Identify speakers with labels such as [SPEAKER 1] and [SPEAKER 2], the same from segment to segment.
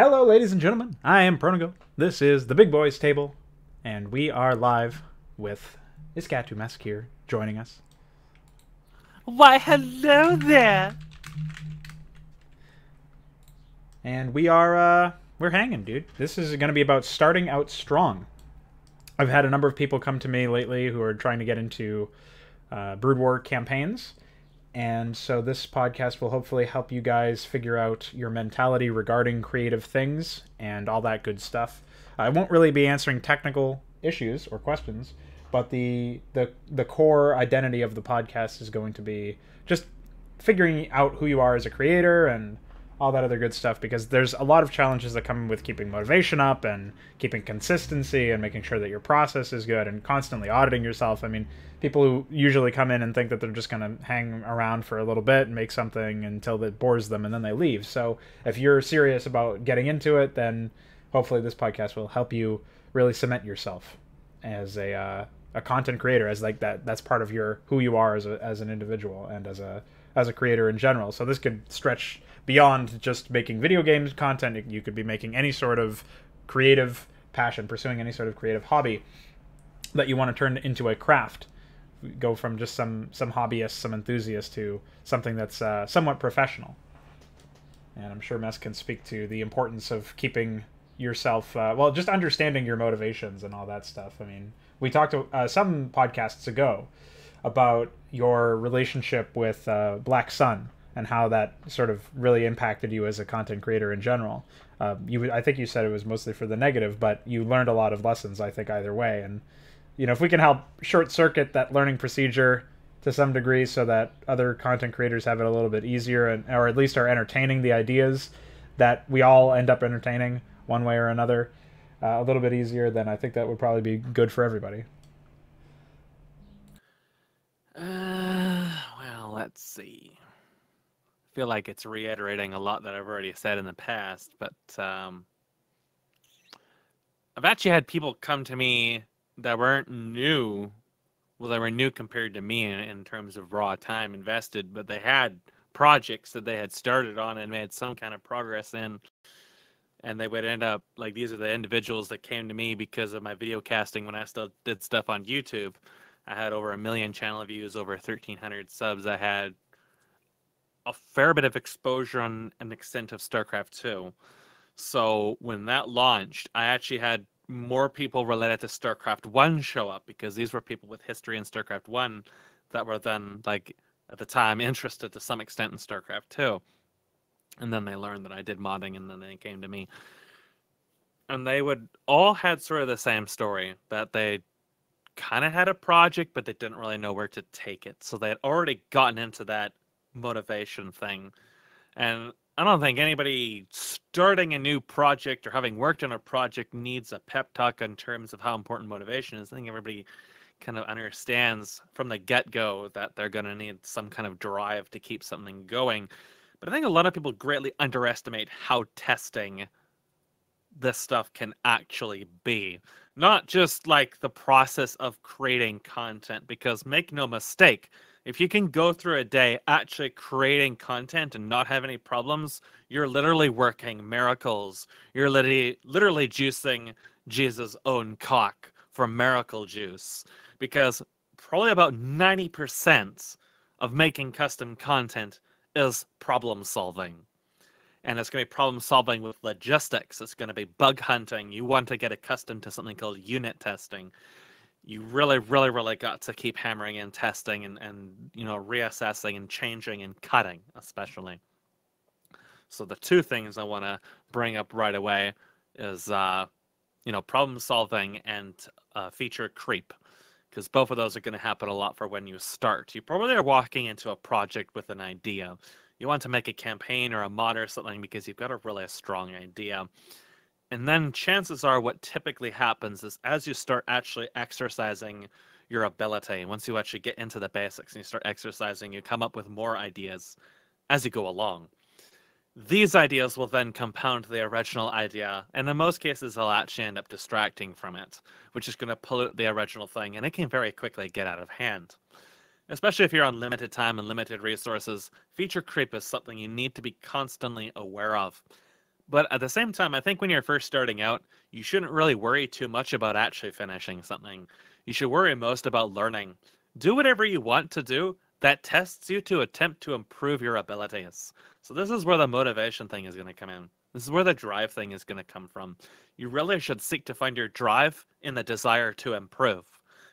[SPEAKER 1] Hello, ladies and gentlemen. I am Pronago. This is the Big Boys Table, and we are live with IskatuMesk here joining us.
[SPEAKER 2] Why, hello there.
[SPEAKER 1] And we're hanging, dude. This is going to be about starting out strong. I've had a number of people come to me lately who are trying to get into Brood War campaigns, and so this podcast will hopefully help you guys figure out your mentality regarding creative things and all that good stuff. I won't really be answering technical issues or questions, but the core identity of the podcast is going to be just figuring out who you are as a creator and all that other good stuff, because there's a lot of challenges that come with keeping motivation up and keeping consistency and making sure that your process is good and constantly auditing yourself. I mean, people who usually come in and think that they're just going to hang around for a little bit and make something until it bores them and then they leave. So if you're serious about getting into it, then hopefully this podcast will help you really cement yourself as a content creator, as like that's part of your who you are as an individual and as a creator in general. So this could stretch beyond just making video games content. You could be making any sort of creative passion, pursuing any sort of creative hobby that you want to turn into a craft. Go from just some hobbyist, some enthusiast, to something that's somewhat professional. And I'm sure Mesk can speak to the importance of keeping yourself, just understanding your motivations and all that stuff. I mean, we talked some podcasts ago about your relationship with Black Sun and how that sort of really impacted you as a content creator in general. I think you said it was mostly for the negative, but you learned a lot of lessons, I think, either way. And if we can help short circuit that learning procedure to some degree so that other content creators have it a little bit easier, or at least are entertaining the ideas that we all end up entertaining one way or another a little bit easier, then I think that would probably be good for everybody.
[SPEAKER 2] Let's see. I feel like it's reiterating a lot that I've already said in the past, but I've actually had people come to me that weren't new. Well, they were new compared to me in terms of raw time invested, but they had projects that they had started on and made some kind of progress in. And they would end up like, these are the individuals that came to me because of my video casting when I still did stuff on YouTube. I had over 1 million channel views, over 1,300 subs. I had a fair bit of exposure on an extent of StarCraft 2. So when that launched, I actually had more people related to StarCraft 1 show up, because these were people with history in StarCraft 1 that were then, like, at the time, interested to some extent in StarCraft 2. And then they learned that I did modding, and then they came to me. And they would all had sort of the same story, that they kind of had a project, but they didn't really know where to take it. So they had already gotten into that motivation thing. And I don't think anybody starting a new project or having worked on a project needs a pep talk in terms of how important motivation is. I think everybody kind of understands from the get-go that they're going to need some kind of drive to keep something going. But I think a lot of people greatly underestimate how testing this stuff can actually be. Not just like the process of creating content, because make no mistake, if you can go through a day actually creating content and not have any problems, you're literally working miracles. You're literally juicing Jesus' own cock for miracle juice. Because probably about 90% of making custom content is problem solving. And it's going to be problem solving with logistics. It's going to be bug hunting. You want to get accustomed to something called unit testing. You really, really, really got to keep hammering in testing and reassessing and changing and cutting, especially. So the two things I want to bring up right away is, problem solving and feature creep. Because both of those are going to happen a lot for when you start. You probably are walking into a project with an idea. You want to make a campaign or a mod or something because you've got a really strong idea. And then chances are what typically happens is, as you start actually exercising your ability, once you actually get into the basics and you start exercising, you come up with more ideas as you go along. These ideas will then compound the original idea, and in most cases they'll actually end up distracting from it, which is going to pollute the original thing, and it can very quickly get out of hand. Especially if you're on limited time and limited resources, feature creep is something you need to be constantly aware of. But at the same time, I think when you're first starting out, you shouldn't really worry too much about actually finishing something. You should worry most about learning. Do whatever you want to do that tests you to attempt to improve your abilities. So this is where the motivation thing is going to come in. This is where the drive thing is going to come from. You really should seek to find your drive in the desire to improve,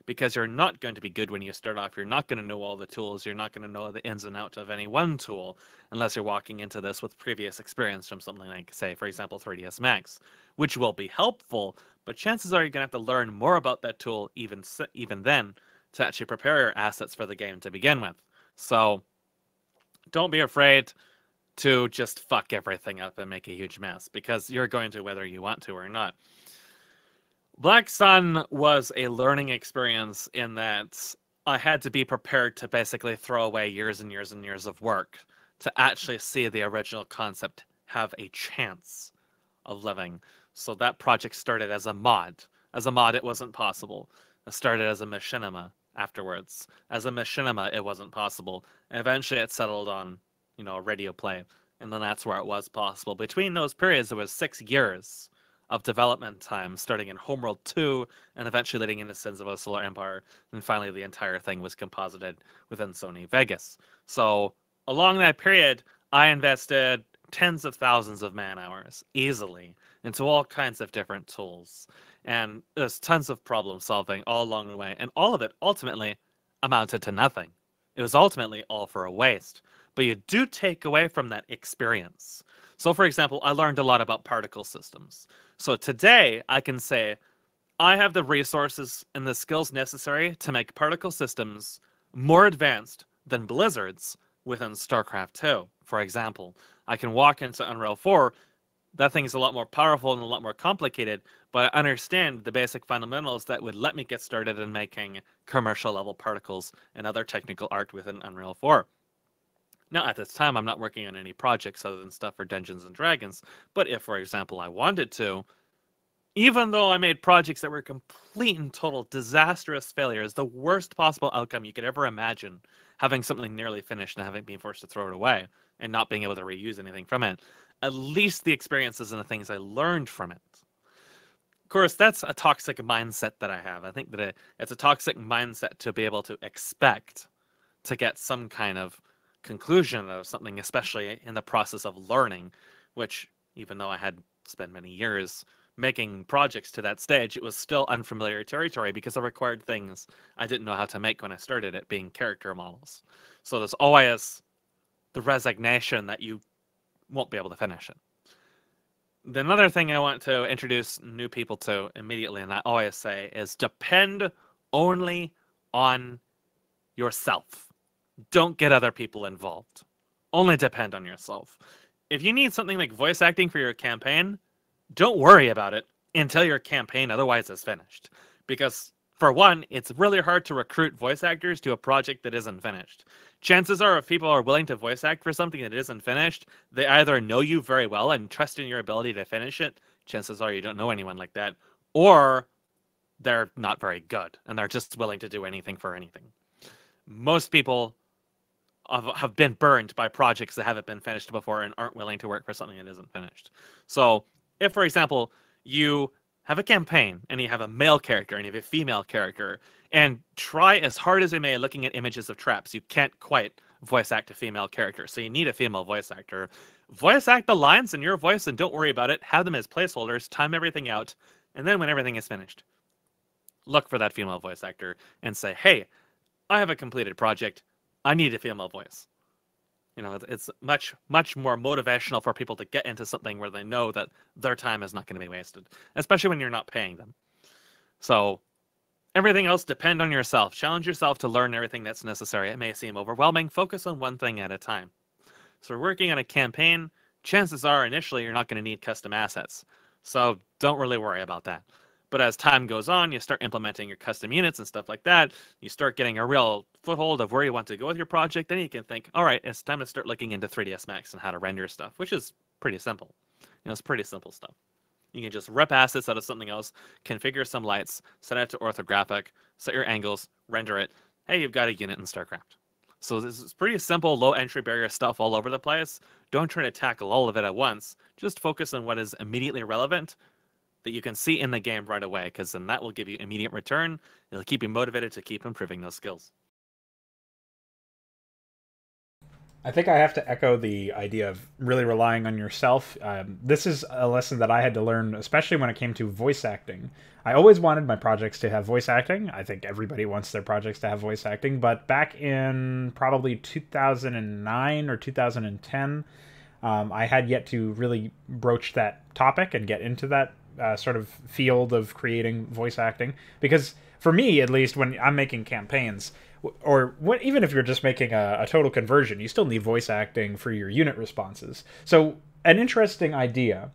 [SPEAKER 2] because you're not going to be good when you start off. You're not going to know all the tools. You're not going to know the ins and outs of any one tool unless you're walking into this with previous experience from something like, say, for example, 3ds Max, which will be helpful, but chances are you're going to have to learn more about that tool even then to actually prepare your assets for the game to begin with. So don't be afraid to just fuck everything up and make a huge mess, because you're going to whether you want to or not. Black Sun was a learning experience in that I had to be prepared to basically throw away years and years and years of work to actually see the original concept have a chance of living. So that project started as a mod. As a mod, it wasn't possible. It started as a machinima afterwards. As a machinima, it wasn't possible. And eventually it settled on, a radio play. And then that's where it was possible. Between those periods, there was 6 years of development time, starting in Homeworld 2 and eventually leading into Sins of a Solar Empire. And finally, the entire thing was composited within Sony Vegas. So along that period, I invested tens of thousands of man hours easily into all kinds of different tools. And there's tons of problem solving all along the way. And all of it ultimately amounted to nothing. It was ultimately all for a waste. But you do take away from that experience. So for example, I learned a lot about particle systems. So today I can say I have the resources and the skills necessary to make particle systems more advanced than Blizzard's within StarCraft 2, for example. I can walk into Unreal 4. That thing's a lot more powerful and a lot more complicated, but I understand the basic fundamentals that would let me get started in making commercial level particles and other technical art within Unreal 4. Now, at this time, I'm not working on any projects other than stuff for Dungeons and Dragons, but if, for example, I wanted to, even though I made projects that were complete and total disastrous failures, the worst possible outcome you could ever imagine, having something nearly finished and having been forced to throw it away and not being able to reuse anything from it, at least the experiences and the things I learned from it. Of course, that's a toxic mindset that I have. I think that it's a toxic mindset to be able to expect to get some kind of conclusion of something, especially in the process of learning, which, even though I had spent many years making projects to that stage, it was still unfamiliar territory because it required things I didn't know how to make when I started it, being character models. So there's always the resignation that you won't be able to finish it. Another thing I want to introduce new people to immediately, and I always say, is depend only on yourself. Don't get other people involved. Only depend on yourself. If you need something like voice acting for your campaign, don't worry about it until your campaign otherwise is finished. Because, for one, it's really hard to recruit voice actors to a project that isn't finished. Chances are, if people are willing to voice act for something that isn't finished, they either know you very well and trust in your ability to finish it. Chances are you don't know anyone like that. Or they're not very good, and they're just willing to do anything for anything. Most people have been burned by projects that haven't been finished before and aren't willing to work for something that isn't finished. So if, for example, you have a campaign and you have a male character and you have a female character, and try as hard as you may looking at images of traps, you can't quite voice act a female character. So you need a female voice actor. Voice act the lines in your voice and don't worry about it. Have them as placeholders, time everything out, and then when everything is finished, look for that female voice actor and say, hey, I have a completed project. I need a female voice. It's much, much more motivational for people to get into something where they know that their time is not going to be wasted, especially when you're not paying them. So everything else, depend on yourself. Challenge yourself to learn everything that's necessary. It may seem overwhelming. Focus on one thing at a time. So we're working on a campaign. Chances are initially you're not going to need custom assets. So don't really worry about that. But as time goes on, you start implementing your custom units and stuff like that. You start getting a real foothold of where you want to go with your project. Then you can think, all right, it's time to start looking into 3ds Max and how to render stuff, which is pretty simple. It's pretty simple stuff. You can just rip assets out of something else, configure some lights, set it to orthographic, set your angles, render it. Hey, you've got a unit in StarCraft. So this is pretty simple, low entry barrier stuff all over the place. Don't try to tackle all of it at once. Just focus on what is immediately relevant that you can see in the game right away, because then that will give you immediate return. It'll keep you motivated to keep improving those skills.
[SPEAKER 1] I think I have to echo the idea of really relying on yourself. This is a lesson that I had to learn, especially when it came to voice acting. I always wanted my projects to have voice acting. I think everybody wants their projects to have voice acting, but back in probably 2009 or 2010, I had yet to really broach that topic and get into that sort of field of creating voice acting. Because for me, at least, when I'm making campaigns, or what, even if you're just making a total conversion, you still need voice acting for your unit responses. So an interesting idea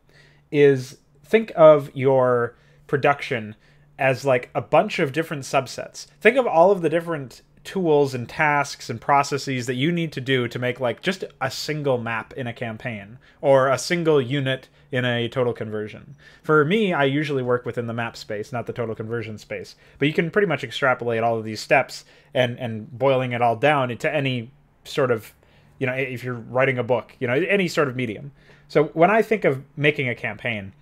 [SPEAKER 1] is think of your production as like a bunch of different subsets. Think of all of the different tools and tasks and processes that you need to do to make like just a single map in a campaign or a single unit in a total conversion. For me, I usually work within the map space, not the total conversion space. But you can pretty much extrapolate all of these steps and boiling it all down into any sort of, if you're writing a book, any sort of medium. So when I think of making a campaign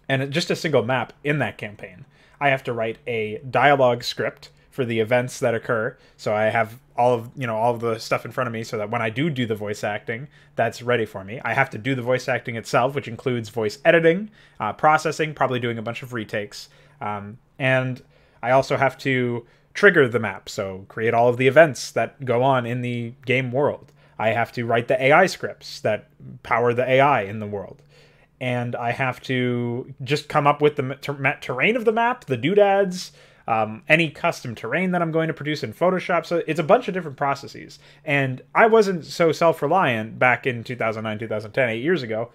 [SPEAKER 1] and just a single map in that campaign, I have to write a dialogue script for the events that occur. So I have all of the stuff in front of me so that when I do the voice acting, that's ready for me. I have to do the voice acting itself, which includes voice editing, processing, probably doing a bunch of retakes. And I also have to trigger the map, so create all of the events that go on in the game world. I have to write the AI scripts that power the AI in the world. And I have to just come up with the terrain of the map, the doodads, any custom terrain that I'm going to produce in Photoshop. So it's a bunch of different processes. And I wasn't so self-reliant back in 2009, 2010, 8 years ago.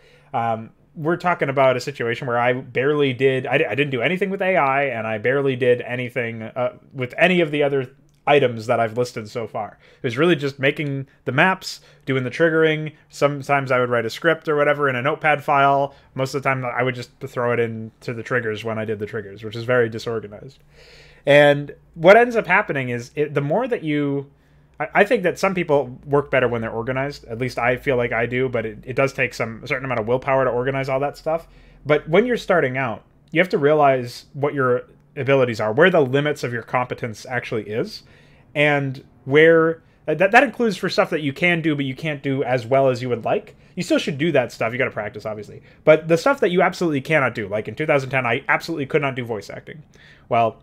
[SPEAKER 1] We're talking about a situation where I barely did, I didn't do anything with AI, and I barely did anything with any of the other items that I've listed so far. It was really just making the maps, doing the triggering. Sometimes I would write a script or whatever in a notepad file. Most of the time I would just throw it into the triggers when I did the triggers, which is very disorganized. And what ends up happening is the more that I think that some people work better when they're organized. At least I feel like I do, but it does take a certain amount of willpower to organize all that stuff. But when you're starting out, you have to realize what your abilities are, where the limits of your competence actually is, and where that includes for stuff that you can do but you can't do as well as you would like. You still should do that stuff. You got to practice, obviously. But the stuff that you absolutely cannot do, like in 2010, I absolutely could not do voice acting. Well,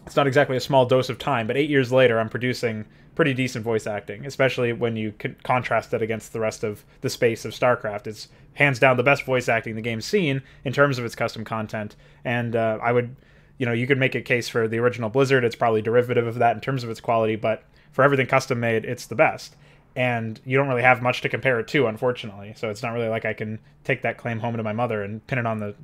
[SPEAKER 1] it's not exactly a small dose of time, but 8 years later, I'm producing pretty decent voice acting, especially when you contrast it against the rest of the space of StarCraft. It's hands down the best voice acting the game's seen in terms of its custom content. And I would, you could make a case for the original Blizzard. It's probably derivative of that in terms of its quality, but for everything custom made, it's the best. And you don't really have much to compare it to, unfortunately. So it's not really like I can take that claim home to my mother and pin it on the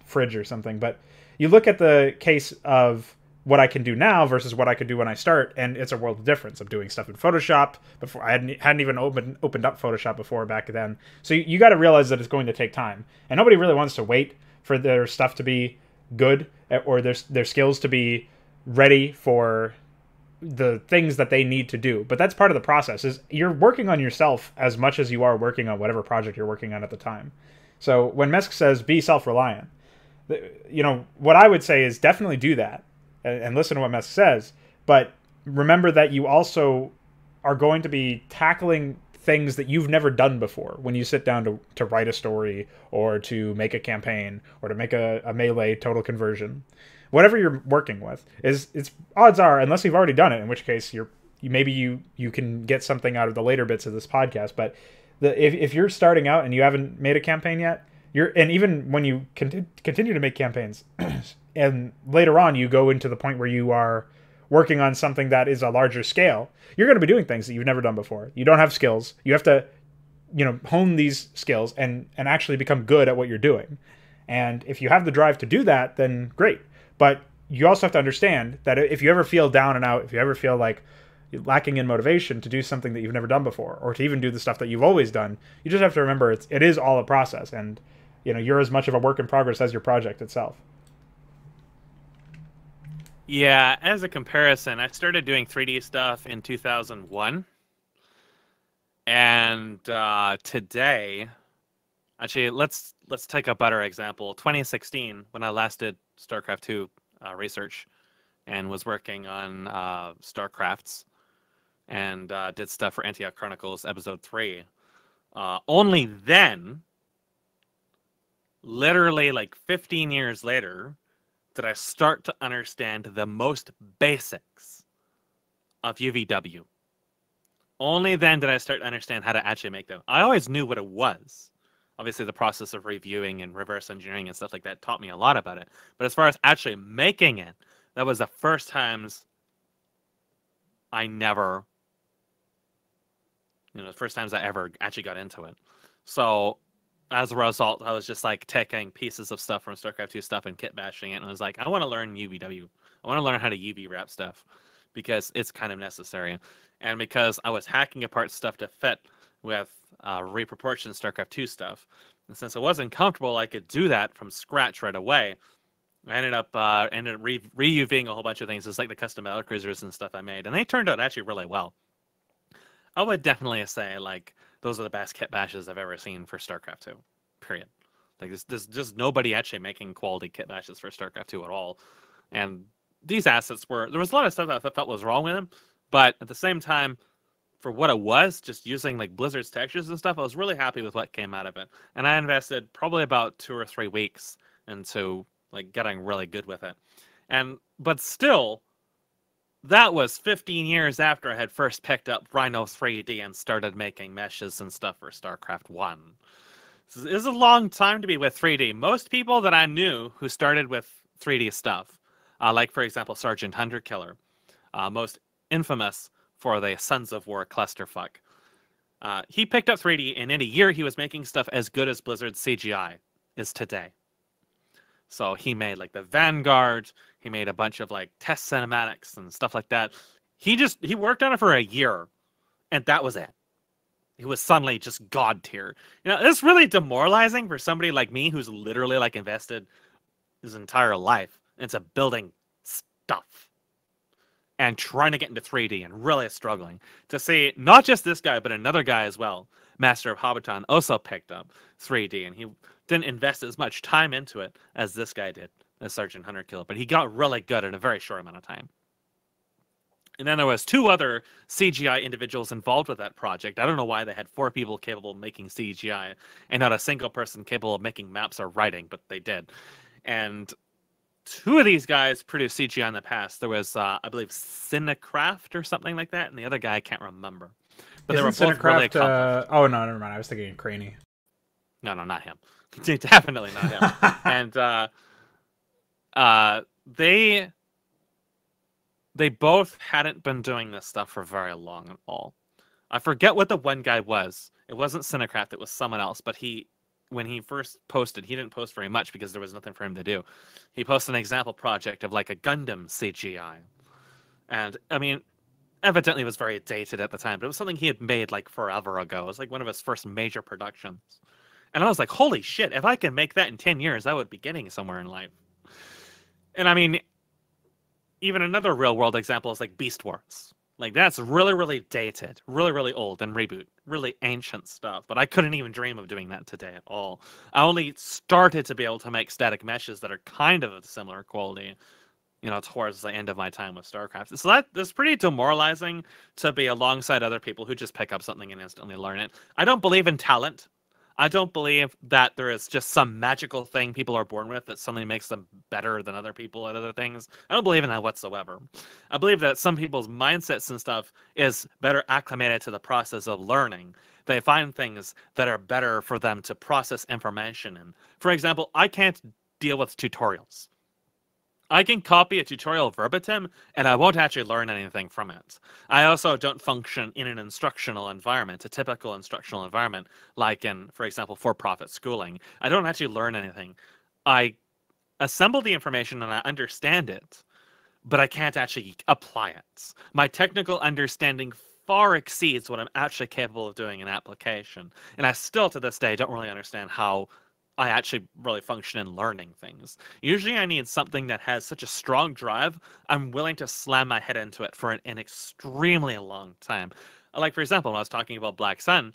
[SPEAKER 1] fridge or something. But you look at the case of what I can do now versus what I could do when I start, and it's a world of difference. I'm doing stuff in Photoshop before. I hadn't even opened up Photoshop before back then. So you got to realize that it's going to take time, and nobody really wants to wait for their stuff to be good or their skills to be ready for the things that they need to do. But that's part of the process. Is you're working on yourself as much as you are working on whatever project you're working on at the time. So when Mesk says be self-reliant, what I would say is definitely do that. And listen to what Mesk says, but remember that you also are going to be tackling things that you've never done before when you sit down to write a story or to make a campaign or to make a melee total conversion. Whatever you're working with, it's odds are, unless you've already done it, in which case maybe you can get something out of the later bits of this podcast. But if you're starting out and you haven't made a campaign yet, and even when you continue to make campaigns, and later on you go into the point where you are working on something that is a larger scale, you're going to be doing things that you've never done before. You don't have skills. You have to, hone these skills and actually become good at what you're doing. And if you have the drive to do that, then great. But you also have to understand that if you ever feel down and out, if you ever feel like lacking in motivation to do something that you've never done before, or to even do the stuff that you've always done, you just have to remember it is all a process. And, you're as much of a work in progress as your project itself.
[SPEAKER 2] Yeah, as a comparison, I started doing 3D stuff in 2001. And today, actually, let's take a better example. 2016, when I last did StarCraft 2 research and was working on StarCrafts and did stuff for Antioch Chronicles Episode 3. Only then, literally like 15 years later, did I start to understand the most basics of UVW. Only then did I start to understand how to actually make them. I always knew what it was. Obviously, the process of reviewing and reverse engineering and stuff like that taught me a lot about it. But as far as actually making it, that was the first times I never, the first times I ever actually got into it. So as a result, I was just like taking pieces of stuff from StarCraft 2 stuff and kit bashing it. And I was like, I want to learn UVW. I want to learn how to UV wrap stuff because it's kind of necessary. And because I was hacking apart stuff to fit with reproportioned StarCraft 2 stuff. And since I wasn't comfortable, I could do that from scratch right away. I ended up re-UVing a whole bunch of things. It's like the custom battlecruisers and stuff I made. And they turned out actually really well. I would definitely say, like, those are the best kit bashes I've ever seen for StarCraft 2, period. Like, there's just nobody actually making quality kit bashes for StarCraft 2 at all. And these assets there was a lot of stuff that I felt was wrong with them, but at the same time, for what it was, just using like Blizzard's textures and stuff, I was really happy with what came out of it. And I invested probably about 2 or 3 weeks into like getting really good with it. But still, that was 15 years after I had first picked up Rhino 3D and started making meshes and stuff for StarCraft 1. This is a long time to be with 3D. Most people that I knew who started with 3D stuff, like, for example, Sergeant Hunter-Killer, most infamous for the Sons of War clusterfuck. He picked up 3D, and in a year he was making stuff as good as Blizzard's CGI is today. So he made like the Vanguard, he made a bunch of like test cinematics and stuff like that. He worked on it for a year, and that was it. He was suddenly just god tier. It's really demoralizing for somebody like me who's literally like invested his entire life into building stuff and trying to get into 3D and really struggling to see not just this guy, but another guy as well, Master of Hobbiton, also picked up 3D, and he didn't invest as much time into it as this guy did, as Sergeant Hunter-Killer, but he got really good in a very short amount of time. And then there was 2 other CGI individuals involved with that project. I don't know why they had 4 people capable of making CGI and not a single person capable of making maps or writing, but they did. And 2 of these guys produced CGI in the past. There was, I believe, Cinecraft or something like that, and the other guy I can't remember. But they were both really accomplished.
[SPEAKER 1] Oh, no, never mind. I was thinking Craney.
[SPEAKER 2] No, not him. Definitely not him. And they both hadn't been doing this stuff for very long at all. I forget what the one guy was. It wasn't Cinecraft, it was someone else. But when he first posted, he didn't post very much because there was nothing for him to do. He posted an example project of like a Gundam CGI. And I mean, evidently it was very dated at the time, but it was something he had made like forever ago. It was like one of his first major productions. And I was like, holy shit, if I can make that in 10 years, I would be getting somewhere in life. And I mean, even another real world example is like Beast Wars. Like, that's really, really dated, really, really old and reboot, really ancient stuff. But I couldn't even dream of doing that today at all. I only started to be able to make static meshes that are kind of similar quality, towards the end of my time with StarCraft. So that's pretty demoralizing to be alongside other people who just pick up something and instantly learn it. I don't believe in talent. I don't believe that there is just some magical thing people are born with that suddenly makes them better than other people at other things. I don't believe in that whatsoever. I believe that some people's mindsets and stuff is better acclimated to the process of learning. They find things that are better for them to process information in. For example, I can't deal with tutorials. I can copy a tutorial verbatim, and I won't actually learn anything from it. I also don't function in an instructional environment, a typical instructional environment, like in, for example, for-profit schooling. I don't actually learn anything. I assemble the information and I understand it, but I can't actually apply it. My technical understanding far exceeds what I'm actually capable of doing in application. And I still, to this day, don't really understand how I actually really function in learning things. Usually I need something that has such a strong drive, I'm willing to slam my head into it for an extremely long time. Like, for example, when I was talking about Black Sun,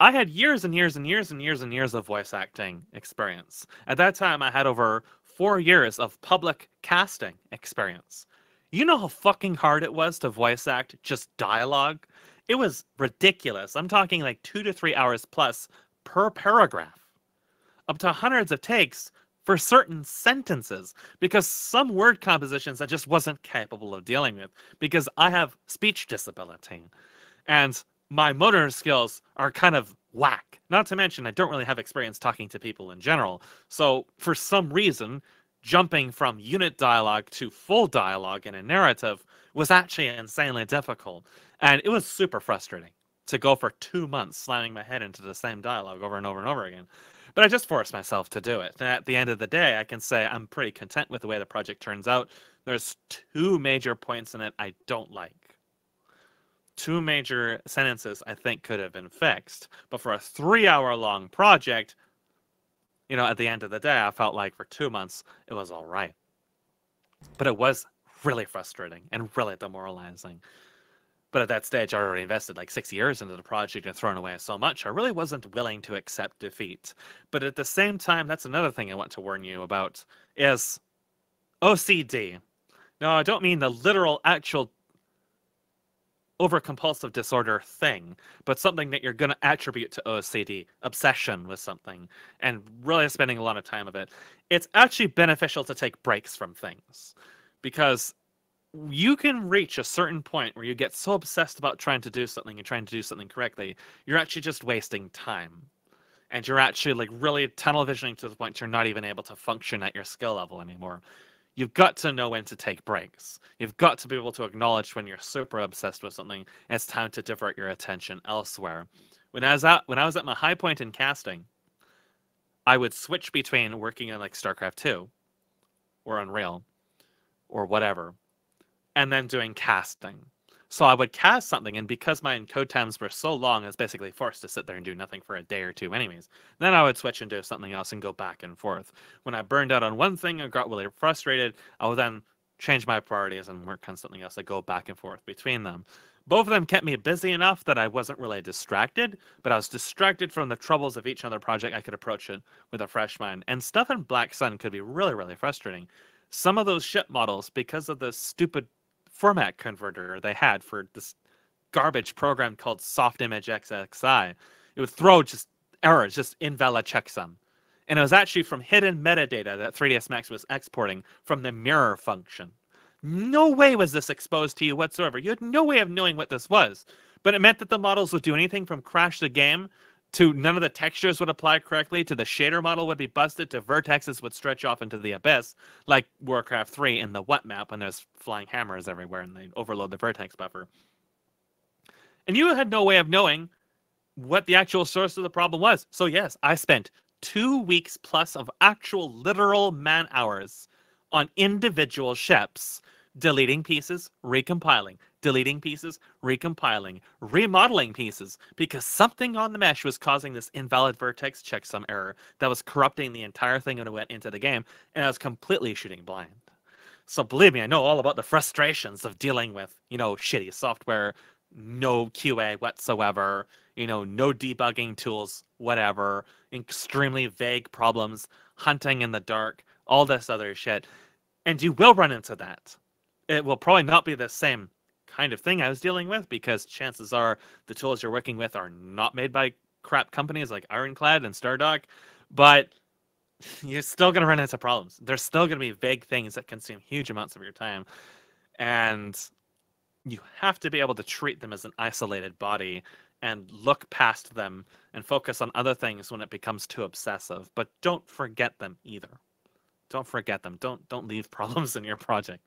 [SPEAKER 2] I had years and years and years and years and years of voice acting experience. At that time, I had over 4 years of public casting experience. You know how fucking hard it was to voice act just dialogue? It was ridiculous. I'm talking like 2 to 3 hours plus per paragraph, up to hundreds of takes for certain sentences, because some word compositions I just wasn't capable of dealing with because I have speech disability and my motor skills are kind of whack. Not to mention, I don't really have experience talking to people in general. So for some reason, jumping from unit dialogue to full dialogue in a narrative was actually insanely difficult. And it was super frustrating to go for 2 months slamming my head into the same dialogue over and over and over again. But I just forced myself to do it. And at the end of the day, I can say I'm pretty content with the way the project turns out. There's 2 major points in it I don't like. 2 major sentences I think could have been fixed. But for a 3-hour-long project, you know, at the end of the day, I felt like for 2 months, it was all right. But it was really frustrating and really demoralizing. But at that stage, I already invested like 6 years into the project and thrown away so much, I really wasn't willing to accept defeat. But at the same time, that's another thing I want to warn you about, is OCD. No, I don't mean the literal, actual overcompulsive disorder thing, but something that you're going to attribute to OCD, obsession with something, and really spending a lot of time of it. It's actually beneficial to take breaks from things, because you can reach a certain point where you get so obsessed about trying to do something and trying to do something correctly, you're actually just wasting time. And you're actually like really tunnel visioning to the point you're not even able to function at your skill level anymore. You've got to know when to take breaks. You've got to be able to acknowledge when you're super obsessed with something and it's time to divert your attention elsewhere. When I was at my high point in casting, I would switch between working on like StarCraft 2 or Unreal or whatever, and then doing casting. So I would cast something, and because my encode times were so long, I was basically forced to sit there and do nothing for a day or two anyways. Then I would switch and do something else and go back and forth. When I burned out on one thing and got really frustrated, I would then change my priorities and work on something else. I go back and forth between them. Both of them kept me busy enough that I wasn't really distracted, but I was distracted from the troubles of each other project. I could approach it with a fresh mind. And stuff in Black Sun could be really, really frustrating. Some of those ship models, because of the stupid format converter they had for this garbage program called Soft Image XXI, it would throw just errors, just invalid checksum. And it was actually from hidden metadata that 3ds Max was exporting from the mirror function. No way was this exposed to you whatsoever. You had no way of knowing what this was. But it meant that the models would do anything from crash the game to none of the textures would apply correctly, to the shader model would be busted, to vertexes would stretch off into the abyss, like Warcraft 3 in the What map when there's flying hammers everywhere and they overload the vertex buffer. And you had no way of knowing what the actual source of the problem was. So yes, I spent 2 weeks plus of actual literal man hours on individual ships, deleting pieces, recompiling, deleting pieces, recompiling, remodeling pieces, because something on the mesh was causing this invalid vertex checksum error that was corrupting the entire thing when it went into the game, and I was completely shooting blind. So believe me, I know all about the frustrations of dealing with, you know, shitty software, no QA whatsoever, you know, no debugging tools, whatever, extremely vague problems, hunting in the dark, all this other shit. And you will run into that. It will probably not be the same kind of thing I was dealing with, because chances are the tools you're working with are not made by crap companies like Ironclad and Stardock, but you're still going to run into problems. There's still going to be vague things that consume huge amounts of your time, and you have to be able to treat them as an isolated body and look past them and focus on other things when it becomes too obsessive. But don't forget them either. Don't forget them. Don't leave problems in your project.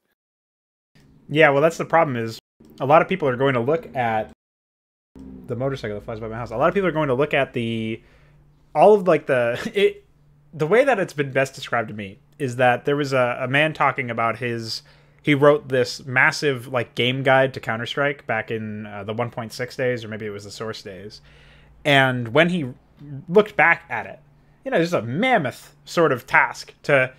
[SPEAKER 1] Yeah, well, that's the problem, is a lot of people are going to look at the motorcycle that flies by my house. A lot of people are going to look at the way that it's been best described to me is that there was a man talking about he wrote this massive like game guide to Counter-Strike back in the 1.6 days, or maybe it was the source days. And when he looked back at it, you know, it's a mammoth sort of task to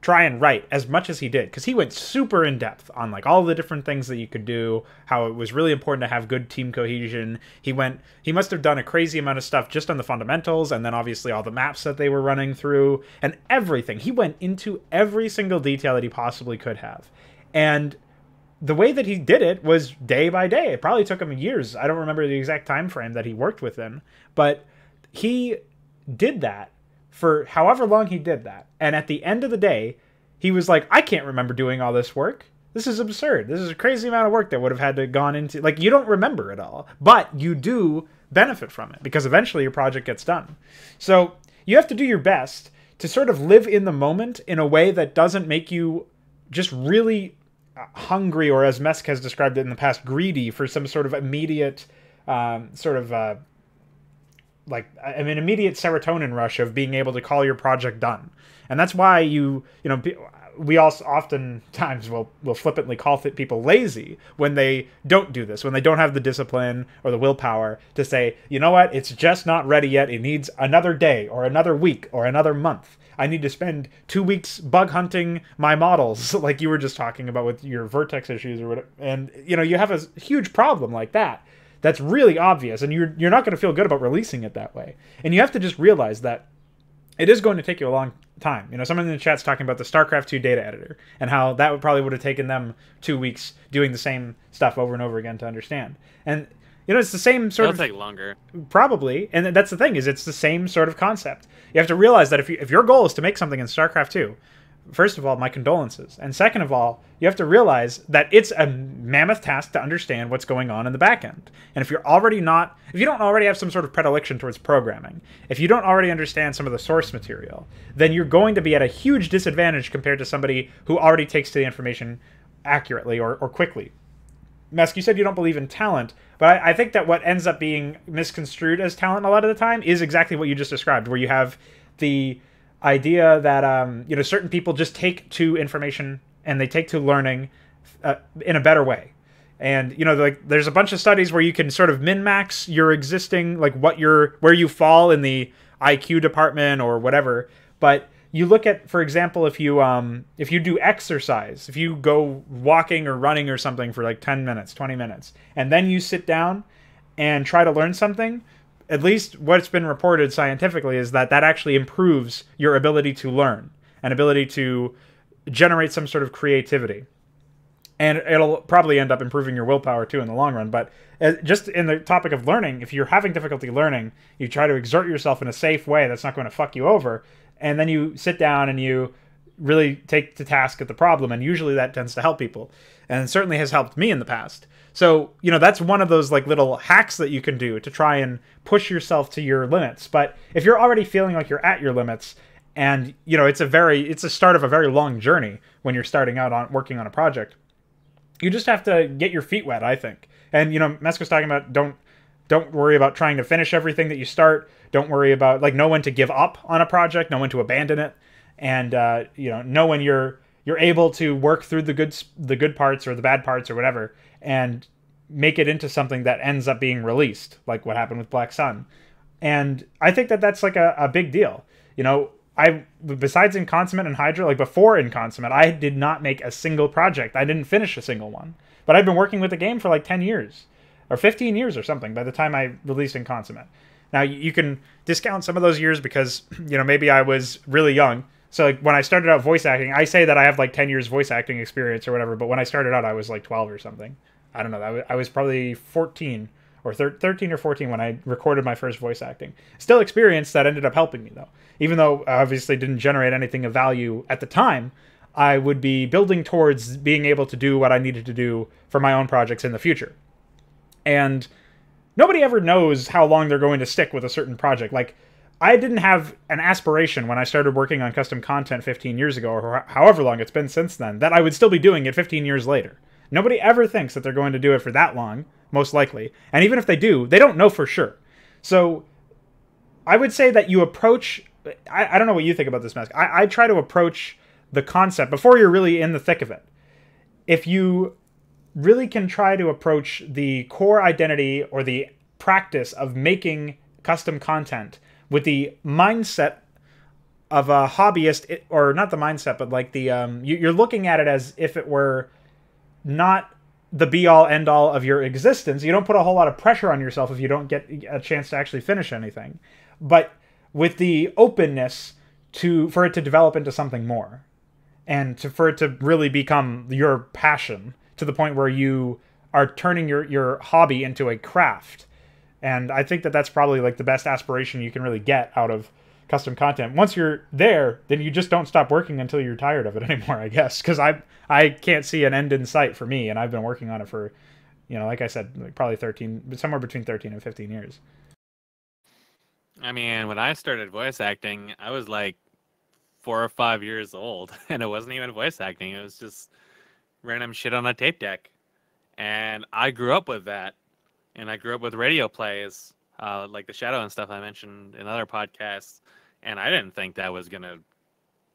[SPEAKER 1] try and write as much as he did, because he went super in depth on like all the different things that you could do, how it was really important to have good team cohesion. He must have done a crazy amount of stuff just on the fundamentals, and then obviously all the maps that they were running through and everything. He went into every single detail that he possibly could have. And the way that he did it was day by day. It probably took him years. I don't remember the exact time frame that he worked within, but he did that for however long he did that. And at the end of the day, he was like, I can't remember doing all this work. This is absurd. This is a crazy amount of work that would have had to gone into, like, you don't remember it all, but you do benefit from it because eventually your project gets done. So you have to do your best to sort of live in the moment in a way that doesn't make you just really hungry, or as Mesk has described it in the past, greedy for some sort of immediate immediate serotonin rush of being able to call your project done. And that's why we also oftentimes will flippantly call people lazy when they don't do this, when they don't have the discipline or the willpower to say, you know what, it's just not ready yet. It needs another day or another week or another month. I need to spend 2 weeks bug hunting my models, like you were just talking about with your vertex issues or whatever. And you have a huge problem like that. That's really obvious, and you're not going to feel good about releasing it that way. And you have to just realize that it is going to take you a long time. Someone in the chat's talking about the StarCraft 2 data editor and how that would have taken them 2 weeks doing the same stuff over and over again to understand. And it's the same sort of...
[SPEAKER 2] It'll take longer.
[SPEAKER 1] Probably, and that's the thing, is it's the same sort of concept. You have to realize that if your goal is to make something in StarCraft 2, first of all, my condolences. And second of all, you have to realize that it's a mammoth task to understand what's going on in the back end. And if you don't already have some sort of predilection towards programming, if you don't already understand some of the source material, then you're going to be at a huge disadvantage compared to somebody who already takes to the information accurately or quickly. Mesk, you said you don't believe in talent, but I think that what ends up being misconstrued as talent a lot of the time is exactly what you just described, where you have the idea that certain people just take to information and they take to learning in a better way. And there's a bunch of studies where you can sort of min-max your existing, like where you fall in the IQ department or whatever. But you look at, for example, if you do exercise, if you go walking or running or something for like 10 minutes, 20 minutes, and then you sit down and try to learn something, at least what's been reported scientifically is that actually improves your ability to learn and ability to generate some sort of creativity. And it'll probably end up improving your willpower too in the long run. But just in the topic of learning, if you're having difficulty learning, you try to exert yourself in a safe way that's not going to fuck you over, and then you sit down and you really take to task at the problem, and usually that tends to help people. And it certainly has helped me in the past. So, that's one of those like little hacks that you can do to try and push yourself to your limits. But if you're already feeling like you're at your limits, and it's a start of a very long journey when you're starting out on working on a project, you just have to get your feet wet, I think. And Mesk was talking about don't worry about trying to finish everything that you start. Don't worry about know when to give up on a project, know when to abandon it, and know when you're able to work through the good parts or the bad parts or whatever, and make it into something that ends up being released, like what happened with Black Sun. And I think that that's like a big deal. Besides Inconsummate and Hydra, like before Inconsummate, I did not make a single project. I didn't finish a single one. But I've been working with the game for like 10 years or 15 years or something by the time I released Inconsummate. Now, you can discount some of those years because, maybe I was really young. So like when I started out voice acting, I say that I have like 10 years voice acting experience or whatever, but when I started out, I was like 12 or something. I don't know. I was probably 14 or 13 or 14 when I recorded my first voice acting. Still experience that ended up helping me, though. Even though I obviously didn't generate anything of value at the time, I would be building towards being able to do what I needed to do for my own projects in the future. And nobody ever knows how long they're going to stick with a certain project. Like, I didn't have an aspiration when I started working on custom content 15 years ago, or however long it's been since then, that I would still be doing it 15 years later. Nobody ever thinks that they're going to do it for that long, most likely. And even if they do, they don't know for sure. So I would say that you approach... I don't know what you think about this, Mesk. I try to approach the concept before you're really in the thick of it. If you really can try to approach the core identity or the practice of making custom content with the mindset of a hobbyist, or not the mindset, but like the you're looking at it as if it were not the be all end all of your existence. You don't put a whole lot of pressure on yourself if you don't get a chance to actually finish anything, but with the openness for it to develop into something more, and for it to really become your passion to the point where you are turning your hobby into a craft. And I think that that's probably like the best aspiration you can really get out of custom content. Once you're there, then you just don't stop working until you're tired of it anymore, I guess. Because I can't see an end in sight for me, and I've been working on it for, like I said, like probably 13, somewhere between 13 and 15 years.
[SPEAKER 2] I mean, when I started voice acting, I was like 4 or 5 years old, and it wasn't even voice acting. It was just random shit on a tape deck. And I grew up with that. And I grew up with radio plays, like The Shadow and stuff I mentioned in other podcasts. And I didn't think that was going to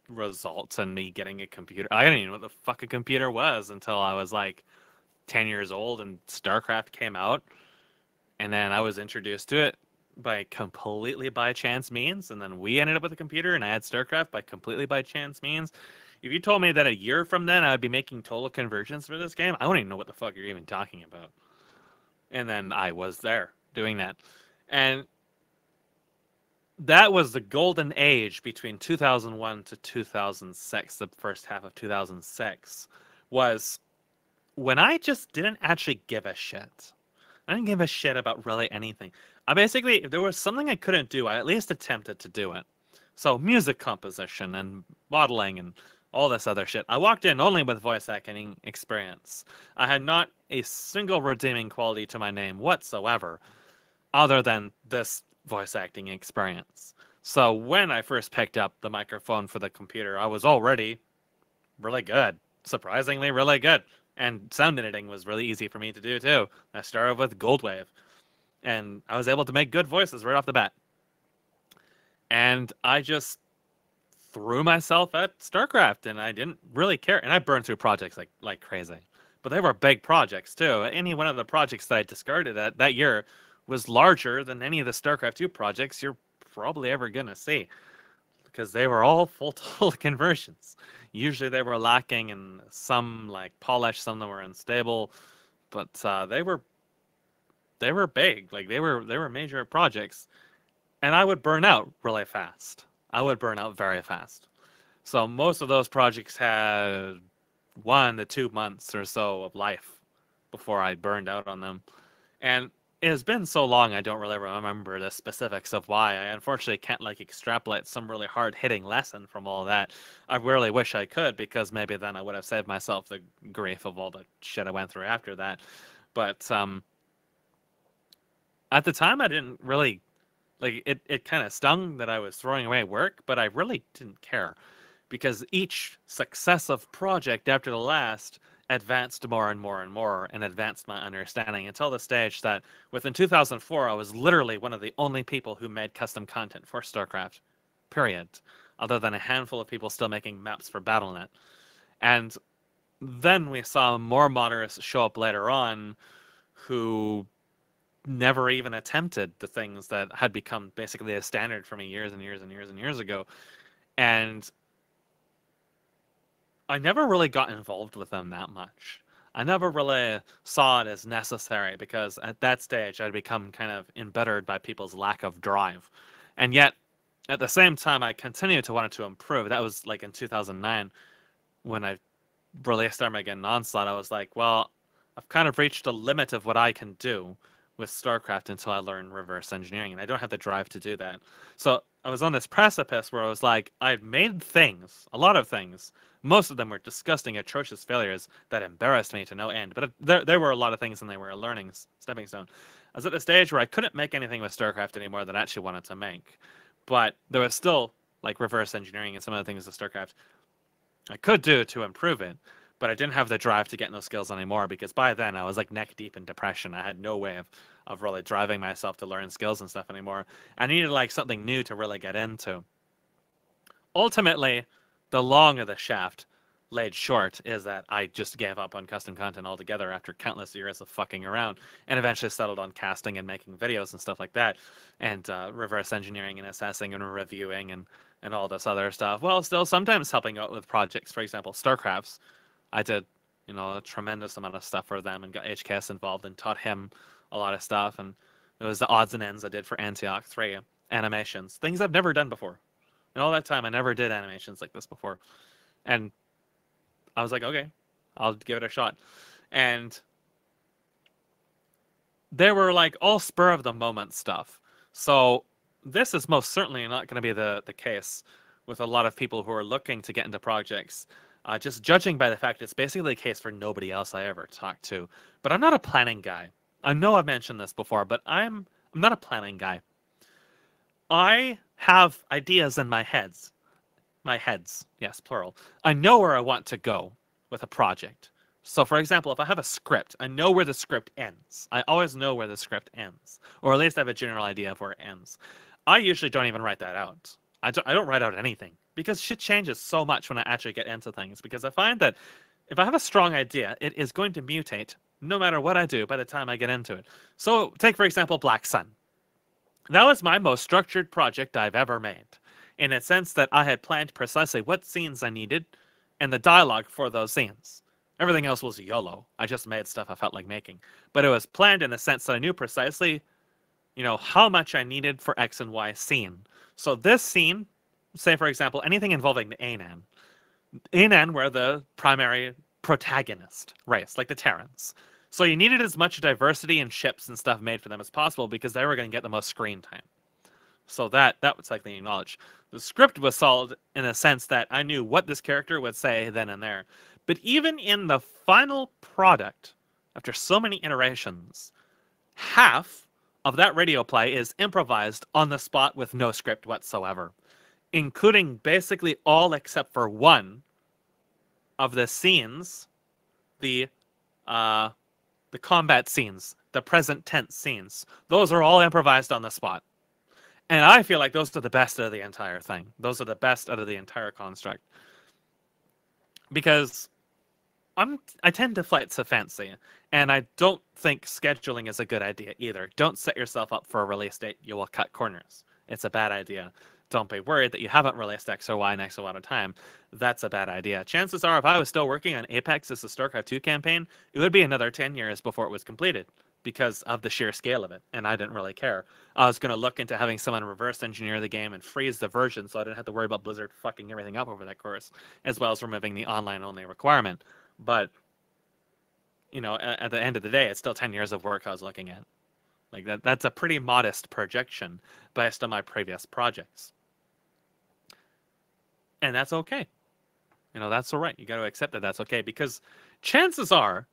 [SPEAKER 2] result in me getting a computer. I didn't even know what the fuck a computer was until I was like 10 years old and StarCraft came out. And then I was introduced to it completely by chance means. And then we ended up with a computer and I had StarCraft by completely by chance means. If you told me that a year from then I would be making total conversions for this game, I wouldn't even know what the fuck you're even talking about. And then I was there doing that. And that was the golden age between 2001 to 2006, the first half of 2006, was when I just didn't actually give a shit. I didn't give a shit about really anything. I basically, if there was something I couldn't do, I at least attempted to do it. So music composition and modeling and all this other shit. I walked in only with voice acting experience. I had not a single redeeming quality to my name whatsoever, other than this voice acting experience. So when I first picked up the microphone for the computer, I was already really good. Surprisingly really good. And sound editing was really easy for me to do too. I started with Goldwave. And I was able to make good voices right off the bat. And I just threw myself at StarCraft, and I didn't really care. And I burned through projects like crazy, but they were big projects too. Any one of the projects that I discarded that year was larger than any of the StarCraft 2 projects you're probably ever gonna see, because they were all full total conversions. Usually they were lacking in some like polish, some that were unstable, but they were big. Like they were major projects, and I would burn out really fast. I would burn out very fast. So most of those projects had 1 to 2 months or so of life before I burned out on them. And it has been so long, I don't really remember the specifics of why. I unfortunately can't like extrapolate some really hard hitting lesson from all that. I really wish I could, because maybe then I would have saved myself the grief of all the shit I went through after that. But at the time, I didn't really like it. It kind of stung that I was throwing away work, but I really didn't care, because each successive project after the last advanced more and more and more, and advanced my understanding until the stage that within 2004, I was literally one of the only people who made custom content for StarCraft, period, other than a handful of people still making maps for BattleNet. And then we saw more modders show up later on who never even attempted the things that had become basically a standard for me years and years and years and years ago. And I never really got involved with them that much. I never really saw it as necessary, because at that stage I'd become kind of embittered by people's lack of drive. And yet, at the same time, I continued to want to improve. That was like in 2009 when I released Armageddon Onslaught. I was like, well, I've kind of reached the limit of what I can do with StarCraft until I learn reverse engineering, and I don't have the drive to do that. So I was on this precipice where I was like, I've made things, a lot of things. Most of them were disgusting, atrocious failures that embarrassed me to no end. But there were a lot of things, and they were a learning stepping stone. I was at the stage where I couldn't make anything with StarCraft anymore that I actually wanted to make. But there was still like reverse engineering and some of the things with StarCraft I could do to improve it, but I didn't have the drive to get those skills anymore, because by then I was like neck deep in depression. I had no way of really driving myself to learn skills and stuff anymore. I needed like something new to really get into. Ultimately, the long of the shaft laid short is that I just gave up on custom content altogether after countless years of fucking around, and eventually settled on casting and making videos and stuff like that, and reverse engineering and assessing and reviewing and and all this other stuff, while still sometimes helping out with projects. For example, StarCrafts, I did, a tremendous amount of stuff for them and got HKS involved and taught him a lot of stuff. And it was the odds and ends I did for Antioch 3 animations, things I've never done before. And all that time, I never did animations like this before. And I was like, okay, I'll give it a shot. And they were like all spur of the moment stuff. So this is most certainly not going to be the case with a lot of people who are looking to get into projects. Just judging by the fact it's basically the case for nobody else I ever talked to. But I'm not a planning guy. I know I've mentioned this before, but I'm not a planning guy. I have ideas in my heads. My heads, yes, plural. I know where I want to go with a project. So, for example, if I have a script, I know where the script ends. I always know where the script ends. Or at least I have a general idea of where it ends. I usually don't even write that out. I don't write out anything. Because shit changes so much when I actually get into things. Because I find that if I have a strong idea, it is going to mutate no matter what I do by the time I get into it. So, take, for example, Black Sun. That was my most structured project I've ever made, in a sense that I had planned precisely what scenes I needed and the dialogue for those scenes. Everything else was YOLO. I just made stuff I felt like making. But it was planned in the sense that I knew precisely, how much I needed for X and Y scene. So this scene, say for example, anything involving the Anan. Anan were the primary protagonist race, like the Terrans. So you needed as much diversity in ships and stuff made for them as possible because they were going to get the most screen time. So that was like the acknowledge. The script was solid in a sense that I knew what this character would say then and there. But even in the final product, after so many iterations, half of that radio play is improvised on the spot with no script whatsoever, including basically all except for one of the scenes, the combat scenes, the present tense scenes. Those are all improvised on the spot. And I feel like those are the best of the entire thing. Those are the best out of the entire construct. Because I tend to flight so fancy, and I don't think scheduling is a good idea either. Don't set yourself up for a release date. You will cut corners. It's a bad idea. Don't be worried that you haven't released X or Y in X amount of time. That's a bad idea. Chances are, if I was still working on Apex as a StarCraft 2 campaign, it would be another 10 years before it was completed because of the sheer scale of it, and I didn't really care. I was going to look into having someone reverse engineer the game and freeze the version so I didn't have to worry about Blizzard fucking everything up over that course, as well as removing the online-only requirement. But, at the end of the day, it's still 10 years of work I was looking at. Like, that's a pretty modest projection based on my previous projects. And that's okay. That's all right. You got to accept that that's okay, because chances are,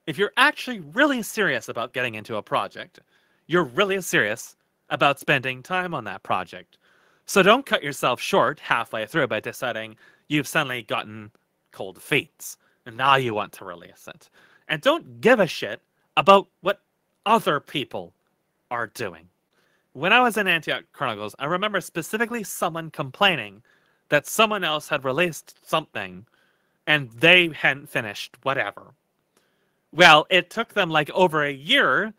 [SPEAKER 2] if you're actually really serious about getting into a project, you're really serious about spending time on that project. So don't cut yourself short halfway through by deciding you've suddenly gotten cold feet and now you want to release it. And don't give a shit about what other people are doing. When I was in Antioch Chronicles, I remember specifically someone complaining that someone else had released something and they hadn't finished whatever. Well, it took them like over a year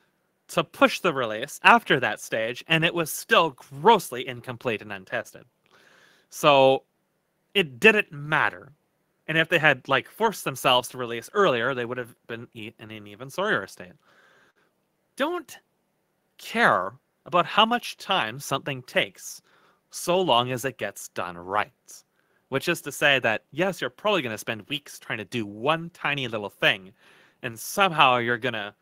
[SPEAKER 2] to push the release after that stage, and it was still grossly incomplete and untested. So it didn't matter. And if they had forced themselves to release earlier, they would have been in an even sorrier state. Don't care about how much time something takes, so long as it gets done right. Which is to say that, yes, you're probably going to spend weeks trying to do one tiny little thing, and somehow you're going to,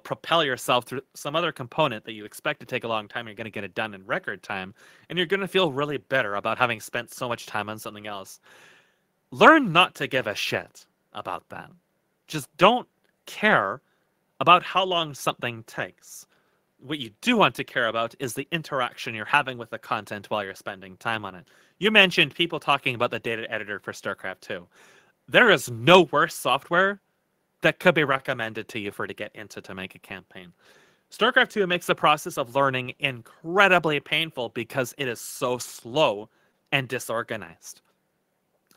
[SPEAKER 2] propel yourself through some other component that you expect to take a long time. You're going to get it done in record time, and you're going to feel really bitter about having spent so much time on something else. Learn not to give a shit about that. Just don't care about how long something takes. What you do want to care about is the interaction you're having with the content while you're spending time on it. You mentioned people talking about the data editor for StarCraft 2. There is no worse software that could be recommended to you to get into to make a campaign. StarCraft 2 makes the process of learning incredibly painful because it is so slow and disorganized.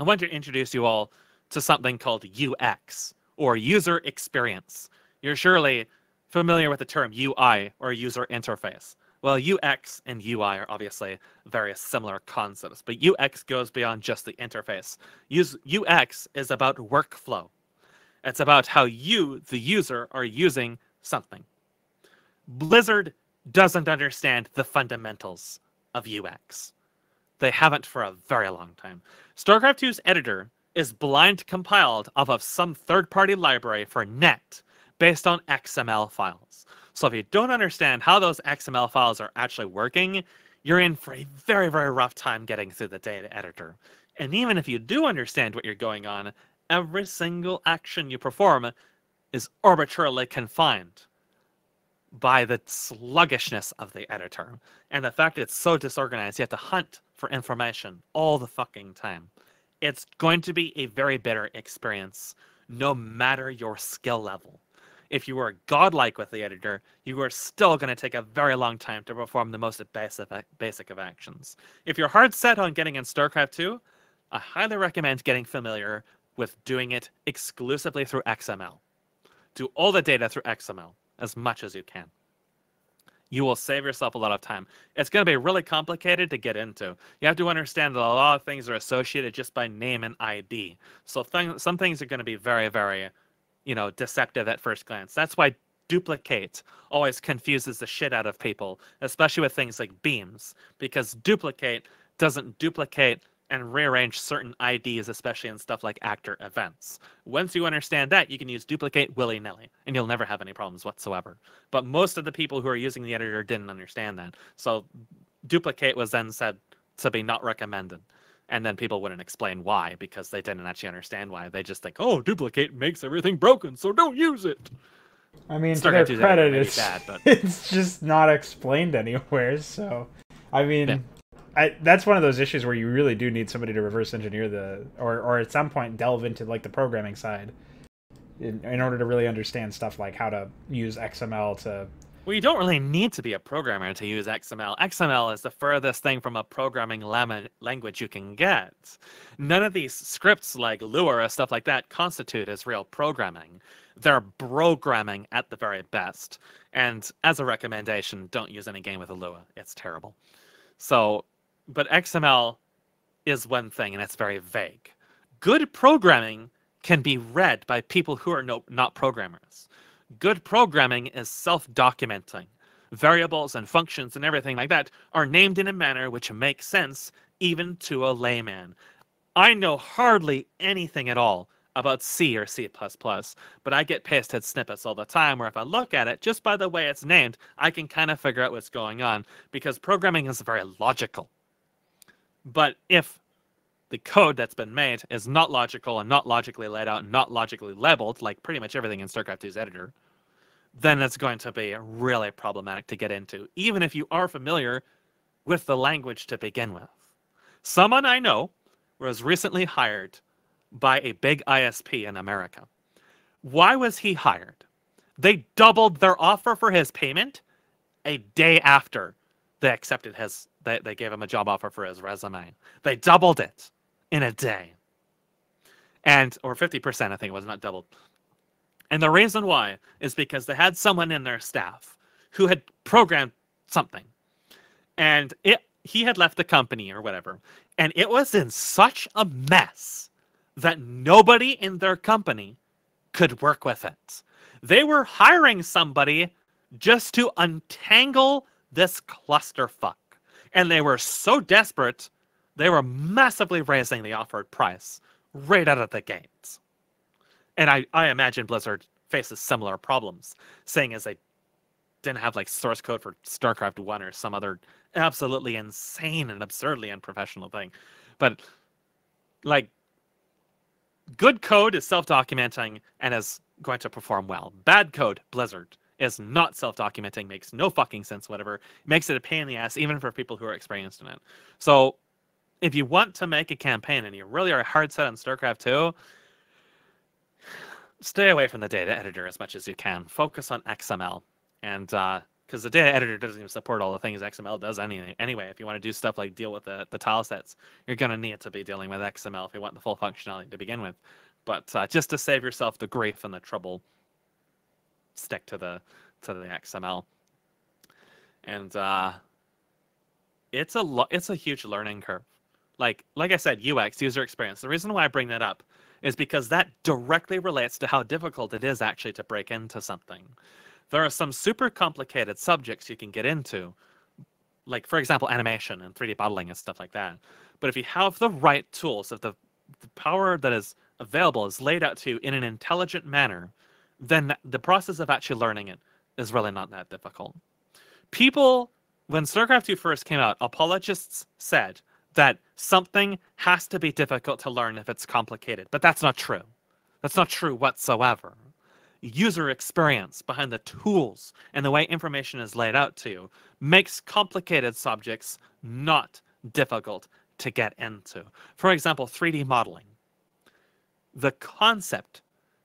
[SPEAKER 2] I want to introduce you all to something called UX, or user experience. You're surely familiar with the term UI, or user interface. Well, UX and UI are obviously very similar concepts, but UX goes beyond just the interface. UX is about workflow. It's about how you, the user, are using something. Blizzard doesn't understand the fundamentals of UX. They haven't for a very long time. StarCraft 2's editor is blind compiled off of some third-party library for net based on XML files. So if you don't understand how those XML files are actually working, you're in for a very, very rough time getting through the data editor. And even if you do understand what you're going on, every single action you perform is arbitrarily confined by the sluggishness of the editor and the fact it's so disorganized. You have to hunt for information all the fucking time. It's going to be a very bitter experience, no matter your skill level. If you are godlike with the editor, you are still going to take a very long time to perform the most basic of actions. If you're hard set on getting in StarCraft 2, I highly recommend getting familiar with doing it exclusively through XML. Do all the data through XML as much as you can. You will save yourself a lot of time. It's going to be really complicated to get into. You have to understand that a lot of things are associated just by name and ID. So some things are going to be very, very, deceptive at first glance. That's why duplicate always confuses the shit out of people, especially with things like beams, because duplicate doesn't duplicate and rearrange certain IDs, especially in stuff like actor events. Once you understand that, you can use duplicate willy-nilly, and you'll never have any problems whatsoever. But most of the people who are using the editor didn't understand that. So duplicate was then said to be not recommended. And then people wouldn't explain why, because they didn't actually understand why. They just think, oh, duplicate makes everything broken, so don't use it.
[SPEAKER 1] I mean, to their credit, it's just not explained anywhere, so... I mean... Yeah. That's one of those issues where you really do need somebody to reverse engineer or at some point delve into like the programming side in order to really understand stuff like how to use XML to...
[SPEAKER 2] Well, you don't really need to be a programmer to use XML. XML is the furthest thing from a programming language you can get. None of these scripts like Lua or stuff like that constitute as real programming. They're programming at the very best. And as a recommendation, don't use any game with a Lua. It's terrible. So... But XML is one thing, and it's very vague. Good programming can be read by people who are not programmers. Good programming is self-documenting. Variables and functions and everything like that are named in a manner which makes sense even to a layman. I know hardly anything at all about C or C++, but I get pasted snippets all the time where if I look at it, just by the way it's named, I can kind of figure out what's going on, because programming is very logical. But if the code that's been made is not logical and not logically laid out and not logically labeled, like pretty much everything in StarCraft 2's editor, then it's going to be really problematic to get into, even if you are familiar with the language to begin with. Someone I know was recently hired by a big ISP in America. Why was he hired? They doubled their offer for his payment a day after they accepted they gave him a job offer for his resume. They doubled it in a day. Or 50%, I think it was, not doubled. And the reason why is because they had someone in their staff who had programmed something. And he had left the company or whatever. And it was in such a mess that nobody in their company could work with it. They were hiring somebody just to untangle this clusterfuck. And they were so desperate, they were massively raising the offered price right out of the gates. And I imagine Blizzard faces similar problems, seeing as they didn't have like source code for StarCraft 1 or some other absolutely insane and absurdly unprofessional thing. But like, good code is self-documenting and is going to perform well. Bad code, Blizzard, is not self-documenting, makes no fucking sense, whatever. Makes it a pain in the ass, even for people who are experienced in it. So if you want to make a campaign and you really are hard set on StarCraft 2, stay away from the data editor as much as you can. Focus on XML. And because the data editor doesn't even support all the things XML does anyway. If you want to do stuff like deal with the tile sets, you're going to need to be dealing with XML if you want the full functionality to begin with. But just to save yourself the grief and the trouble, stick to the XML. And it's a huge learning curve. Like I said, UX, user experience. The reason why I bring that up is because that directly relates to how difficult it is actually to break into something. There are some super complicated subjects you can get into, like, for example, animation and 3D modeling and stuff like that. But if you have the right tools, if the power that is available is laid out to you in an intelligent manner, then the process of actually learning it is really not that difficult. People, when StarCraft 2 first came out, apologists said that something has to be difficult to learn if it's complicated. But that's not true. That's not true whatsoever. User experience behind the tools and the way information is laid out to you makes complicated subjects not difficult to get into. For example, 3D modeling. The concept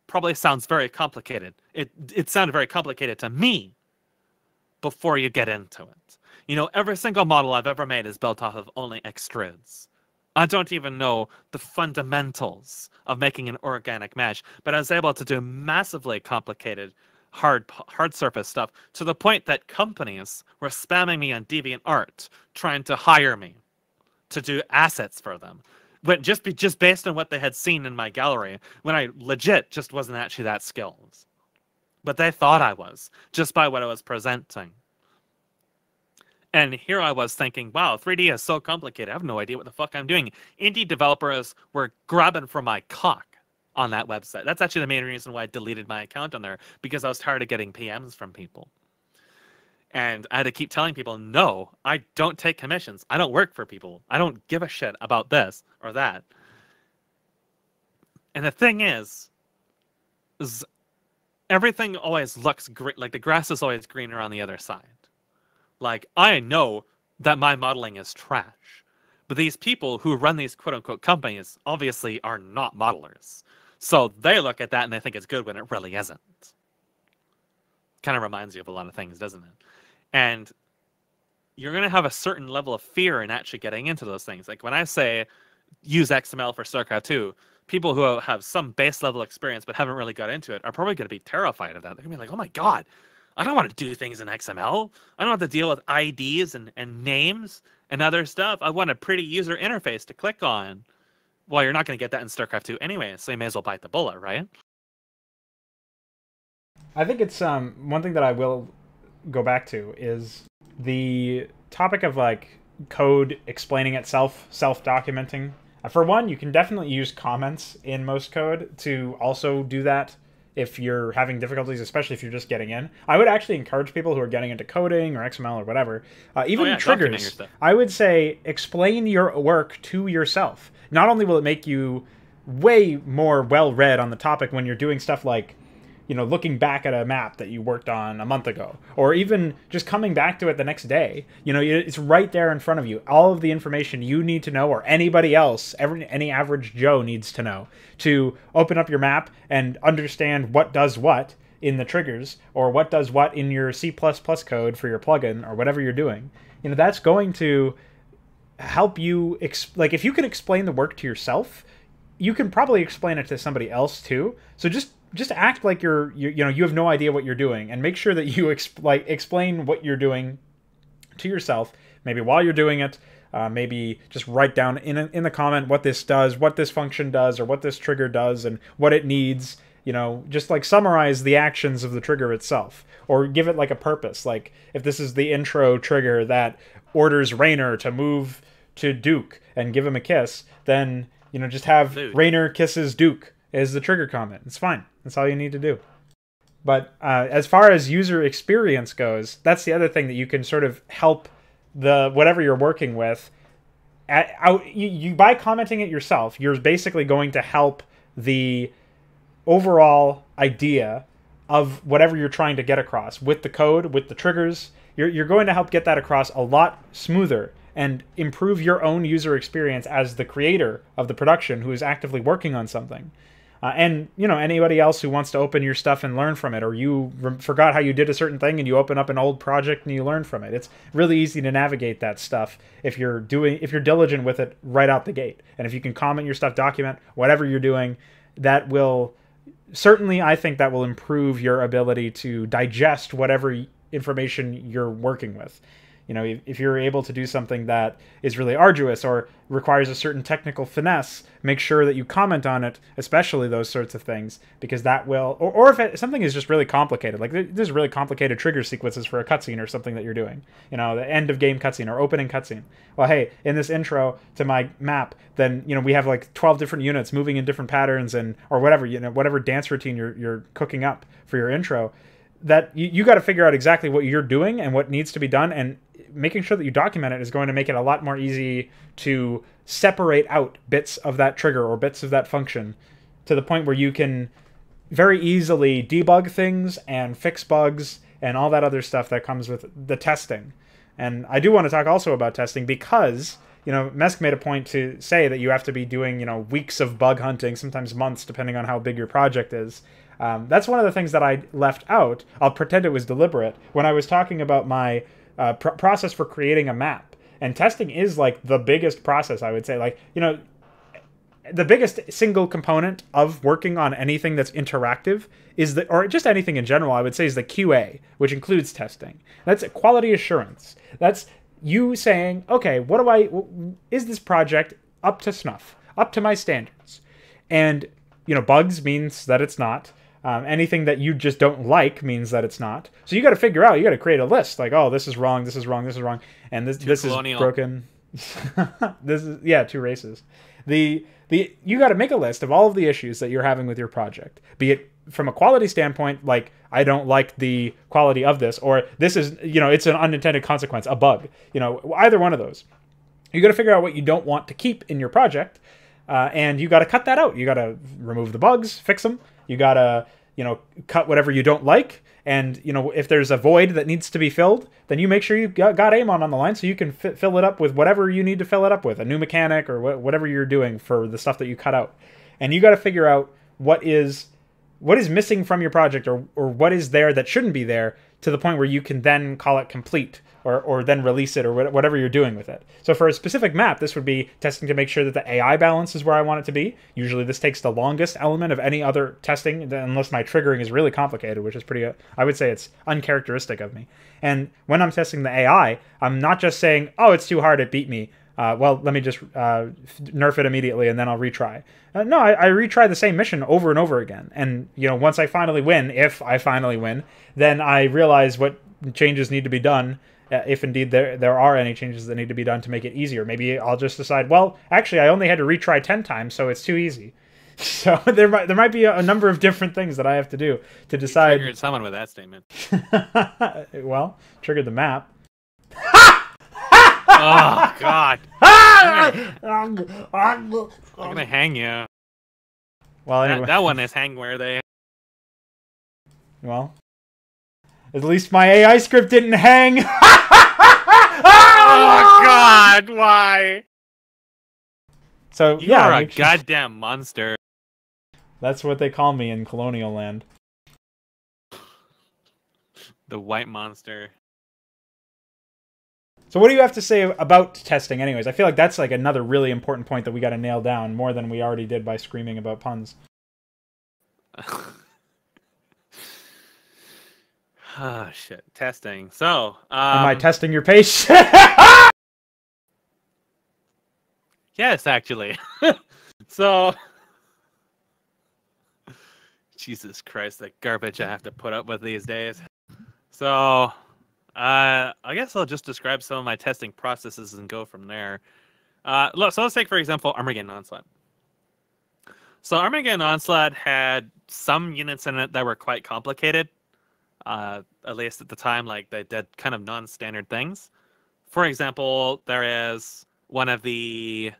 [SPEAKER 2] probably sounds very complicated. It sounded very complicated to me before you get into it. You know, every single model I've ever made is built off of only extrudes. I don't even know the fundamentals of making an organic mesh, but I was able to do massively complicated hard surface stuff to the point that companies were spamming me on DeviantArt trying to hire me to do assets for them. But just based on what they had seen in my gallery, when I legit just wasn't actually that skilled. But they thought I was, just by what I was presenting. And here I was thinking, wow, 3D is so complicated. I have no idea what the fuck I'm doing. Indie developers were grabbing for my cock on that website. That's actually the main reason why I deleted my account on there, because I was tired of getting PMs from people. And I had to keep telling people, no, I don't take commissions. I don't work for people. I don't give a shit about this or that. And the thing is everything always looks great. Like, the grass is always greener on the other side. Like, I know that my modeling is trash, but these people who run these quote-unquote companies obviously are not modelers. So they look at that and they think it's good when it really isn't. Kind of reminds you of a lot of things, doesn't it? And you're going to have a certain level of fear in actually getting into those things. Like, when I say use XML for StarCraft 2, people who have some base level experience but haven't really got into it are probably going to be terrified of that. They're going to be like, oh my God, I don't want to do things in XML. I don't have to deal with IDs and names and other stuff. I want a pretty user interface to click on. Well, you're not going to get that in StarCraft 2 anyway, so you may as well bite the bullet, right?
[SPEAKER 1] I think it's one thing that I will go back to is the topic of, like, code explaining itself, self-documenting. For one, you can definitely use comments in most code to also do that if you're having difficulties, especially if you're just getting in. I would actually encourage people who are getting into coding or XML or whatever, even triggers, I would say explain your work to yourself. Not only will it make you way more well-read on the topic when you're doing stuff like, you know, looking back at a map that you worked on a month ago, or even just coming back to it the next day. You know, it's right there in front of you. All of the information you need to know, or anybody else, any average Joe needs to know, to open up your map and understand what does what in the triggers, or what does what in your C++ code for your plugin, or whatever you're doing. You know, that's going to help you, like, if you can explain the work to yourself, you can probably explain it to somebody else too. So just act like you have no idea what you're doing, and make sure that you explain what you're doing to yourself. Maybe while you're doing it, maybe just write down in the comment what this does, what this function does, or what this trigger does, and what it needs. You know, just like summarize the actions of the trigger itself, or give it like a purpose. Like, if this is the intro trigger that orders Raynor to move to Duke and give him a kiss, then, you know, just have Raynor kisses Duke as the trigger comment. It's fine. That's all you need to do. But as far as user experience goes, that's the other thing that you can sort of help the whatever you're working with. By commenting it yourself, you're basically going to help the overall idea of whatever you're trying to get across with the code, with the triggers. You're going to help get that across a lot smoother and improve your own user experience as the creator of the production who is actively working on something. And, you know, anybody else who wants to open your stuff and learn from it, or you forgot how you did a certain thing and you open up an old project and you learn from it. It's really easy to navigate that stuff if you're diligent with it right out the gate. And if you can comment your stuff, document whatever you're doing, I think that will improve your ability to digest whatever information you're working with. You know, if you're able to do something that is really arduous or requires a certain technical finesse, make sure that you comment on it, especially those sorts of things, because that will, or if something is just really complicated, like there's really complicated trigger sequences for a cutscene or something that you're doing, you know, the end of game cutscene or opening cutscene. Well, hey, in this intro to my map, then, you know, we have like 12 different units moving in different patterns and, or whatever, you know, whatever dance routine you're cooking up for your intro, that you got to figure out exactly what you're doing and what needs to be done, and making sure that you document it is going to make it a lot more easy to separate out bits of that trigger or bits of that function to the point where you can very easily debug things and fix bugs and all that other stuff that comes with the testing. And I do want to talk also about testing because, you know, Mesk made a point to say that you have to be doing, you know, weeks of bug hunting, sometimes months, depending on how big your project is. That's one of the things that I left out. I'll pretend it was deliberate when I was talking about my process for creating a map. And testing is like the biggest process, I would say. Like, you know, the biggest single component of working on anything that's interactive is the, or just anything in general, I would say, is the QA, which includes testing. That's quality assurance. That's you saying, okay, is this project up to snuff, up to my standards? And, you know, bugs means that it's not. Anything that you just don't like means that it's not. So you got to figure out, you got to create a list like, oh, this is wrong, this is wrong, this is wrong, and this is broken. This is, yeah, two races. You got to make a list of all of the issues that you're having with your project, be it from a quality standpoint, like I don't like the quality of this, or this is, you know, it's an unintended consequence, a bug, you know, either one of those. You got to figure out what you don't want to keep in your project, and you got to cut that out. You got to remove the bugs, fix them. You got to, you know, cut whatever you don't like. And, you know, if there's a void that needs to be filled, then you make sure you got Amon on the line so you can fill it up with whatever you need to fill it up with, a new mechanic or whatever you're doing for the stuff that you cut out. And you got to figure out what is missing from your project, or what is there that shouldn't be there, to the point where you can then call it complete, or then release it, or whatever you're doing with it. So for a specific map, this would be testing to make sure that the AI balance is where I want it to be. Usually this takes the longest element of any other testing, unless my triggering is really complicated, which is pretty, I would say it's uncharacteristic of me. And when I'm testing the AI, I'm not just saying, oh, it's too hard, it beat me. Well, let me just nerf it immediately and then I'll retry. No, I retry the same mission over and over again. And, you know, once I finally win, if I finally win, then I realize what changes need to be done, if indeed there are any changes that need to be done to make it easier. Maybe I'll just decide, well, actually, I only had to retry 10 times, so it's too easy. So there might be a number of different things that I have to do to decide. You
[SPEAKER 2] triggered someone with that statement.
[SPEAKER 1] Well, triggered the map.
[SPEAKER 2] Oh, God. I'm gonna hang you.
[SPEAKER 1] Well, anyway.
[SPEAKER 2] That one is hang where they...
[SPEAKER 1] Well, at least my AI script didn't hang.
[SPEAKER 2] Oh, God, why?
[SPEAKER 1] So,
[SPEAKER 2] You're a goddamn monster.
[SPEAKER 1] That's what they call me in Colonial Land.
[SPEAKER 2] The white monster.
[SPEAKER 1] So what do you have to say about testing anyways? I feel like that's like another really important point that we got to nail down more than we already did by screaming about puns.
[SPEAKER 2] Oh, shit. Testing. So,
[SPEAKER 1] am I testing your patience?
[SPEAKER 2] Yes, actually. So, Jesus Christ, the garbage I have to put up with these days. So, I guess I'll just describe some of my testing processes and go from there. So let's take, for example, Armageddon Onslaught. So Armageddon Onslaught had some units in it that were quite complicated, at least at the time. Like, they did kind of non-standard things. For example, there is one of the...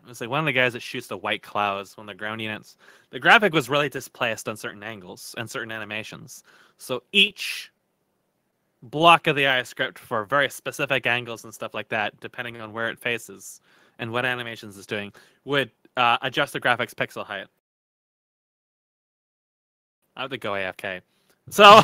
[SPEAKER 2] it's like one of the guys that shoots the white clouds, one of the ground units. The graphic was really displaced on certain angles and certain animations. So each block of the AI script for very specific angles and stuff like that, depending on where it faces and what animations it's doing, would adjust the graphics pixel height. I have to go AFK. So,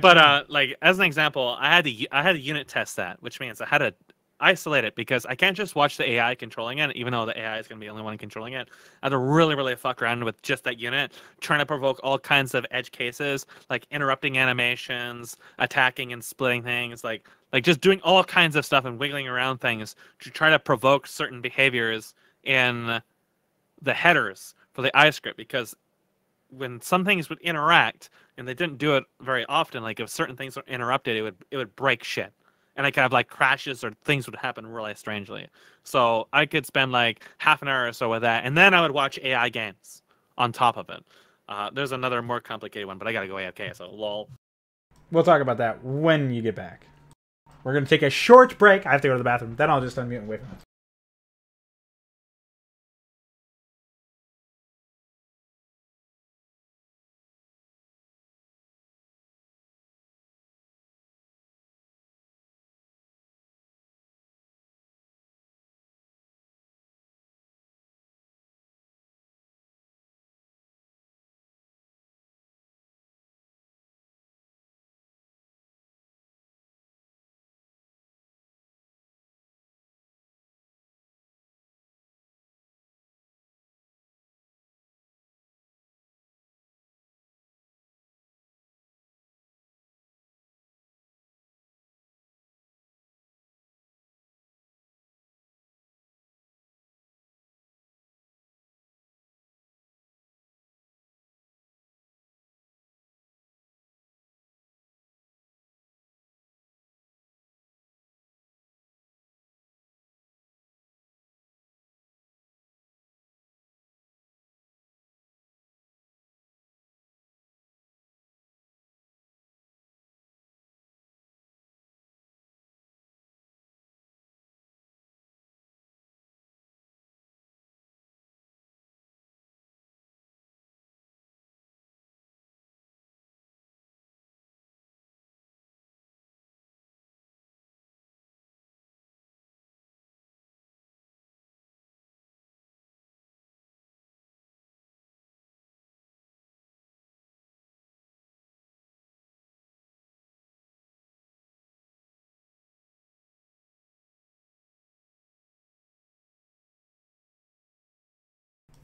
[SPEAKER 2] but like as an example, I had to unit test that, which means I had isolate it, because I can't just watch the AI controlling it, even though the AI is going to be the only one controlling it. I have to really, really fuck around with just that unit, trying to provoke all kinds of edge cases, like interrupting animations, attacking and splitting things, like just doing all kinds of stuff and wiggling around things to try to provoke certain behaviors in the headers for the iScript, because when some things would interact, and they didn't do it very often, like if certain things were interrupted, it would break shit, and it kind of like crashes or things would happen really strangely. So I could spend like half an hour or so with that, and then I would watch AI games on top of it. There's another more complicated one, but I gotta go AFK, so lol.
[SPEAKER 1] We'll talk about that when you get back. We're gonna take a short break. I have to go to the bathroom. Then I'll just unmute and wait for it.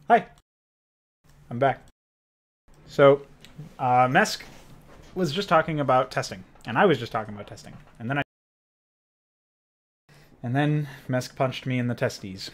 [SPEAKER 1] Hi, I'm back. So, Mesk was just talking about testing, and I was just talking about testing, and then Mesk punched me in the testes.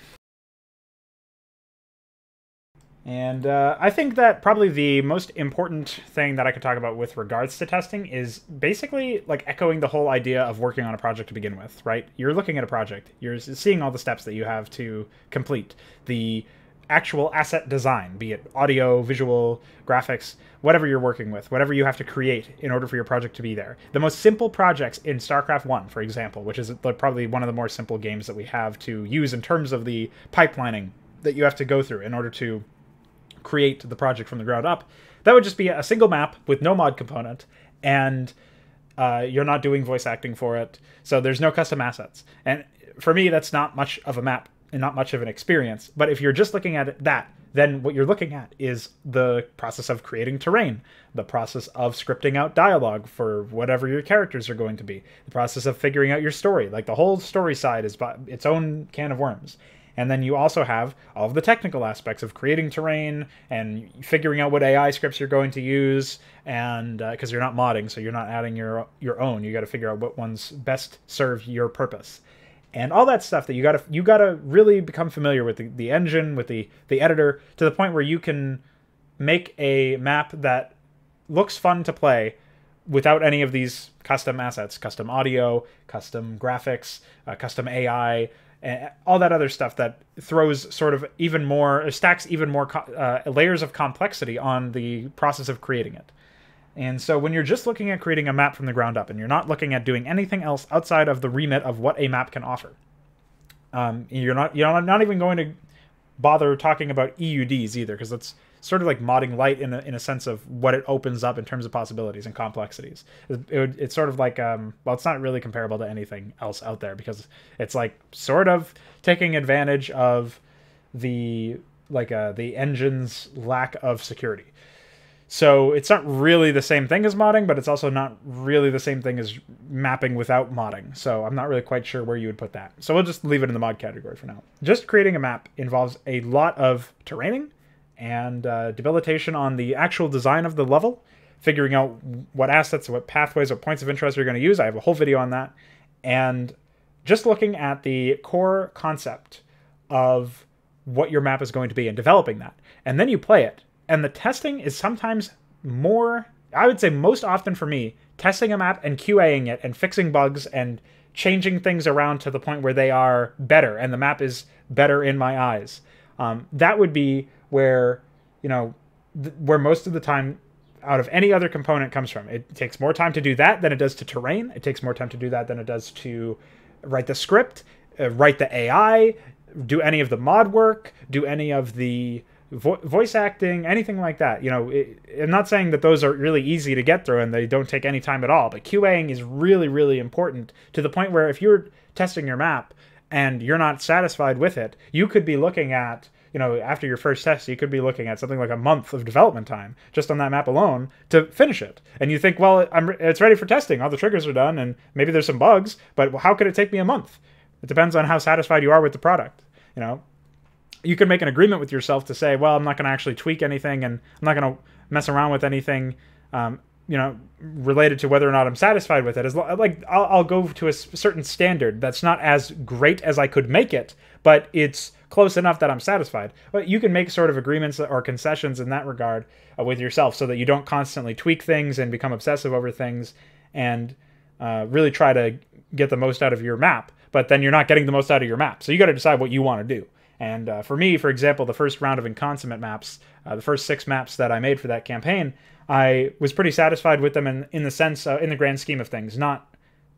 [SPEAKER 1] And I think that probably the most important thing that I could talk about with regards to testing is basically like echoing the whole idea of working on a project to begin with, right? You're looking at a project, you're seeing all the steps that you have to complete, the actual asset design, be it audio, visual, graphics, whatever you're working with, whatever you have to create in order for your project to be there. The most simple projects in StarCraft 1, for example, which is probably one of the more simple games that we have to use in terms of the pipelining that you have to go through in order to create the project from the ground up, that would just be a single map with no mod component, and you're not doing voice acting for it, so there's no custom assets. And for me, that's not much of a map and not much of an experience. But if you're just looking at that, then what you're looking at is the process of creating terrain, the process of scripting out dialogue for whatever your characters are going to be, the process of figuring out your story. Like the whole story side is its own can of worms. And then you also have all of the technical aspects of creating terrain and figuring out what AI scripts you're going to use, and because you're not modding, so you're not adding your own. You got to figure out what ones best serve your purpose, and all that stuff that you gotta really become familiar with the engine, with the editor, to the point where you can make a map that looks fun to play without any of these custom assets, custom audio, custom graphics, custom AI. And all that other stuff that throws sort of even more, stacks even more layers of complexity on the process of creating it. And so when you're just looking at creating a map from the ground up, and you're not looking at doing anything else outside of the remit of what a map can offer, you're not even going to bother talking about EUDs either, because that's sort of like modding light in a sense of what it opens up in terms of possibilities and complexities. It's sort of like, well, it's not really comparable to anything else out there, because it's like sort of taking advantage of the engine's lack of security. So it's not really the same thing as modding, but it's also not really the same thing as mapping without modding. So I'm not really quite sure where you would put that. So we'll just leave it in the mod category for now. Just creating a map involves a lot of terraining and debilitation on the actual design of the level, figuring out what assets, what pathways, what points of interest you're going to use. I have a whole video on that. And just looking at the core concept of what your map is going to be and developing that. And then you play it. And the testing is sometimes more, I would say most often for me, testing a map and QAing it and fixing bugs and changing things around to the point where they are better and the map is better in my eyes. That would be where, you know, where most of the time out of any other component comes from. It takes more time to do that than it does to terrain. It takes more time to do that than it does to write the script, write the AI, do any of the mod work, do any of the voice acting, anything like that. You know, I'm not saying that those are really easy to get through and they don't take any time at all, but QAing is really, really important to the point where if you're testing your map and you're not satisfied with it, you could be looking at, you know, after your first test, you could be looking at something like a month of development time just on that map alone to finish it. And you think, well, it's ready for testing. All the triggers are done and maybe there's some bugs, but how could it take me a month? It depends on how satisfied you are with the product. You know, you can make an agreement with yourself to say, well, I'm not going to actually tweak anything and I'm not going to mess around with anything, you know, related to whether or not I'm satisfied with it. As like I'll go to a certain standard that's not as great as I could make it, but it's close enough that I'm satisfied. But you can make sort of agreements or concessions in that regard with yourself so that you don't constantly tweak things and become obsessive over things and really try to get the most out of your map. But then you're not getting the most out of your map. So you got to decide what you want to do. And for me, for example, the first round of IskatuMesk maps, the first 6 maps that I made for that campaign, I was pretty satisfied with them in the sense, in the grand scheme of things.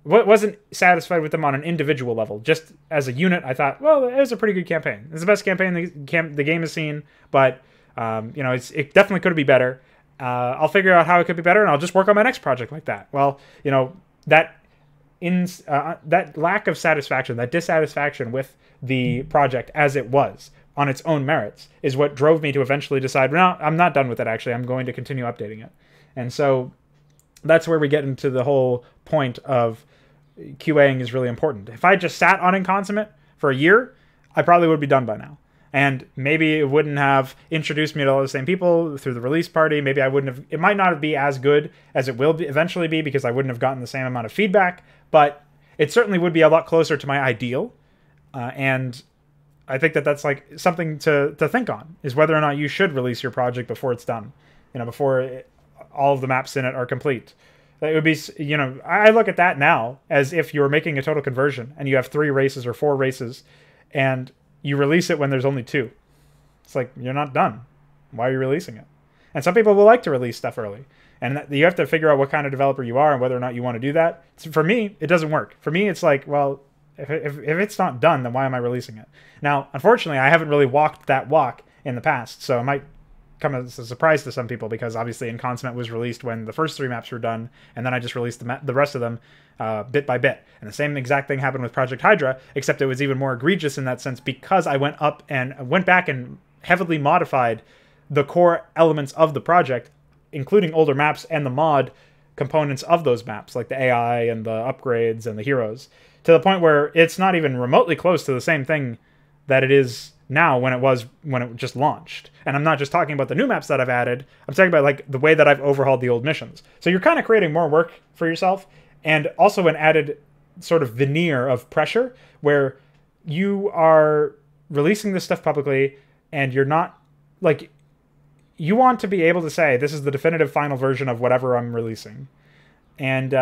[SPEAKER 1] Wasn't satisfied with them on an individual level. Just as a unit, I thought, well, it was a pretty good campaign. It's the best campaign the game has seen, but you know, it definitely could be better. I'll figure out how it could be better, and I'll just work on my next project like that. Well, you know, that lack of satisfaction, that dissatisfaction with the project as it was on its own merits is what drove me to eventually decide, no, I'm not done with it, actually. I'm going to continue updating it. And so that's where we get into the whole point of QAing is really important. If I just sat on IskatuMesk for a year, I probably would be done by now. And maybe it wouldn't have introduced me to all the same people through the release party. Maybe I wouldn't have, it might not be as good as it will eventually be because I wouldn't have gotten the same amount of feedback, but it certainly would be a lot closer to my ideal. And I think that that's like something to think on, is whether or not you should release your project before it's done, you know, before all of the maps in it are complete. It would be, you know, I look at that now as if you're making a total conversion and you have 3 races or 4 races and you release it when there's only 2. It's like, you're not done. Why are you releasing it? And some people will like to release stuff early. And you have to figure out what kind of developer you are and whether or not you want to do that. So for me, it doesn't work. For me, it's like, well, if it's not done, then why am I releasing it? Now, unfortunately, I haven't really walked that walk in the past, so it might come as a surprise to some people because obviously IskatuMesk was released when the first 3 maps were done, and then I just released the rest of them bit by bit. And the same exact thing happened with Project Hydra, except it was even more egregious in that sense because I went back and heavily modified the core elements of the project, including older maps and the mod components of those maps, like the AI and the upgrades and the heroes, to the point where it's not even remotely close to the same thing that it is now when it just launched. And I'm not just talking about the new maps that I've added, I'm talking about like the way that I've overhauled the old missions. So you're kind of creating more work for yourself and also an added sort of veneer of pressure where you are releasing this stuff publicly and you're not like, you want to be able to say, this is the definitive final version of whatever I'm releasing. And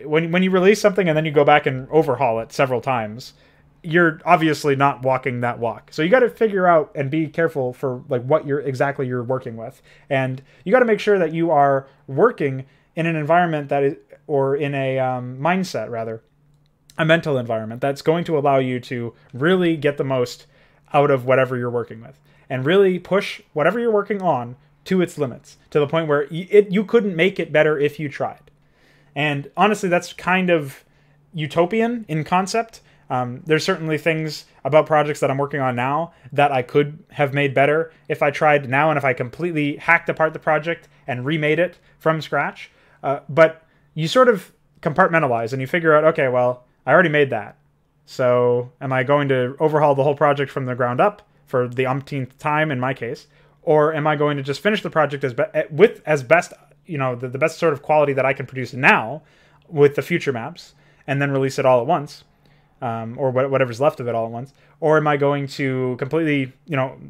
[SPEAKER 1] when you release something and then you go back and overhaul it several times, you're obviously not walking that walk. So you got to figure out and be careful for like what exactly you're working with. And you got to make sure that you are working in an environment that is, or in a mindset rather, a mental environment that's going to allow you to really get the most out of whatever you're working with and really push whatever you're working on to its limits, to the point where you couldn't make it better if you tried. And honestly, that's kind of utopian in concept. There's certainly things about projects that I'm working on now that I could have made better if I tried now and if I completely hacked apart the project and remade it from scratch. But you sort of compartmentalize and you figure out, okay, well, I already made that. So am I going to overhaul the whole project from the ground up for the umpteenth time in my case? Or am I going to just finish the project as best, the best sort of quality that I can produce now with the future maps and then release it all at once? Or whatever's left of it all at once? Or am I going to completely,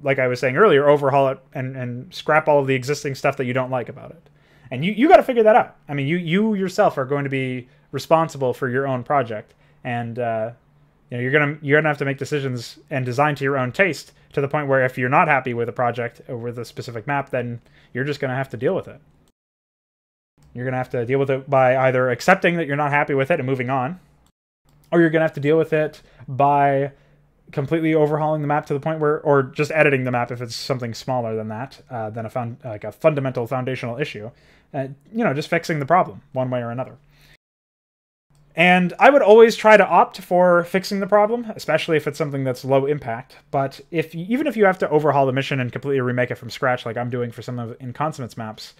[SPEAKER 1] like I was saying earlier, overhaul it and scrap all of the existing stuff that you don't like about it? And you got to figure that out. I mean, you yourself are going to be responsible for your own project, and you're gonna have to make decisions and design to your own taste, to the point where if you're not happy with a project or with a specific map, then you're just gonna have to deal with it. You're gonna have to deal with it by either accepting that you're not happy with it and moving on, or you're gonna have to deal with it by completely overhauling the map to the point where, or just editing the map if it's something smaller than that, than a fundamental foundational issue. Just fixing the problem one way or another. And I would always try to opt for fixing the problem, especially if it's something that's low impact. But even if you have to overhaul the mission and completely remake it from scratch, like I'm doing for some of InConsummate's maps,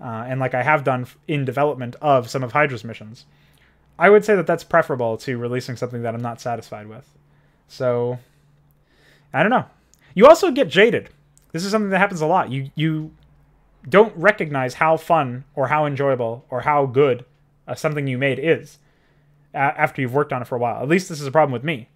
[SPEAKER 1] and like I have done in development of some of Hydra's missions, I would say that that's preferable to releasing something that I'm not satisfied with. So, I don't know. You also get jaded. This is something that happens a lot. You don't recognize how fun or how enjoyable or how good something you made is after you've worked on it for a while. At least this is a problem with me.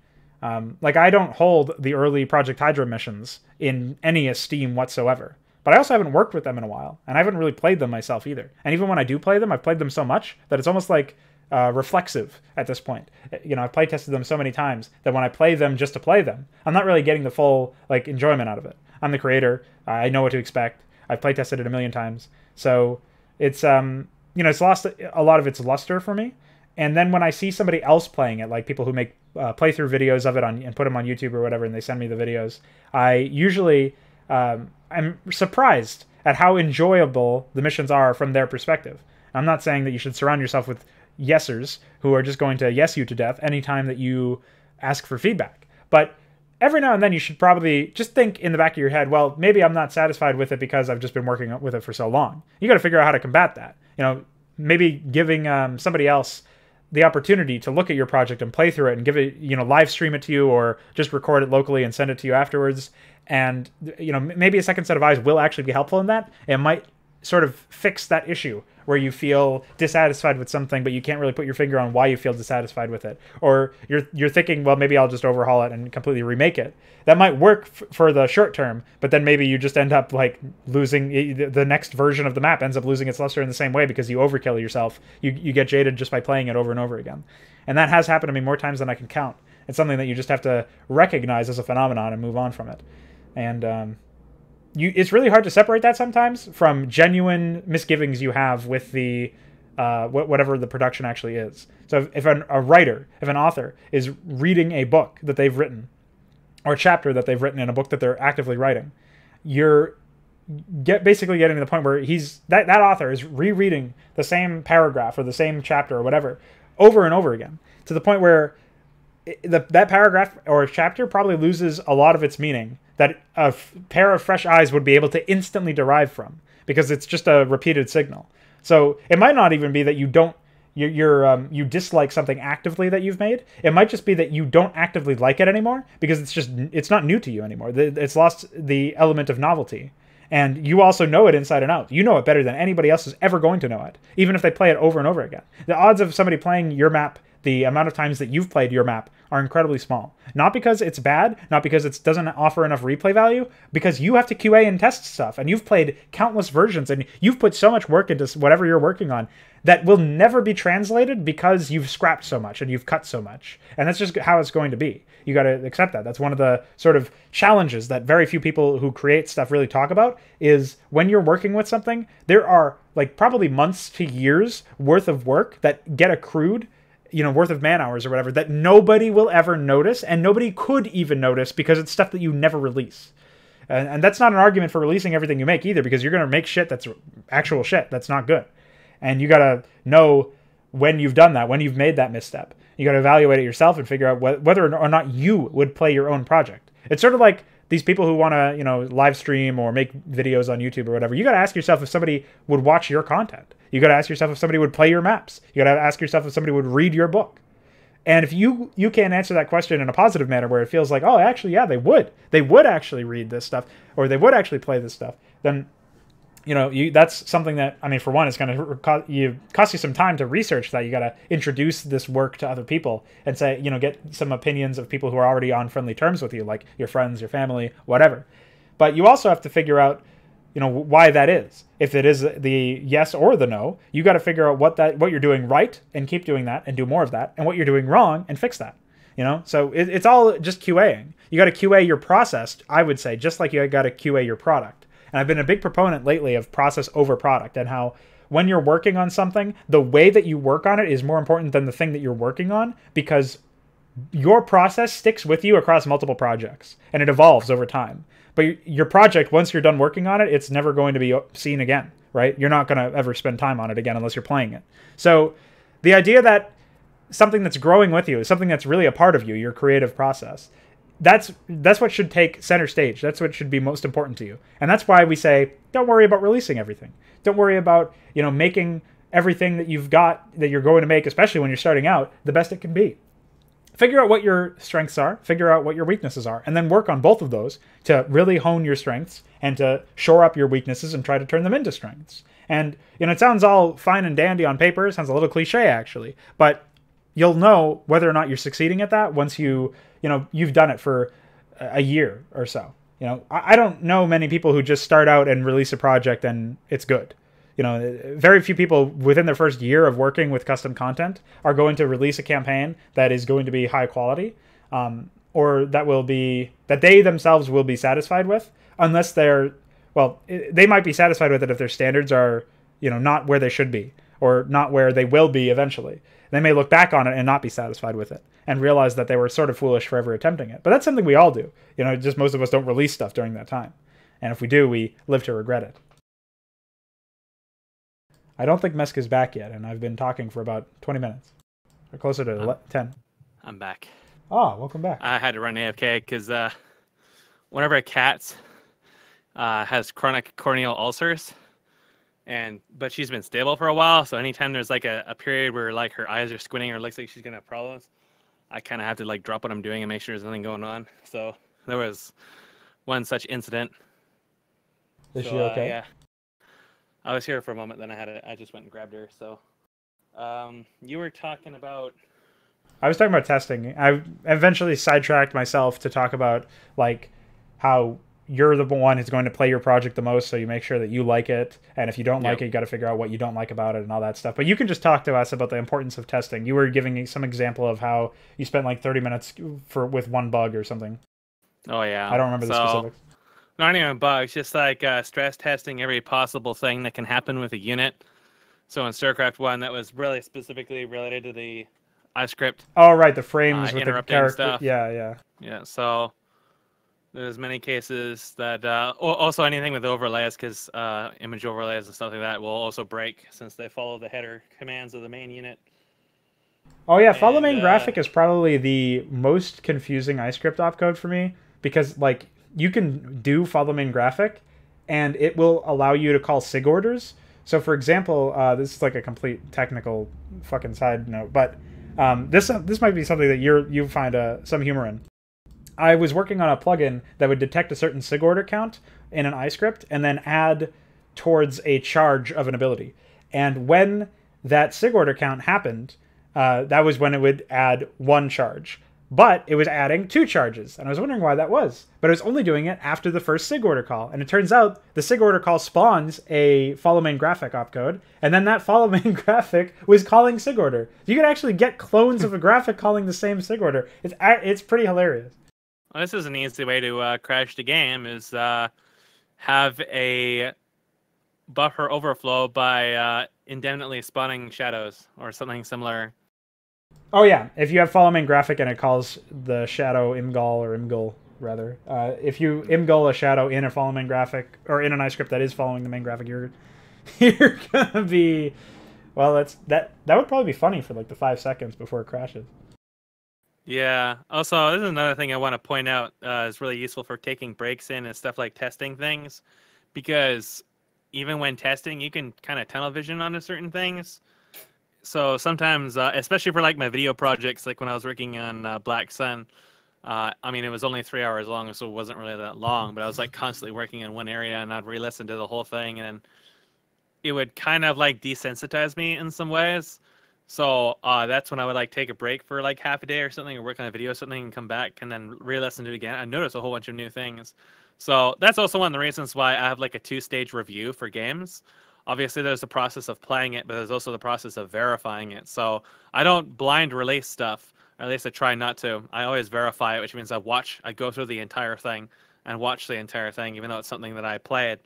[SPEAKER 1] I don't hold the early Project Hydra missions in any esteem whatsoever. But I also haven't worked with them in a while, and I haven't really played them myself either. And even when I do play them, I've played them so much that it's almost like reflexive at this point. I've play tested them so many times that when I play them just to play them, I'm not really getting the full enjoyment out of it. I'm the creator. I know what to expect. I've play tested it a million times. So it's it's lost a lot of its luster for me. And then when I see somebody else playing it, like people who make playthrough videos of it and put them on YouTube or whatever, and they send me the videos, I usually I'm surprised at how enjoyable the missions are from their perspective. I'm not saying that you should surround yourself with yesers who are just going to yes you to death anytime that you ask for feedback. But every now and then you should probably just think in the back of your head, well, maybe I'm not satisfied with it because I've just been working with it for so long. You got to figure out how to combat that. Maybe giving somebody else the opportunity to look at your project and play through it and give it, live stream it to you, or just record it locally and send it to you afterwards. And, maybe a second set of eyes will actually be helpful in that. It might sort of fix that issue where you feel dissatisfied with something, but you can't really put your finger on why you feel dissatisfied with it. Or you're thinking, well, maybe I'll just overhaul it and completely remake it. That might work for the short term, but then maybe you just end up losing the next version of the map ends up losing its luster in the same way because you overkill yourself. You get jaded just by playing it over and over again. And that has happened to me more times than I can count. It's something that you just have to recognize as a phenomenon and move on from it. And it's really hard to separate that sometimes from genuine misgivings you have with the whatever the production actually is. So if a writer, if an author is reading a book that they've written, or a chapter that they've written in a book that they're actively writing, you're basically getting to the point where that author is rereading the same paragraph or the same chapter or whatever over and over again, to the point where that paragraph or chapter probably loses a lot of its meaning that a pair of fresh eyes would be able to instantly derive from, because it's just a repeated signal. So it might not even be that you dislike something actively that you've made. It might just be that you don't actively like it anymore because it's not new to you anymore. It's lost the element of novelty. And you also know it inside and out. You know it better than anybody else is ever going to know it, even if they play it over and over again. The odds of somebody playing your map the amount of times that you've played your map are incredibly small. Not because it's bad, not because it doesn't offer enough replay value, because you have to QA and test stuff, and you've played countless versions, and you've put so much work into whatever you're working on that will never be translated because you've scrapped so much and you've cut so much. And that's just how it's going to be. You got to accept that. That's one of the sort of challenges that very few people who create stuff really talk about, is when you're working with something, there are probably months to years worth of work that get accrued, worth of man hours or whatever, that nobody will ever notice, and nobody could even notice because it's stuff that you never release. And that's not an argument for releasing everything you make either, because you're going to make shit that's actual shit that's not good. And you got to know when you've done that, when you've made that misstep. You got to evaluate it yourself and figure out whether or not you would play your own project. It's sort of like these people who want to, live stream or make videos on YouTube or whatever. You got to ask yourself if somebody would watch your content. You got to ask yourself if somebody would play your maps. You got to ask yourself if somebody would read your book. And if you can't answer that question in a positive manner where it feels like, oh, actually, yeah, they would actually read this stuff, or they would actually play this stuff, then that's something that, I mean, for one, it's going to cost you some time to research that. You got to introduce this work to other people and say, get some opinions of people who are already on friendly terms with you, like your friends, your family, whatever. But you also have to figure out, why that is. If it is the yes or the no, you got to figure out what you're doing right and keep doing that and do more of that, and what you're doing wrong and fix that. So it's all just QAing. You got to QA your process, I would say, just like you got to QA your product. And I've been a big proponent lately of process over product, and how when you're working on something, the way that you work on it is more important than the thing that you're working on, because your process sticks with you across multiple projects and it evolves over time. But your project, once you're done working on it, it's never going to be seen again, right? You're not going to ever spend time on it again unless you're playing it. So the idea that something that's growing with you is something that's really a part of you, your creative process, that's what should take center stage. That's what should be most important to you. And that's why we say, don't worry about releasing everything. Don't worry about, making everything that you've got, that you're going to make, especially when you're starting out, the best it can be. Figure out what your strengths are, figure out what your weaknesses are, and then work on both of those to really hone your strengths and to shore up your weaknesses and try to turn them into strengths. And, it sounds all fine and dandy on paper. It sounds a little cliche, actually, but you'll know whether or not you're succeeding at that once you've done it for a year or so. I don't know many people who just start out and release a project and it's good. Very few people within their first year of working with custom content are going to release a campaign that is going to be high quality, or that they themselves will be satisfied with, unless they might be satisfied with it if their standards are, not where they should be, or not where they will be eventually. They may look back on it and not be satisfied with it and realize that they were sort of foolish for ever attempting it. But that's something we all do. Just most of us don't release stuff during that time. And if we do, we live to regret it. I don't think Mesk is back yet, and I've been talking for about 20 minutes. Or closer to 10.
[SPEAKER 2] I'm back.
[SPEAKER 1] Oh, welcome back.
[SPEAKER 2] I had to run AFK because one of our cats has chronic corneal ulcers, but she's been stable for a while, so anytime there's like a period where like her eyes are squinting or looks like she's gonna have problems, I kind of have to like drop what I'm doing and make sure there's nothing going on. So there was one such incident.
[SPEAKER 1] Is she okay?
[SPEAKER 2] Yeah. I was here for a moment, then I just went and grabbed her. So you were talking about...
[SPEAKER 1] I was talking about testing. I eventually sidetracked myself to talk about like how you're the one who's going to play your project the most, so you make sure that you like it. And if you don't like it, you got to figure out what you don't like about it and all that stuff. But you can just talk to us about the importance of testing. You were giving some example of how you spent like 30 minutes with one bug or something.
[SPEAKER 2] Oh, yeah.
[SPEAKER 1] I don't remember the specifics.
[SPEAKER 2] Not even bugs, just like stress testing every possible thing that can happen with a unit. So in StarCraft 1, that was really specifically related to the iScript.
[SPEAKER 1] Oh, right, the frames with the character
[SPEAKER 2] stuff.
[SPEAKER 1] Yeah.
[SPEAKER 2] Yeah, so there's many cases that also anything with overlays, because image overlays and stuff like that will also break since they follow the header commands of the main unit.
[SPEAKER 1] Oh yeah, follow main graphic is probably the most confusing iScript opcode for me, because like you can do follow main graphic and it will allow you to call sig orders. So for example, this is like a complete technical fucking side note, but this might be something that you find some humor in. I was working on a plugin that would detect a certain sig order count in an iScript and then add towards a charge of an ability. And when that sig order count happened, that was when it would add 1 charge. But it was adding 2 charges, and I was wondering why that was. But it was only doing it after the first sig order call. And it turns out the sig order call spawns a follow main graphic opcode, and then that follow main graphic was calling sig order. You can actually get clones of a graphic calling the same sig order. It's pretty hilarious.
[SPEAKER 2] Well, this is an easy way to crash the game, is have a buffer overflow by indefinitely spawning shadows or something similar.
[SPEAKER 1] Oh yeah, if you have follow main graphic and it calls the shadow imgul rather. If you imgul a shadow in a follow main graphic or in an iScript that is following the main graphic, you're gonna be Well, that would probably be funny for like the 5 seconds before it crashes.
[SPEAKER 2] Yeah. Also, this is another thing I want to point out is really useful for taking breaks in and stuff like testing things, because even when testing, you can kind of tunnel vision onto certain things. So sometimes, especially for like my video projects, like when I was working on Black Sun, I mean, it was only 3 hours long, so it wasn't really that long, but I was like constantly working in one area and I'd re-listen to the whole thing, and it would kind of like desensitize me in some ways. So that's when I would like take a break for like half a day or something, or work on a video or something, and come back and then re-listen to it again. I notice a whole bunch of new things. So that's also one of the reasons why I have like a 2-stage review for games. Obviously, there's the process of playing it, but there's also the process of verifying it. So I don't blind release stuff, or at least I try not to. I always verify it, which means I go through the entire thing and watch the entire thing, even though it's something that I played.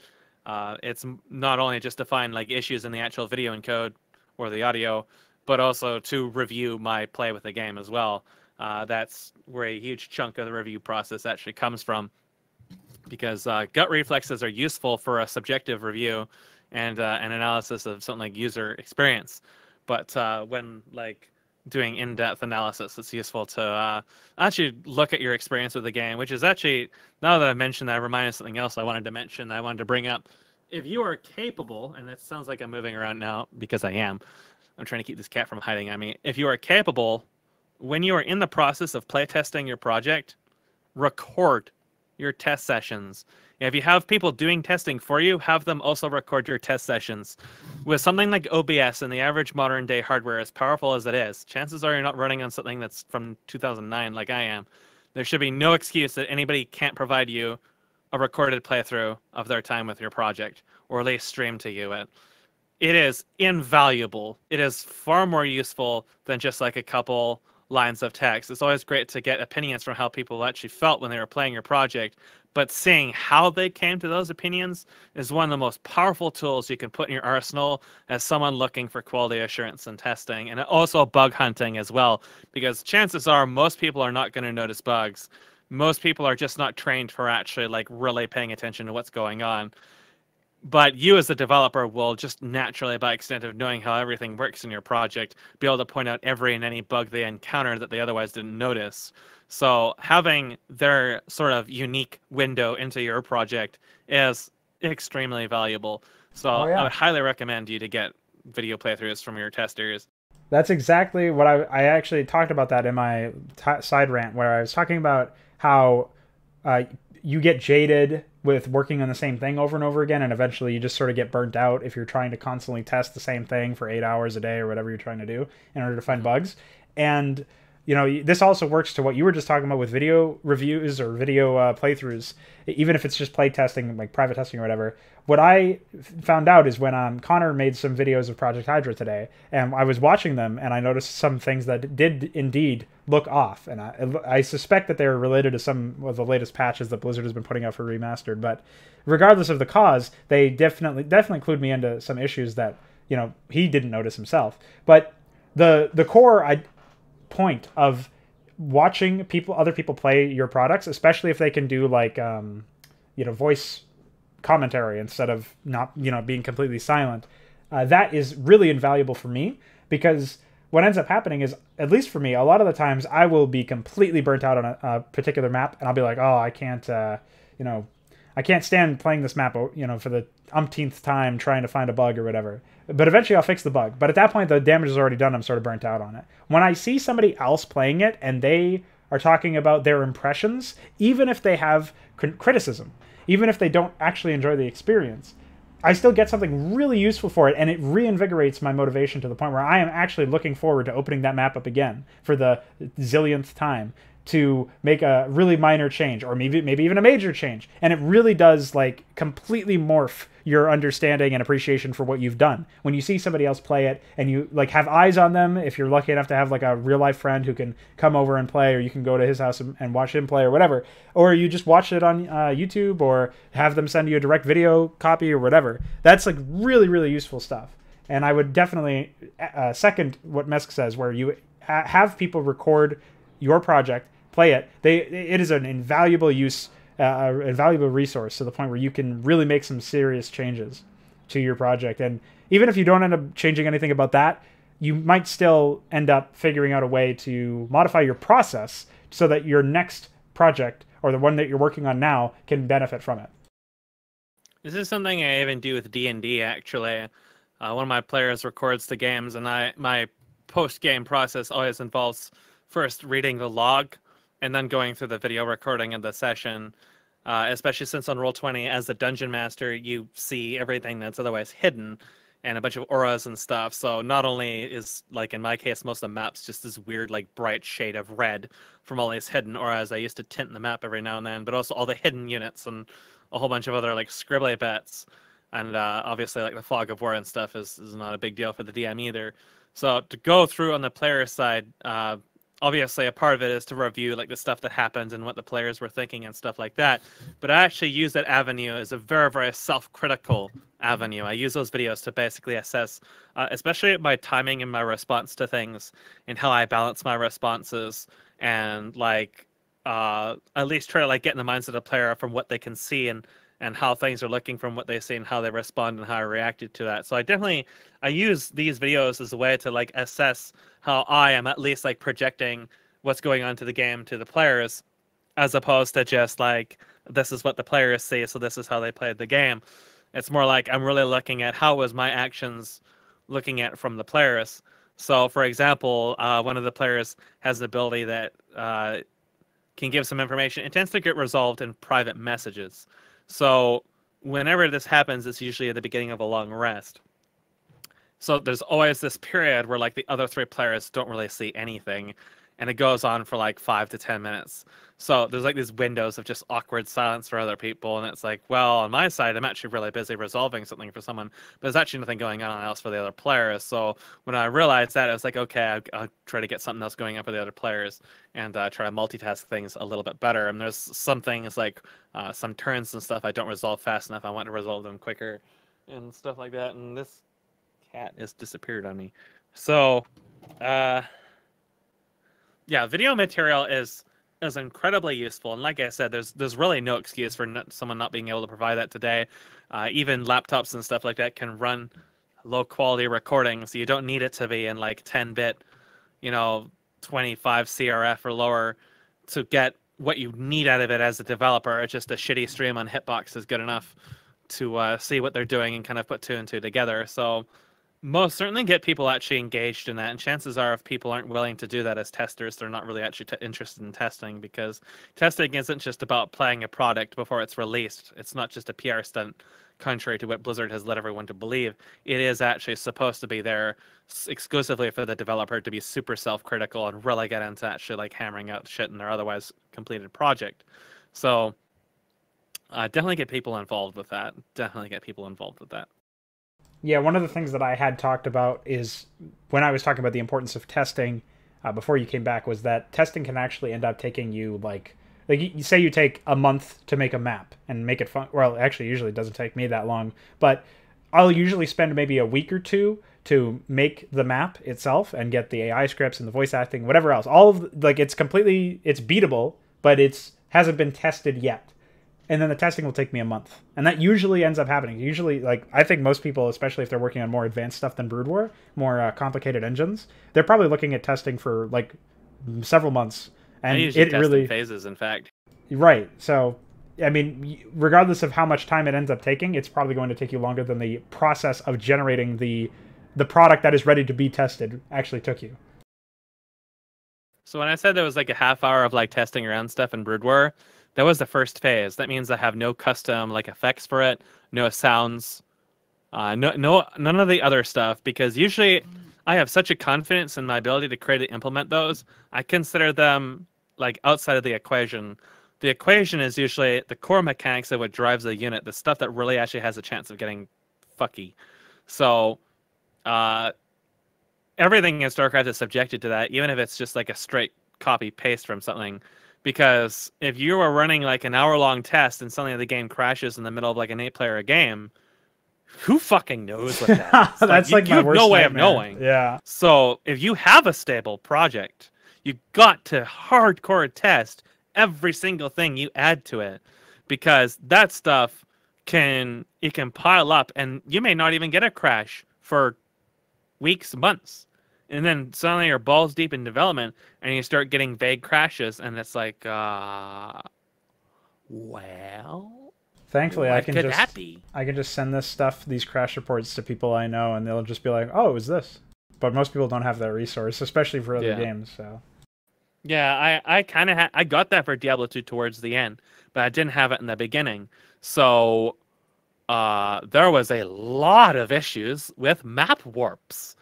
[SPEAKER 2] It's not only just to find like issues in the actual video encode or the audio, but also to review my play with the game as well. That's where a huge chunk of the review process actually comes from, because gut reflexes are useful for a subjective review and an analysis of something like user experience. But when like doing in-depth analysis, it's useful to actually look at your experience with the game, which is actually, now that I mentioned that, I reminded of something else I wanted to mention, I wanted to bring up. If you are capable, and that sounds like I'm moving around now because I am, I'm trying to keep this cat from hiding on me. If you are capable, when you are in the process of playtesting your project, record your test sessions. If you have people doing testing for you, have them also record your test sessions. With something like OBS and the average modern day hardware, as powerful as it is, chances are you're not running on something that's from 2009 like I am. There should be no excuse that anybody can't provide you a recorded playthrough of their time with your project, or at least stream to you it. It is invaluable. It is far more useful than just like a couple lines of text. It's always great to get opinions from how people actually felt when they were playing your project, but seeing how they came to those opinions is one of the most powerful tools you can put in your arsenal as someone looking for quality assurance and testing, and also bug hunting as well, because chances are most people are not going to notice bugs. Most people are just not trained for actually like really paying attention to what's going on. But you as a developer will just naturally, by extent of knowing how everything works in your project, be able to point out every and any bug they encounter that they otherwise didn't notice. So having their sort of unique window into your project is extremely valuable. So
[SPEAKER 1] Oh yeah.
[SPEAKER 2] I would highly recommend you to get video playthroughs from your testers.
[SPEAKER 1] That's exactly what I actually talked about that in my side rant, where I was talking about how you get jaded with working on the same thing over and over again, and eventually you just sort of get burnt out if you're trying to constantly test the same thing for 8 hours a day or whatever you're trying to do in order to find bugs. And you know, this also works to what you were just talking about with video reviews or video playthroughs, even if it's just play testing, like private testing or whatever. What I found out is when Connor made some videos of Project Hydra today, and I was watching them, and I noticed some things that did indeed look off, and I suspect that they're related to some of the latest patches that Blizzard has been putting out for Remastered. But regardless of the cause, they definitely clued me into some issues that, you know, he didn't notice himself. But the core point of watching other people play your products, especially if they can do like voice commentary instead of not being completely silent, that is really invaluable for me, because what ends up happening is, at least for me, a lot of the times I will be completely burnt out on a particular map, and I'll be like, oh, I can't I can't stand playing this map, for the umpteenth time trying to find a bug or whatever. But eventually I'll fix the bug. But at that point, the damage is already done. I'm sort of burnt out on it. When I see somebody else playing it and they are talking about their impressions, even if they have criticism, even if they don't actually enjoy the experience, I still get something really useful for it, and it reinvigorates my motivation to the point where I am actually looking forward to opening that map up again for the zillionth time to make a really minor change, or maybe even a major change. And it really does like completely morph your understanding and appreciation for what you've done when you see somebody else play it, and you like have eyes on them. If you're lucky enough to have like a real life friend who can come over and play, or you can go to his house and watch him play or whatever, or you just watch it on YouTube, or have them send you a direct video copy or whatever. That's like really, really useful stuff. And I would definitely second what Mesk says, where you have people record your project, play it. It is an invaluable invaluable resource, to the point where you can really make some serious changes. to your project. And even if you don't end up changing anything about that, you might still end up figuring out a way to modify your process so that your next project, or the one that you're working on now, can benefit from it.
[SPEAKER 2] This is something I even do with D&D, actually. One of my players records the games, and my post-game process always involves first reading the log and then going through the video recording of the session. Especially since on Roll20, as the dungeon master, you see everything that's otherwise hidden and a bunch of auras and stuff. So not only is, like in my case, most of the maps just this weird, like, bright shade of red from all these hidden auras. I used to tint the map every now and then, but also all the hidden units and a whole bunch of other, like, scribbly bits. And obviously, like, the fog of war and stuff is not a big deal for the DM either. So to go through on the player side, obviously a part of it is to review like the stuff that happens and what the players were thinking and stuff like that. But I actually use that avenue as a very, very self-critical avenue. I use those videos to basically assess, especially my timing and my response to things and how I balance my responses, and like at least try to like get in the minds of the player from what they can see and how things are looking from what they see and how they respond and how I reacted to that. So I use these videos as a way to like assess how I am at least like projecting what's going on to the game to the players, as opposed to just like, this is what the players see, so this is how they played the game. It's more like I'm really looking at how was my actions looking at from the players. So for example, one of the players has the ability that can give some information. It tends to get resolved in private messages. So whenever this happens, it's usually at the beginning of a long rest. So there's always this period where like the other three players don't really see anything, and it goes on for like 5 to 10 minutes. So there's like these windows of just awkward silence for other people, and it's like, well, on my side, I'm actually really busy resolving something for someone, but there's actually nothing going on else for the other players. So when I realized that, I was like, okay, I'll try to get something else going on for the other players and try to multitask things a little bit better. And there's some things like some turns and stuff I don't resolve fast enough. I want to resolve them quicker and stuff like that. And this cat has disappeared on me. So yeah, video material is incredibly useful, and like I said, there's really no excuse for someone not being able to provide that today. Even laptops and stuff like that can run low quality recordings, so you don't need it to be in like 10-bit, 25 CRF or lower to get what you need out of it as a developer. It's just a shitty stream on Hitbox is good enough to see what they're doing and kind of put two and two together. So most certainly get people actually engaged in that, and chances are if people aren't willing to do that as testers, they're not really actually interested in testing, because testing isn't just about playing a product before it's released. It's not just a PR stunt, contrary to what Blizzard has led everyone to believe. It is actually supposed to be there exclusively for the developer to be super self-critical and really get into actually like hammering out shit in their otherwise completed project. So definitely get people involved with that. Definitely get people involved with that.
[SPEAKER 1] Yeah, one of the things that I had talked about is when I was talking about the importance of testing before you came back, was that testing can actually end up taking you like you say you take a month to make a map and make it fun. Well, actually, usually it doesn't take me that long, but I'll usually spend maybe a week or two to make the map itself and get the AI scripts and the voice acting, whatever else. All of like it's beatable, but hasn't been tested yet. And then the testing will take me a month. And that usually ends up happening. Usually, like, I think most people, especially if they're working on more advanced stuff than Brood War, more complicated engines, they're probably looking at testing for, like, several months. And
[SPEAKER 2] I usually test in phases, in fact.
[SPEAKER 1] Right. So, I mean, regardless of how much time it ends up taking, it's probably going to take you longer than the process of generating the product that is ready to be tested actually took you.
[SPEAKER 2] So when I said there was, like, a half hour of, like, testing around stuff in Brood War, that was the first phase. That means I have no custom like effects for it, no sounds, none of the other stuff, because usually I have such a confidence in my ability to create and implement those. I consider them like outside of the equation. The equation is usually the core mechanics of what drives the unit, the stuff that really actually has a chance of getting fucky. So everything in StarCraft is subjected to that, even if it's just like a straight copy paste from something. Because if you are running like an hour-long test and suddenly the game crashes in the middle of like an 8-player game, who fucking knows what that is?
[SPEAKER 1] That's like
[SPEAKER 2] you
[SPEAKER 1] my
[SPEAKER 2] have
[SPEAKER 1] worst
[SPEAKER 2] no way
[SPEAKER 1] nightmare.
[SPEAKER 2] of knowing.
[SPEAKER 1] Yeah.
[SPEAKER 2] So if you have a stable project, you got to hardcore test every single thing you add to it, because that stuff can pile up, and you may not even get a crash for weeks, months, and then suddenly you're balls deep in development, and you start getting vague crashes, and it's like, well,
[SPEAKER 1] Thankfully,
[SPEAKER 2] what could that be?
[SPEAKER 1] I can just send this stuff, these crash reports, to people I know, and they'll just be like, "Oh, it was this." But most people don't have that resource, especially for other games. So,
[SPEAKER 2] yeah, I kind of I got that for Diablo 2 towards the end, but I didn't have it in the beginning. So, there was a lot of issues with map warps,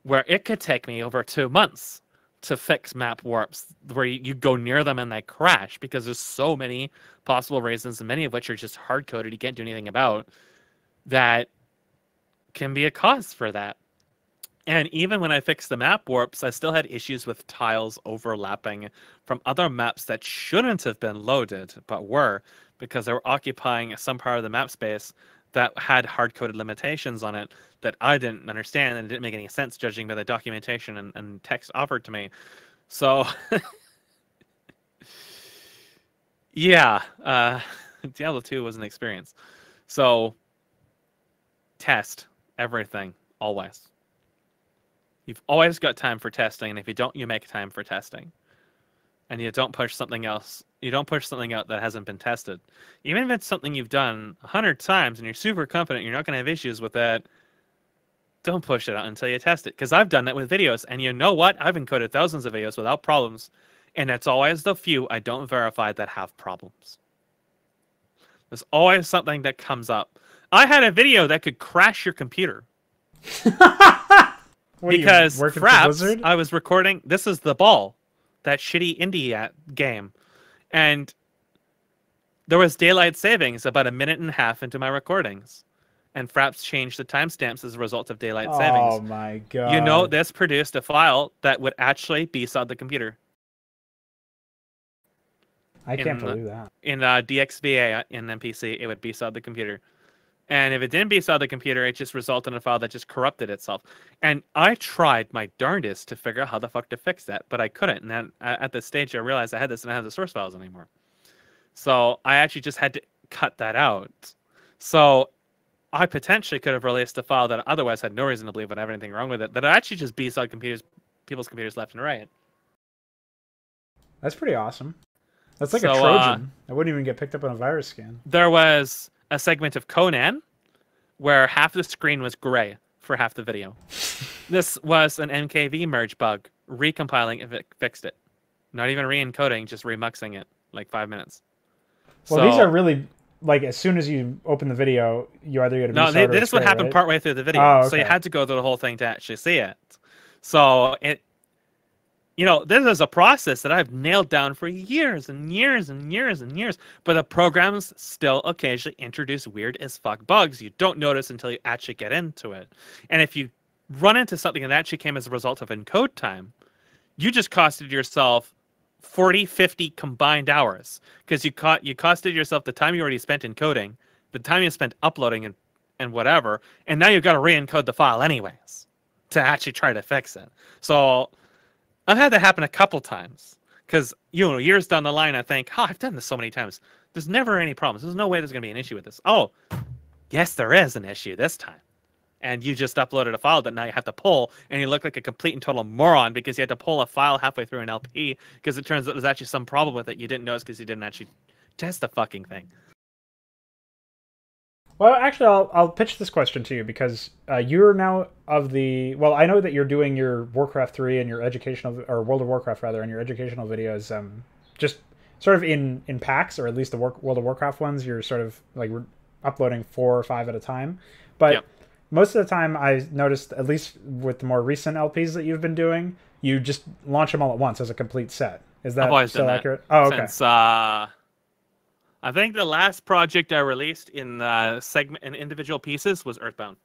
[SPEAKER 2] where it could take me over 2 months to fix map warps, where you go near them and they crash because there's so many possible reasons, and many of which are just hard coded you can't do anything about, that can be a cause for that. And even when I fixed the map warps, I still had issues with tiles overlapping from other maps that shouldn't have been loaded, but were, because they were occupying some part of the map space that had hard-coded limitations on it that I didn't understand and didn't make any sense judging by the documentation and text offered to me. So, yeah, Diablo 2 was an experience. So, test everything, always. You've always got time for testing, and if you don't, you make time for testing. And you don't push something else. You don't push something out that hasn't been tested. Even if it's something you've done 100 times and you're super confident you're not going to have issues with that, don't push it out until you test it. Because I've done that with videos, and you know what? I've encoded thousands of videos without problems, and it's always the few I don't verify that have problems. There's always something that comes up. I had a video that could crash your computer. Because Fraps, I was recording. This is The Ball, that shitty indie game, and there was daylight savings about 1.5 minutes into my recordings, and Fraps changed the timestamps as a result of daylight savings.
[SPEAKER 1] Oh my god!
[SPEAKER 2] You know, this produced a file that would actually B-sod the computer.
[SPEAKER 1] I can't believe that.
[SPEAKER 2] In DXVA in MPC, it would B-sod the computer. And if it didn't B-sod the computer, it just resulted in a file that just corrupted itself. And I tried my darndest to figure out how the fuck to fix that, but I couldn't. And then at this stage, I realized I had this and I had the source files anymore. So I actually just had to cut that out. So I potentially could have released a file that otherwise had no reason to believe would have anything wrong with it, that actually just B-sod people's computers left and right.
[SPEAKER 1] That's pretty awesome. That's like a Trojan. I wouldn't even get picked up on a virus scan.
[SPEAKER 2] There was a segment of Conan where half the screen was gray for half the video. This was an MKV merge bug. Recompiling it fixed it. Not even re-encoding, just remuxing it like 5 minutes.
[SPEAKER 1] Well, these are really, like, as soon as you open the video, you either get a
[SPEAKER 2] no. This would happen partway through the video, so you had to go through the whole thing to actually see it. So you know, this is a process that I've nailed down for years and years and years and years, but the programs still occasionally introduce weird as fuck bugs you don't notice until you actually get into it. And if you run into something that actually came as a result of encode time, you just costed yourself 40, 50 combined hours, because you costed yourself the time you already spent encoding, the time you spent uploading and whatever, and now you've got to re-encode the file anyways to actually try to fix it. So I've had that happen a couple times, because, you know, years down the line, I think, I've done this so many times. There's never any problems. There's no way there's going to be an issue with this. Oh, yes, there is an issue this time. And you just uploaded a file that now you have to pull, and you look like a complete and total moron because you had to pull a file halfway through an LP because it turns out there's actually some problem with it you didn't notice because you didn't actually test the fucking thing.
[SPEAKER 1] Well, actually, I'll pitch this question to you, because you're now of the... Well, I know that you're doing your Warcraft 3 and your educational... Or World of Warcraft, rather, and your educational videos just sort of in packs, or at least the World of Warcraft ones, you're sort of like uploading 4 or 5 at a time. But
[SPEAKER 2] yep.
[SPEAKER 1] Most of the time, I noticed, at least with the more recent LPs that you've been doing, you just launch them all at once as a complete set. Is that still accurate? Oh, okay.
[SPEAKER 2] Since, I think the last project I released in segment and individual pieces was Earthbound.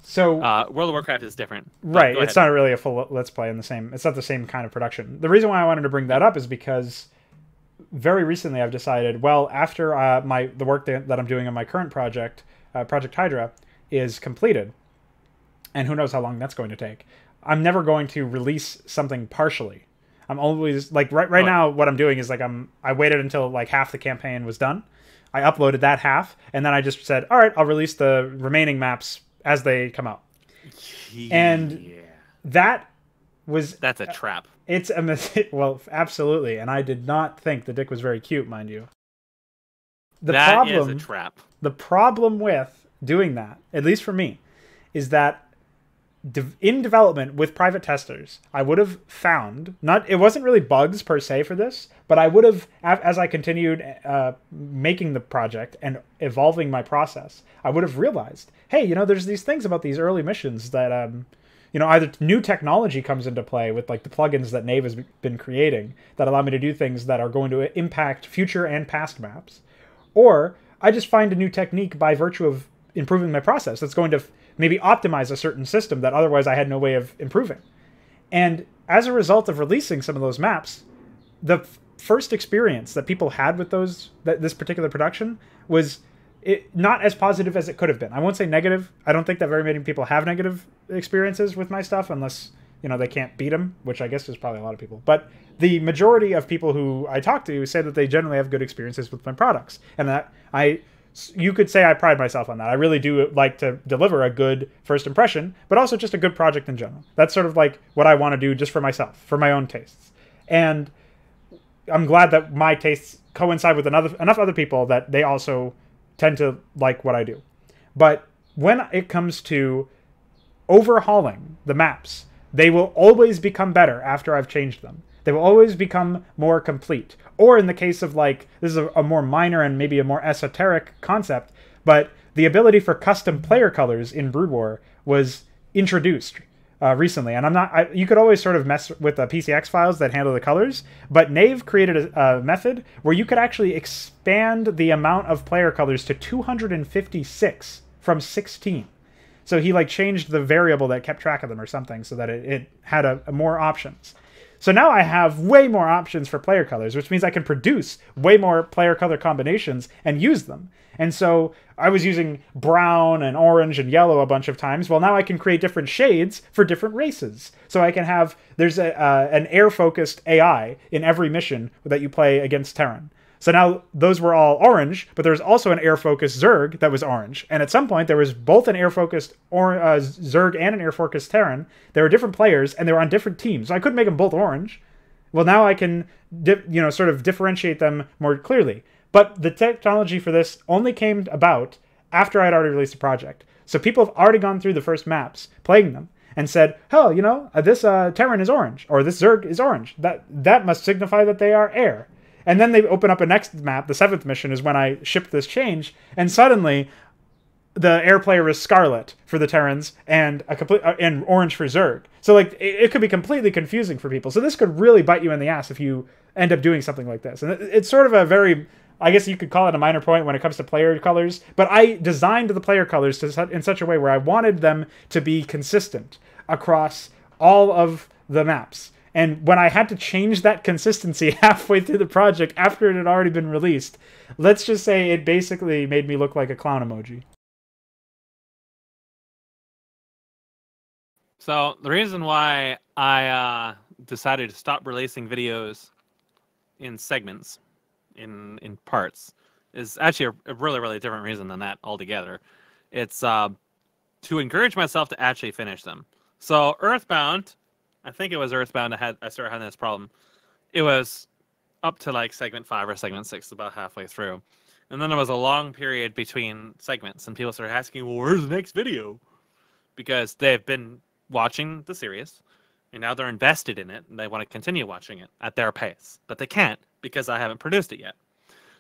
[SPEAKER 1] So
[SPEAKER 2] World of Warcraft is different.
[SPEAKER 1] Right, it's not really a full Let's Play in the same... It's not the same kind of production. The reason why I wanted to bring that up is because very recently I've decided, well, after the work that I'm doing on my current project, Project Hydra, is completed, and who knows how long that's going to take, I'm never going to release something partially. I'm always like right now. What I'm doing is like I waited until like half the campaign was done. I uploaded that half, and then I just said, all right, I'll release the remaining maps as they come out. And that was
[SPEAKER 2] that's a trap.
[SPEAKER 1] It's a mistake. Well, absolutely. And I did not think the dick was very cute, mind you.
[SPEAKER 2] That is a trap.
[SPEAKER 1] The problem with doing that, at least for me, is that in development with private testers, I would have found it wasn't really bugs per se for this, but I would have, as I continued making the project and evolving my process, I would have realized, hey, there's these things about these early missions that either new technology comes into play with like the plugins that Nave has been creating that allow me to do things that are going to impact future and past maps, or I just find a new technique by virtue of improving my process that's going to maybe optimize a certain system that otherwise I had no way of improving. And as a result of releasing some of those maps, the first experience that people had with this particular production was not as positive as it could have been. I won't say negative. I don't think that very many people have negative experiences with my stuff unless, they can't beat them, which I guess is probably a lot of people. But the majority of people who I talk to say that they generally have good experiences with my products. And that you could say I pride myself on that. I really do like to deliver a good first impression, but also just a good project in general. That's sort of like what I want to do just for myself, for my own tastes. And I'm glad that my tastes coincide with enough other people that they also tend to like what I do. But when it comes to overhauling the maps, they will always become better after I've changed them. They will always become more complete. Or in the case of this is a more minor and maybe a more esoteric concept, but the ability for custom player colors in Brood War was introduced recently. And you could always sort of mess with the PCX files that handle the colors, but Nave created a method where you could actually expand the amount of player colors to 256 from 16. So he changed the variable that kept track of them or something so that it had a more options. So now I have way more options for player colors, which means I can produce way more player color combinations and use them. And so I was using brown and orange and yellow a bunch of times. Well, now I can create different shades for different races. So I can have, there's an air-focused AI in every mission that you play against Terran. So now those were all orange, but there's also an air-focused Zerg that was orange. And at some point, there was both an air-focused Zerg and an air-focused Terran. They were different players, and they were on different teams. So I couldn't make them both orange. Well, now I can sort of differentiate them more clearly. But the technology for this only came about after I'd already released the project. So people have already gone through the first maps, playing them, and said, oh, this Terran is orange, or this Zerg is orange. That must signify that they are air. And then they open up a next map. The 7th mission is when I shipped this change, and suddenly the air player is scarlet for the Terrans and and orange for Zerg. So it could be completely confusing for people. So this could really bite you in the ass if you end up doing something like this. And it's sort of a very, I guess you could call it a minor point when it comes to player colors. But I designed the player colors in such a way where I wanted them to be consistent across all of the maps. And when I had to change that consistency halfway through the project after it had already been released, let's just say it basically made me look like a clown emoji.
[SPEAKER 2] So the reason why I decided to stop releasing videos in segments, in parts, is actually a really, really different reason than that altogether. It's to encourage myself to actually finish them. So Earthbound, I think it was Earthbound I started having this problem. It was up to segment 5 or segment 6, about halfway through. And then there was a long period between segments, and people started asking, well, where's the next video? Because they've been watching the series, and now they're invested in it, and they want to continue watching it at their pace. But they can't, because I haven't produced it yet.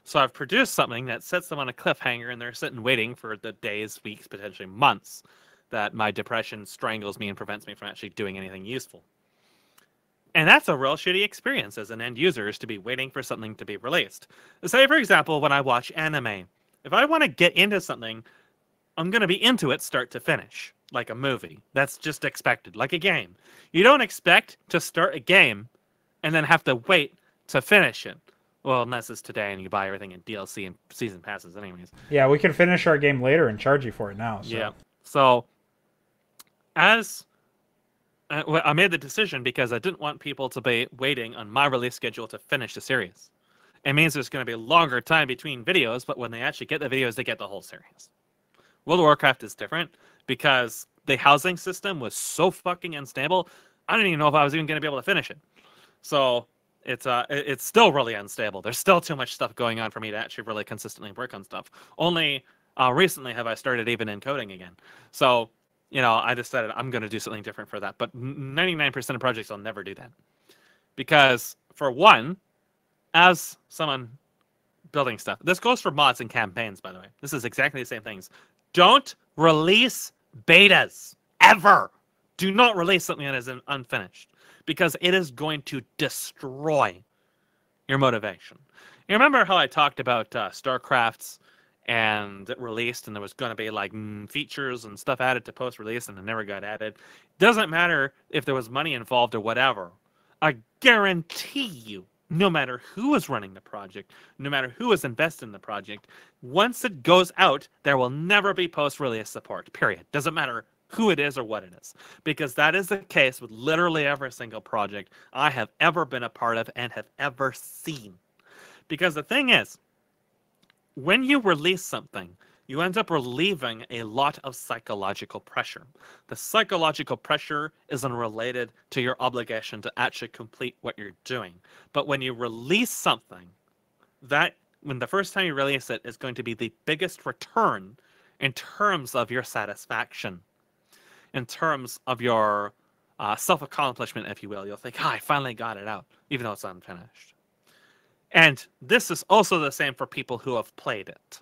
[SPEAKER 2] So I've produced something that sets them on a cliffhanger, and they're sitting waiting for the days, weeks, potentially months that my depression strangles me and prevents me from actually doing anything useful. And that's a real shitty experience as an end user, is to be waiting for something to be released. Say, for example, when I watch anime. If I want to get into something, I'm going to be into it start to finish, like a movie. That's just expected, like a game. You don't expect to start a game and then have to wait to finish it. Well, unless it's today and you buy everything in DLC and season passes anyways.
[SPEAKER 1] Yeah, we can finish our game later and charge you for it now. So.
[SPEAKER 2] Yeah. So, as I made the decision because I didn't want people to be waiting on my release schedule to finish the series. It means there's going to be a longer time between videos, but when they actually get the videos, they get the whole series. World of Warcraft is different because the housing system was so fucking unstable. I didn't even know if I was even going to be able to finish it. So it's still really unstable. There's still too much stuff going on for me to actually really consistently work on stuff. Only recently have I started even encoding again. So, I decided I'm going to do something different for that. But 99% of projects I'll never do that. Because, for one, as someone building stuff, this goes for mods and campaigns, by the way. This is exactly the same things. Don't release betas, ever. Do not release something that is unfinished, because it is going to destroy your motivation. You remember how I talked about StarCrafts and it released, and there was going to be like features and stuff added to post-release, and it never got added? Doesn't matter if there was money involved or whatever. I guarantee you, no matter who is running the project, no matter who is invested in the project, once it goes out, there will never be post-release support, period. Doesn't matter who it is or what it is. Because that is the case with literally every single project I have ever been a part of and have ever seen. Because the thing is, when you release something, you end up relieving a lot of psychological pressure. The psychological pressure is unrelated to your obligation to actually complete what you're doing. But when you release something, when the first time you release it is going to be the biggest return in terms of your satisfaction, in terms of your self-accomplishment, if you will. You'll think, I finally got it out, even though it's unfinished. And this is also the same for people who have played it.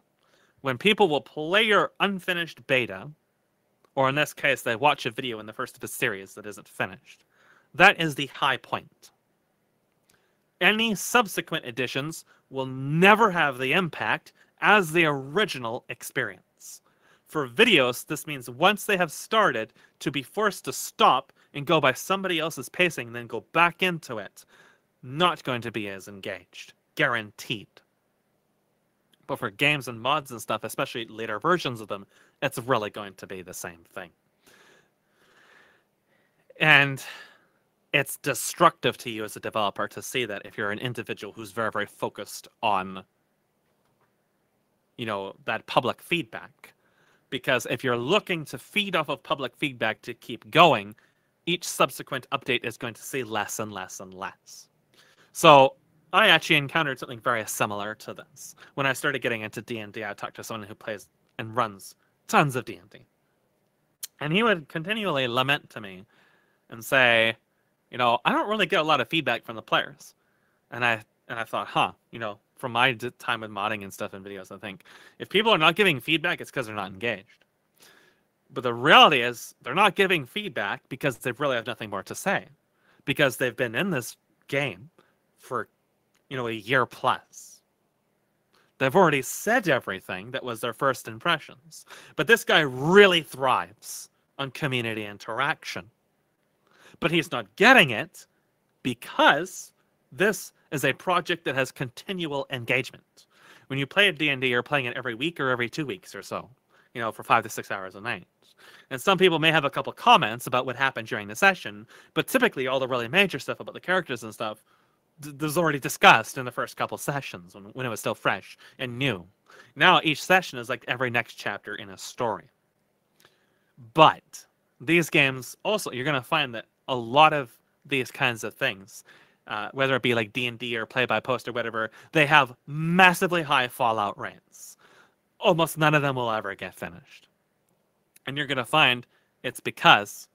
[SPEAKER 2] When people will play your unfinished beta, or in this case, they watch a video in the first of a series that isn't finished, that is the high point. Any subsequent editions will never have the impact as the original experience. For videos, this means once they have started, to be forced to stop and go by somebody else's pacing and then go back into it, not going to be as engaged. Guaranteed. But for games and mods and stuff, especially later versions of them, it's really going to be the same thing. And it's destructive to you as a developer to see that if you're an individual who's very, very focused on, that public feedback. Because if you're looking to feed off of public feedback to keep going, each subsequent update is going to see less and less and less. So I actually encountered something very similar to this. When I started getting into D&D, I talked to someone who plays and runs tons of D&D. And he would continually lament to me and say, I don't really get a lot of feedback from the players. And I thought, from my time with modding and stuff in videos, I think, if people are not giving feedback, it's because they're not engaged. But the reality is, they're not giving feedback because they really have nothing more to say. Because they've been in this game for a year plus. They've already said everything that was their first impressions. But this guy really thrives on community interaction. But he's not getting it because this is a project that has continual engagement. When you play a D&D, you're playing it every week or every 2 weeks or so, for 5 to 6 hours a night. And some people may have a couple comments about what happened during the session, but typically all the really major stuff about the characters and stuff was already discussed in the first couple sessions when it was still fresh and new. Now each session is like every next chapter in a story. But these games also, you're going to find that a lot of these kinds of things, whether it be like D&D or play-by-post or whatever, they have massively high fallout rates. Almost none of them will ever get finished. And you're going to find it's because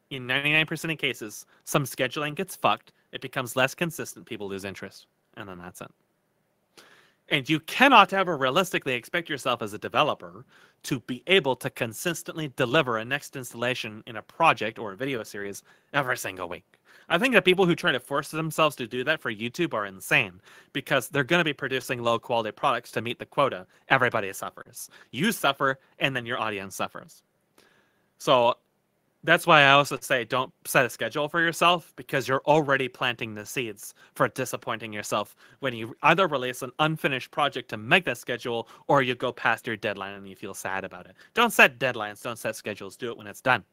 [SPEAKER 2] in 99% of cases, some scheduling gets fucked, it becomes less consistent, people lose interest, and then that's it. And you cannot ever realistically expect yourself as a developer to be able to consistently deliver a next installation in a project or a video series every single week. I think that people who try to force themselves to do that for YouTube are insane, because they're going to be producing low quality products to meet the quota. Everybody suffers. You suffer, and then your audience suffers. So that's why I also say don't set a schedule for yourself, because you're already planting the seeds for disappointing yourself when you either release an unfinished project to make that schedule, or you go past your deadline and you feel sad about it. Don't set deadlines, don't set schedules, do it when it's done.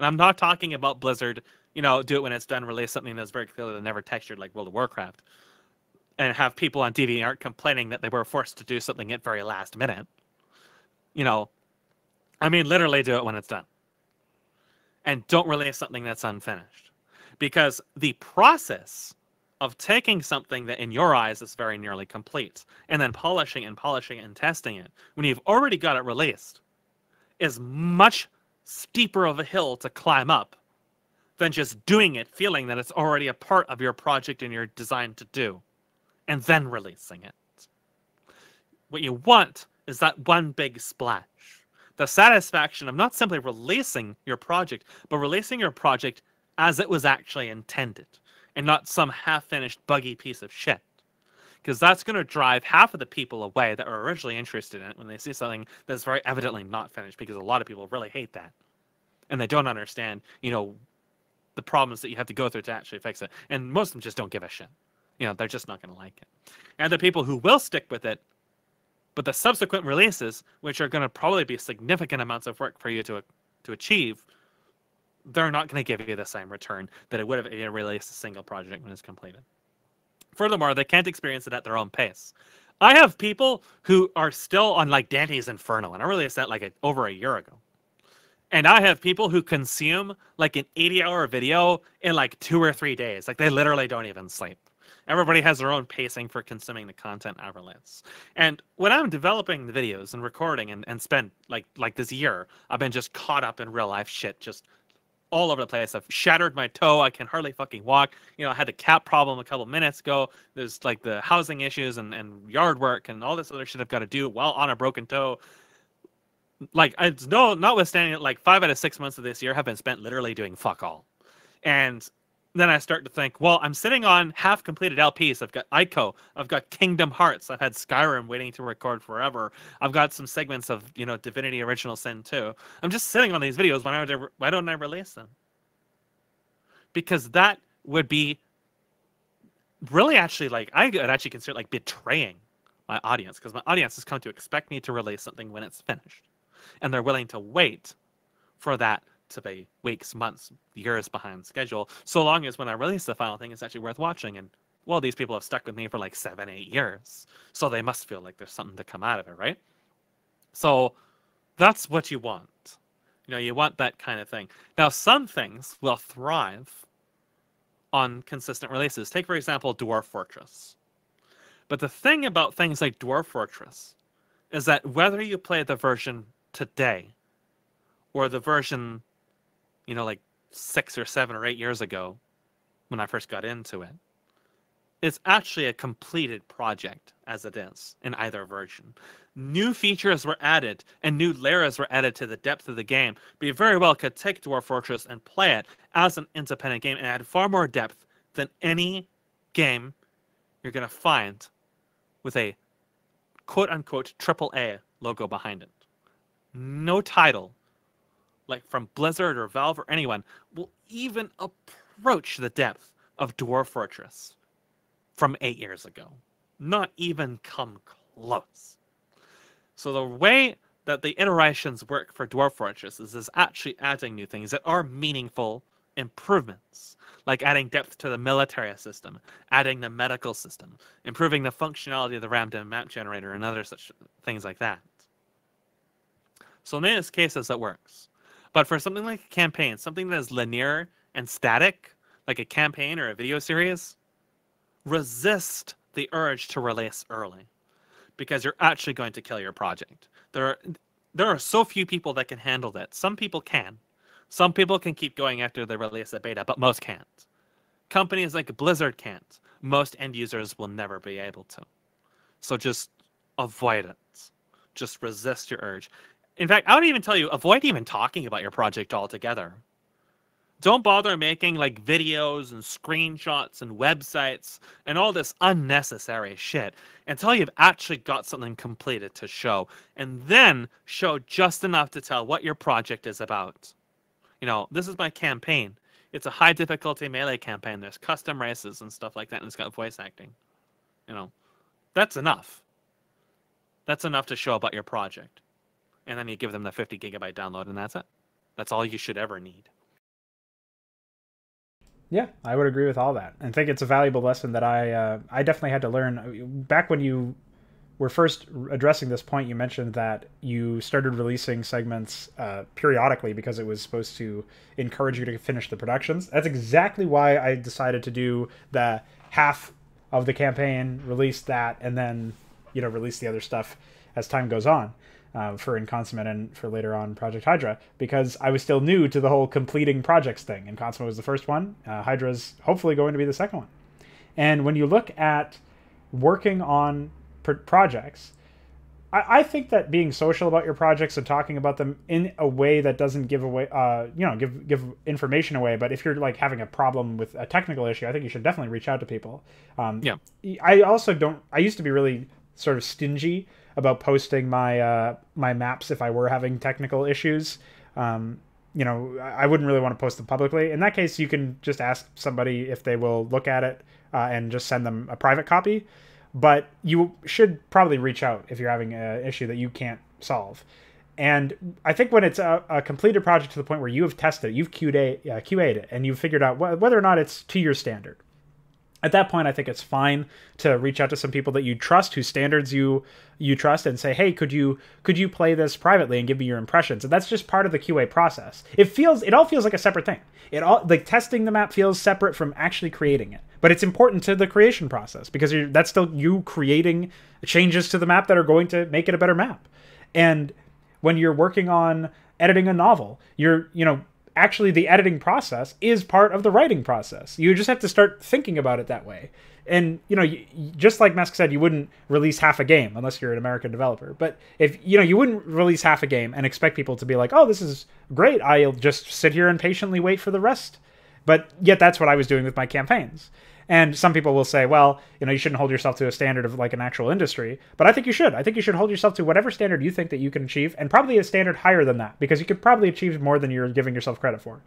[SPEAKER 2] And I'm not talking about Blizzard, do it when it's done, release something that's very clearly never textured like World of Warcraft, and have people on DeviantArt complaining that they were forced to do something at very last minute. I mean, literally do it when it's done. And don't release something that's unfinished. Because the process of taking something that in your eyes is very nearly complete and then polishing and testing it when you've already got it released is much steeper of a hill to climb up than just doing it, feeling that it's already a part of your project and you're designed to do, and then releasing it. What you want is that one big splash. The satisfaction of not simply releasing your project, but releasing your project as it was actually intended, and not some half-finished, buggy piece of shit. Because that's going to drive half of the people away that were originally interested in it when they see something that's very evidently not finished, because a lot of people really hate that. And they don't understand, the problems that you have to go through to actually fix it. And most of them just don't give a shit. They're just not going to like it. And the people who will stick with it, but the subsequent releases, which are going to probably be significant amounts of work for you to achieve, they're not going to give you the same return that it would have if you released a single project when it's completed. Furthermore, they can't experience it at their own pace. I have people who are still on like Dante's Inferno, and I released that like over a year ago. And I have people who consume like an 80-hour video in like 2 or 3 days. Like they literally don't even sleep. Everybody has their own pacing for consuming the content I release. And when I'm developing the videos and recording and spend like this year, I've been just caught up in real life shit, just all over the place. I've shattered my toe. I can hardly fucking walk. I had the cat problem a couple minutes ago. There's like the housing issues and yard work and all this other shit I've got to do while on a broken toe. Like, it's notwithstanding it, like 5 out of 6 months of this year have been spent literally doing fuck all. And then I start to think, well, I'm sitting on half-completed LPs. I've got Ico. I've got Kingdom Hearts. I've had Skyrim waiting to record forever. I've got some segments of, Divinity Original Sin 2. I'm just sitting on these videos. Why don't I release them? Because that would be really actually, like, I would actually consider like betraying my audience, because my audience has come to expect me to release something when it's finished. And they're willing to wait for that to be weeks, months, years behind schedule, so long as when I release the final thing, it's actually worth watching. And, well, these people have stuck with me for like 7, 8 years, so they must feel like there's something to come out of it, right? So that's what you want. You want that kind of thing. Now, some things will thrive on consistent releases. Take, for example, Dwarf Fortress. But the thing about things like Dwarf Fortress is that whether you play the version today or the version, like 6 or 7 or 8 years ago when I first got into it, it's actually a completed project as it is in either version. New features were added and new layers were added to the depth of the game, but you very well could take Dwarf Fortress and play it as an independent game and add far more depth than any game you're going to find with a quote-unquote AAA logo behind it. No title, like from Blizzard or Valve or anyone, will even approach the depth of Dwarf Fortress from 8 years ago. Not even come close. So the way that the iterations work for Dwarf Fortress is actually adding new things that are meaningful improvements, like adding depth to the military system, adding the medical system, improving the functionality of the random map generator, and other such things like that. So in these cases, that works. But for something like a campaign, something that is linear and static, like a campaign or a video series, resist the urge to release early, because you're actually going to kill your project. There are so few people that can handle that. Some people can. Some people can keep going after they release the beta, but most can't. Companies like Blizzard can't. Most end users will never be able to. So just avoid it. Just resist your urge. In fact, I would even tell you, avoid even talking about your project altogether. Don't bother making like videos and screenshots and websites and all this unnecessary shit until you've actually got something completed to show. And then show just enough to tell what your project is about. This is my campaign. It's a high difficulty melee campaign. There's custom races and stuff like that, and it's got voice acting. That's enough. That's enough to show about your project. And then you give them the 50 gigabyte download, and that's it. That's all you should ever need.
[SPEAKER 1] Yeah, I would agree with all that, and think it's a valuable lesson that I definitely had to learn back when you were first addressing this point. You mentioned that you started releasing segments periodically because it was supposed to encourage you to finish the productions. That's exactly why I decided to do the half of the campaign, release that, and then release the other stuff as time goes on. For Inconsummate and for later on Project Hydra, because I was still new to the whole completing projects thing. Inconsummate was the first one. Hydra's hopefully going to be the second one. And when you look at working on projects, I think that being social about your projects and talking about them in a way that doesn't give away, give information away. But if you're like having a problem with a technical issue, I think you should definitely reach out to people.
[SPEAKER 2] Yeah.
[SPEAKER 1] I also don't. I used to be really sort of stingy about posting my my maps if I were having technical issues. I wouldn't really want to post them publicly. In that case, you can just ask somebody if they will look at it and just send them a private copy. But you should probably reach out if you're having an issue that you can't solve. And I think when it's a completed project to the point where you have tested it, you've QA'd it, and you've figured out whether or not it's to your standard. At that point, I think it's fine to reach out to some people that you trust, whose standards you trust, and say, "Hey, could you play this privately and give me your impressions?" And that's just part of the QA process. It all feels like a separate thing. Like testing the map feels separate from actually creating it, but it's important to the creation process because that's still you creating changes to the map that are going to make it a better map. And when you're working on editing a novel, actually the editing process is part of the writing process. You just have to start thinking about it that way. And just like Mesk said, you wouldn't release half a game unless you're an American developer. But if you wouldn't release half a game and expect people to be like, "Oh, this is great, I'll just sit here and patiently wait for the rest." But yet that's what I was doing with my campaigns. And some people will say, well, you shouldn't hold yourself to a standard of like an actual industry. But I think you should. I think you should hold yourself to whatever standard you think that you can achieve, and probably a standard higher than that, because you could probably achieve more than you're giving yourself credit for.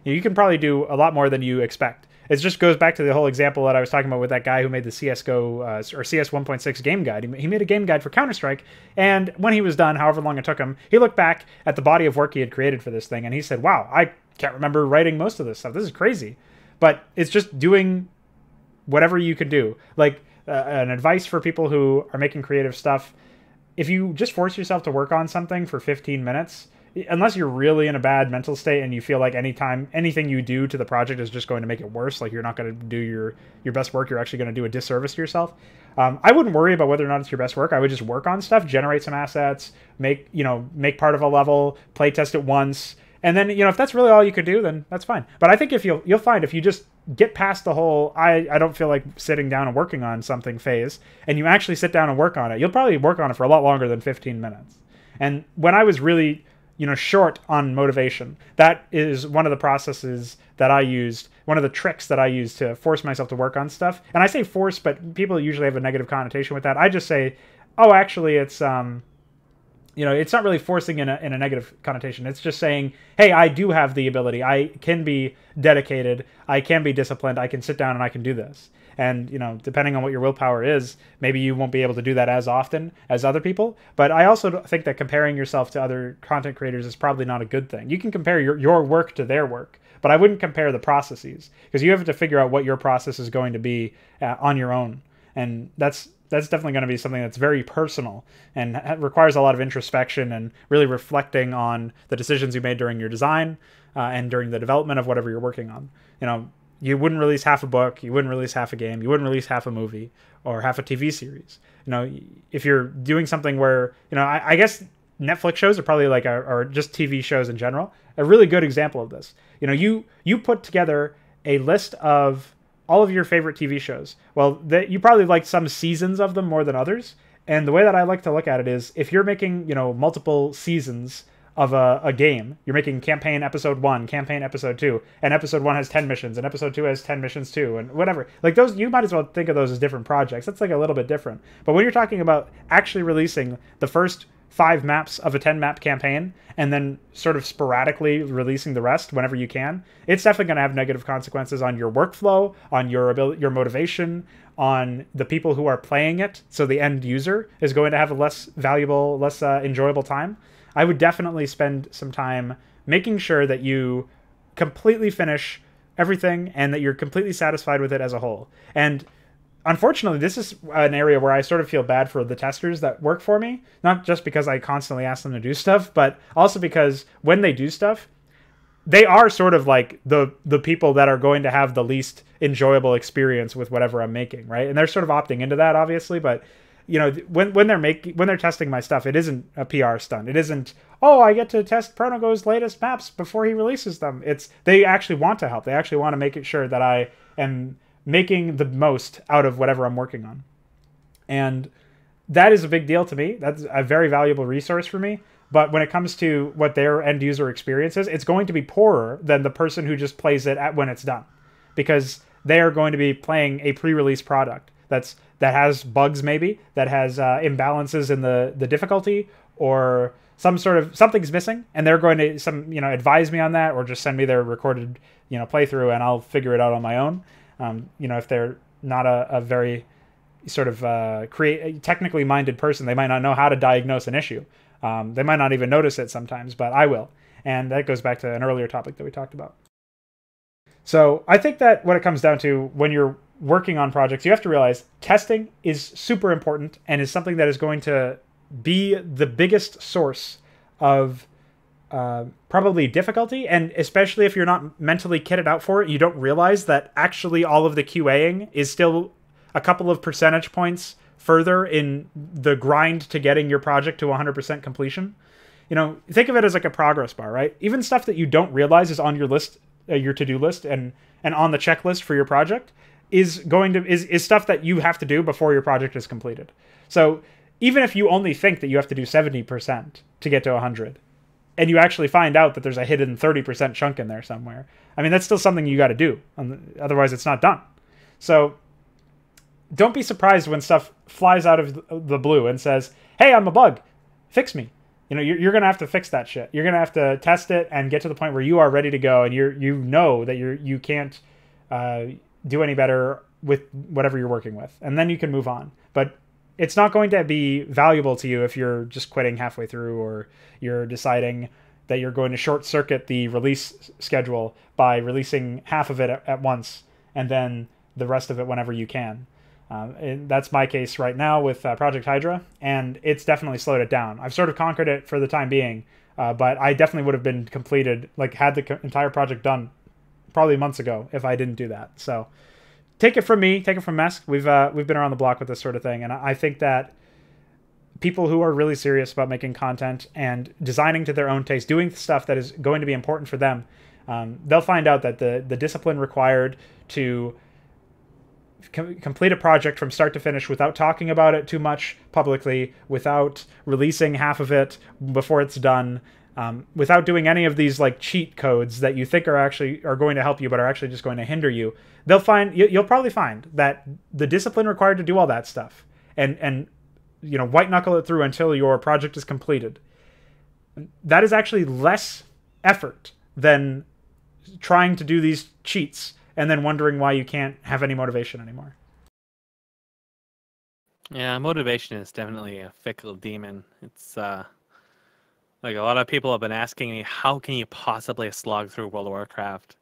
[SPEAKER 1] You can probably do a lot more than you expect. It just goes back to the whole example that I was talking about with that guy who made the CSGO or CS 1.6 game guide. He made a game guide for Counter-Strike, and when he was done, however long it took him, he looked back at the body of work he had created for this thing, and he said, "Wow, I can't remember writing most of this stuff. This is crazy." But it's just doing whatever you can do. Like an advice for people who are making creative stuff: if you just force yourself to work on something for 15 minutes, unless you're really in a bad mental state and you feel like anything you do to the project is just going to make it worse, like you're not going to do your best work, you're actually going to do a disservice to yourself. I wouldn't worry about whether or not it's your best work. I would just work on stuff, generate some assets, make part of a level, play test it once, and then if that's really all you could do, then that's fine. But I think if you'll find if you just get past the whole I don't feel like sitting down and working on something phase, and you actually sit down and work on it, you'll probably work on it for a lot longer than 15 minutes. And when I was really short on motivation, that is one of the processes that I used, one of the tricks that I used to force myself to work on stuff. And I say force, but people usually have a negative connotation with that. I just say, oh, actually, it's it's not really forcing in a negative connotation. It's just saying, hey, I do have the ability. I can be dedicated. I can be disciplined. I can sit down and I can do this. And, depending on what your willpower is, maybe you won't be able to do that as often as other people. But I also think that comparing yourself to other content creators is probably not a good thing. You can compare your work to their work, but I wouldn't compare the processes, because you have to figure out what your process is going to be on your own. And that's definitely going to be something that's very personal and requires a lot of introspection and really reflecting on the decisions you made during your design and during the development of whatever you're working on. You wouldn't release half a book, you wouldn't release half a game, you wouldn't release half a movie or half a TV series. If you're doing something where, I guess Netflix shows are probably or just TV shows in general, a really good example of this. You put together a list of all of your favorite TV shows. Well, you probably like some seasons of them more than others. And the way that I like to look at it is, if you're making, multiple seasons of a game, you're making campaign episode 1, campaign episode 2, and episode 1 has 10 missions, and episode 2 has 10 missions too, and whatever. Like those, you might as well think of those as different projects. That's like a little bit different. But when you're talking about actually releasing the first 5 maps of a 10-map campaign and then sort of sporadically releasing the rest whenever you can, it's definitely going to have negative consequences on your workflow, on your ability, your motivation, on the people who are playing it. So the end user is going to have a less valuable, less enjoyable time. I would definitely spend some time making sure that you completely finish everything, and that you're completely satisfied with it as a whole. And unfortunately, this is an area where I sort of feel bad for the testers that work for me, not just because I constantly ask them to do stuff, but also because when they do stuff, they are sort of like the people that are going to have the least enjoyable experience with whatever I'm making, right? And they're sort of opting into that, obviously, but you know, when they're testing my stuff, it isn't a PR stunt. It isn't, oh, I get to test Pronogo's latest maps before he releases them. It's they actually want to help. They actually want to make it sure that I am making the most out of whatever I'm working on. And that is a big deal to me. That's a very valuable resource for me. But when it comes to what their end user experience is, it's going to be poorer than the person who just plays it when it's done, because they are going to be playing a pre-release product that has bugs, maybe that has imbalances in the difficulty, or something's missing, and they're going to advise me on that, or just send me their recorded playthrough, and I'll figure it out on my own. If they're not a very sort of technically minded person, they might not know how to diagnose an issue. They might not even notice it sometimes, but I will. And that goes back to an earlier topic that we talked about. So I think that what it comes down to when you're working on projects, you have to realize testing is super important and is something that is going to be the biggest source of probably difficulty. And especially if you're not mentally kitted out for it, you don't realize that actually all of the QAing is still a couple of percentage points further in the grind to getting your project to 100% completion. Think of it as like a progress bar, right? Even stuff that you don't realize is on your list, your to-do list, and on the checklist for your project is stuff that you have to do before your project is completed. So even if you only think that you have to do 70% to get to 100, and you actually find out that there's a hidden 30% chunk in there somewhere, I mean, that's still something you got to do. Otherwise, it's not done. So don't be surprised when stuff flies out of the blue and says, hey, I'm a bug, fix me. You're going to have to fix that shit. You're going to have to test it and get to the point where you are ready to go, and you know that you can't do any better with whatever you're working with. And then you can move on. But it's not going to be valuable to you if you're just quitting halfway through, or you're deciding that you're going to short circuit the release schedule by releasing half of it at once and then the rest of it whenever you can. And that's my case right now with Project Hydra, and it's definitely slowed it down. I've sort of conquered it for the time being, but I definitely would have been completed, had the entire project done probably months ago if I didn't do that. So take it from me, take it from Mesk. We've been around the block with this sort of thing, and I think that people who are really serious about making content and designing to their own taste, doing stuff that is going to be important for them, they'll find out that the discipline required to complete a project from start to finish without talking about it too much publicly, without releasing half of it before it's done, without doing any of these cheat codes that you think are going to help you but are actually just going to hinder you, you'll probably find that the discipline required to do all that stuff and white knuckle it through until your project is completed, that is actually less effort than trying to do these cheats and then wondering why you can't have any motivation anymore.
[SPEAKER 2] Yeah, motivation is definitely a fickle demon. It's a lot of people have been asking me, how can you possibly slog through World of Warcraft?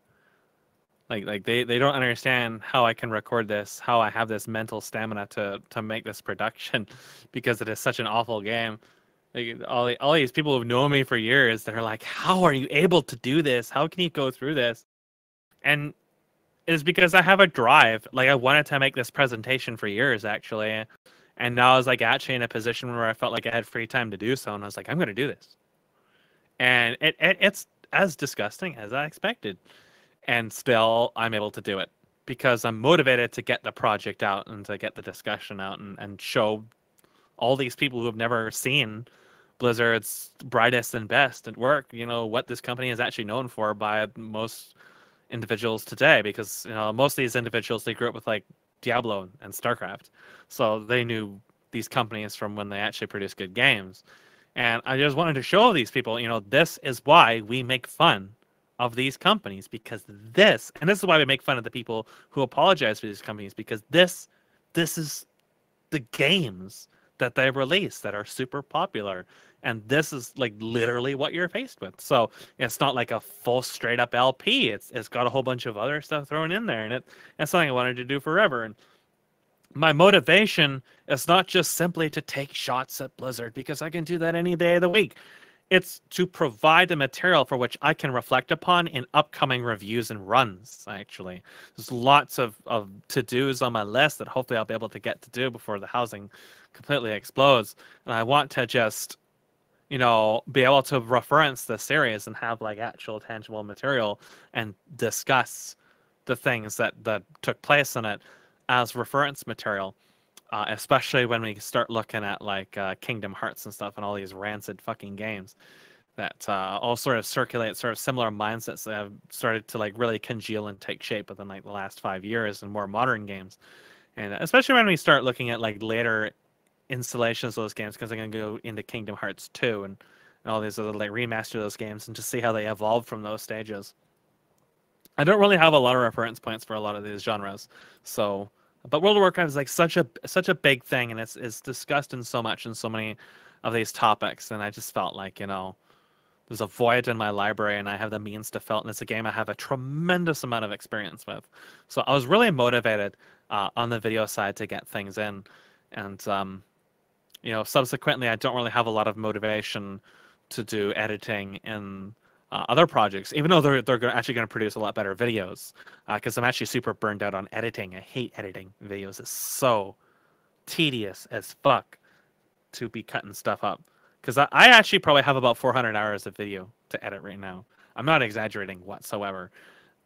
[SPEAKER 2] They don't understand how I can record this, how I have this mental stamina to make this production, because it is such an awful game. All these people who've known me for years, they're like, how are you able to do this? How can you go through this? And it's because I have a drive. I wanted to make this presentation for years, actually. And now I was actually in a position where I felt like I had free time to do so. And I was like, I'm going to do this. And it's as disgusting as I expected. And still, I'm able to do it because I'm motivated to get the project out and to get the discussion out and show all these people who have never seen Blizzard's brightest and best at work, what this company is actually known for by most individuals today, because most of these individuals, they grew up with Diablo and StarCraft, so they knew these companies from when they actually produced good games. And I just wanted to show these people, this is why we make fun of these companies, because this is why we make fun of the people who apologize for these companies, because this is the games that they release that are super popular, And this is like literally what you're faced with. So it's not like a full straight up LP. It's got a whole bunch of other stuff thrown in there, and it's something I wanted to do forever. And my motivation is not just simply to take shots at Blizzard, because I can do that any day of the week. It's to provide the material for which I can reflect upon in upcoming reviews and runs, actually. There's lots of to-dos on my list that hopefully I'll be able to get to do before the housing completely explodes. And I want to just, be able to reference the series and have like actual tangible material and discuss the things that took place in it as reference material. Especially when we start looking at like Kingdom Hearts and stuff and all these rancid fucking games that all sort of circulate sort of similar mindsets that have started to like really congeal and take shape within like the last 5 years in more modern games. And especially when we start looking at like later installations of those games, because I'm going to go into Kingdom Hearts 2 and all these other like remaster of those games and just see how they evolved from those stages. I don't really have a lot of reference points for a lot of these genres, so. But World of Warcraft is like such a big thing, and it's discussed in so much in so many of these topics, and I just felt like, there's a void in my library, and I have the means to fill it, and it's a game I have a tremendous amount of experience with. So I was really motivated on the video side to get things in, and subsequently I don't really have a lot of motivation to do editing in other projects, even though they're actually going to produce a lot better videos, because I'm actually super burned out on editing. I hate editing videos. It's so tedious as fuck to be cutting stuff up, because I actually probably have about 400 hours of video to edit right now. I'm not exaggerating whatsoever.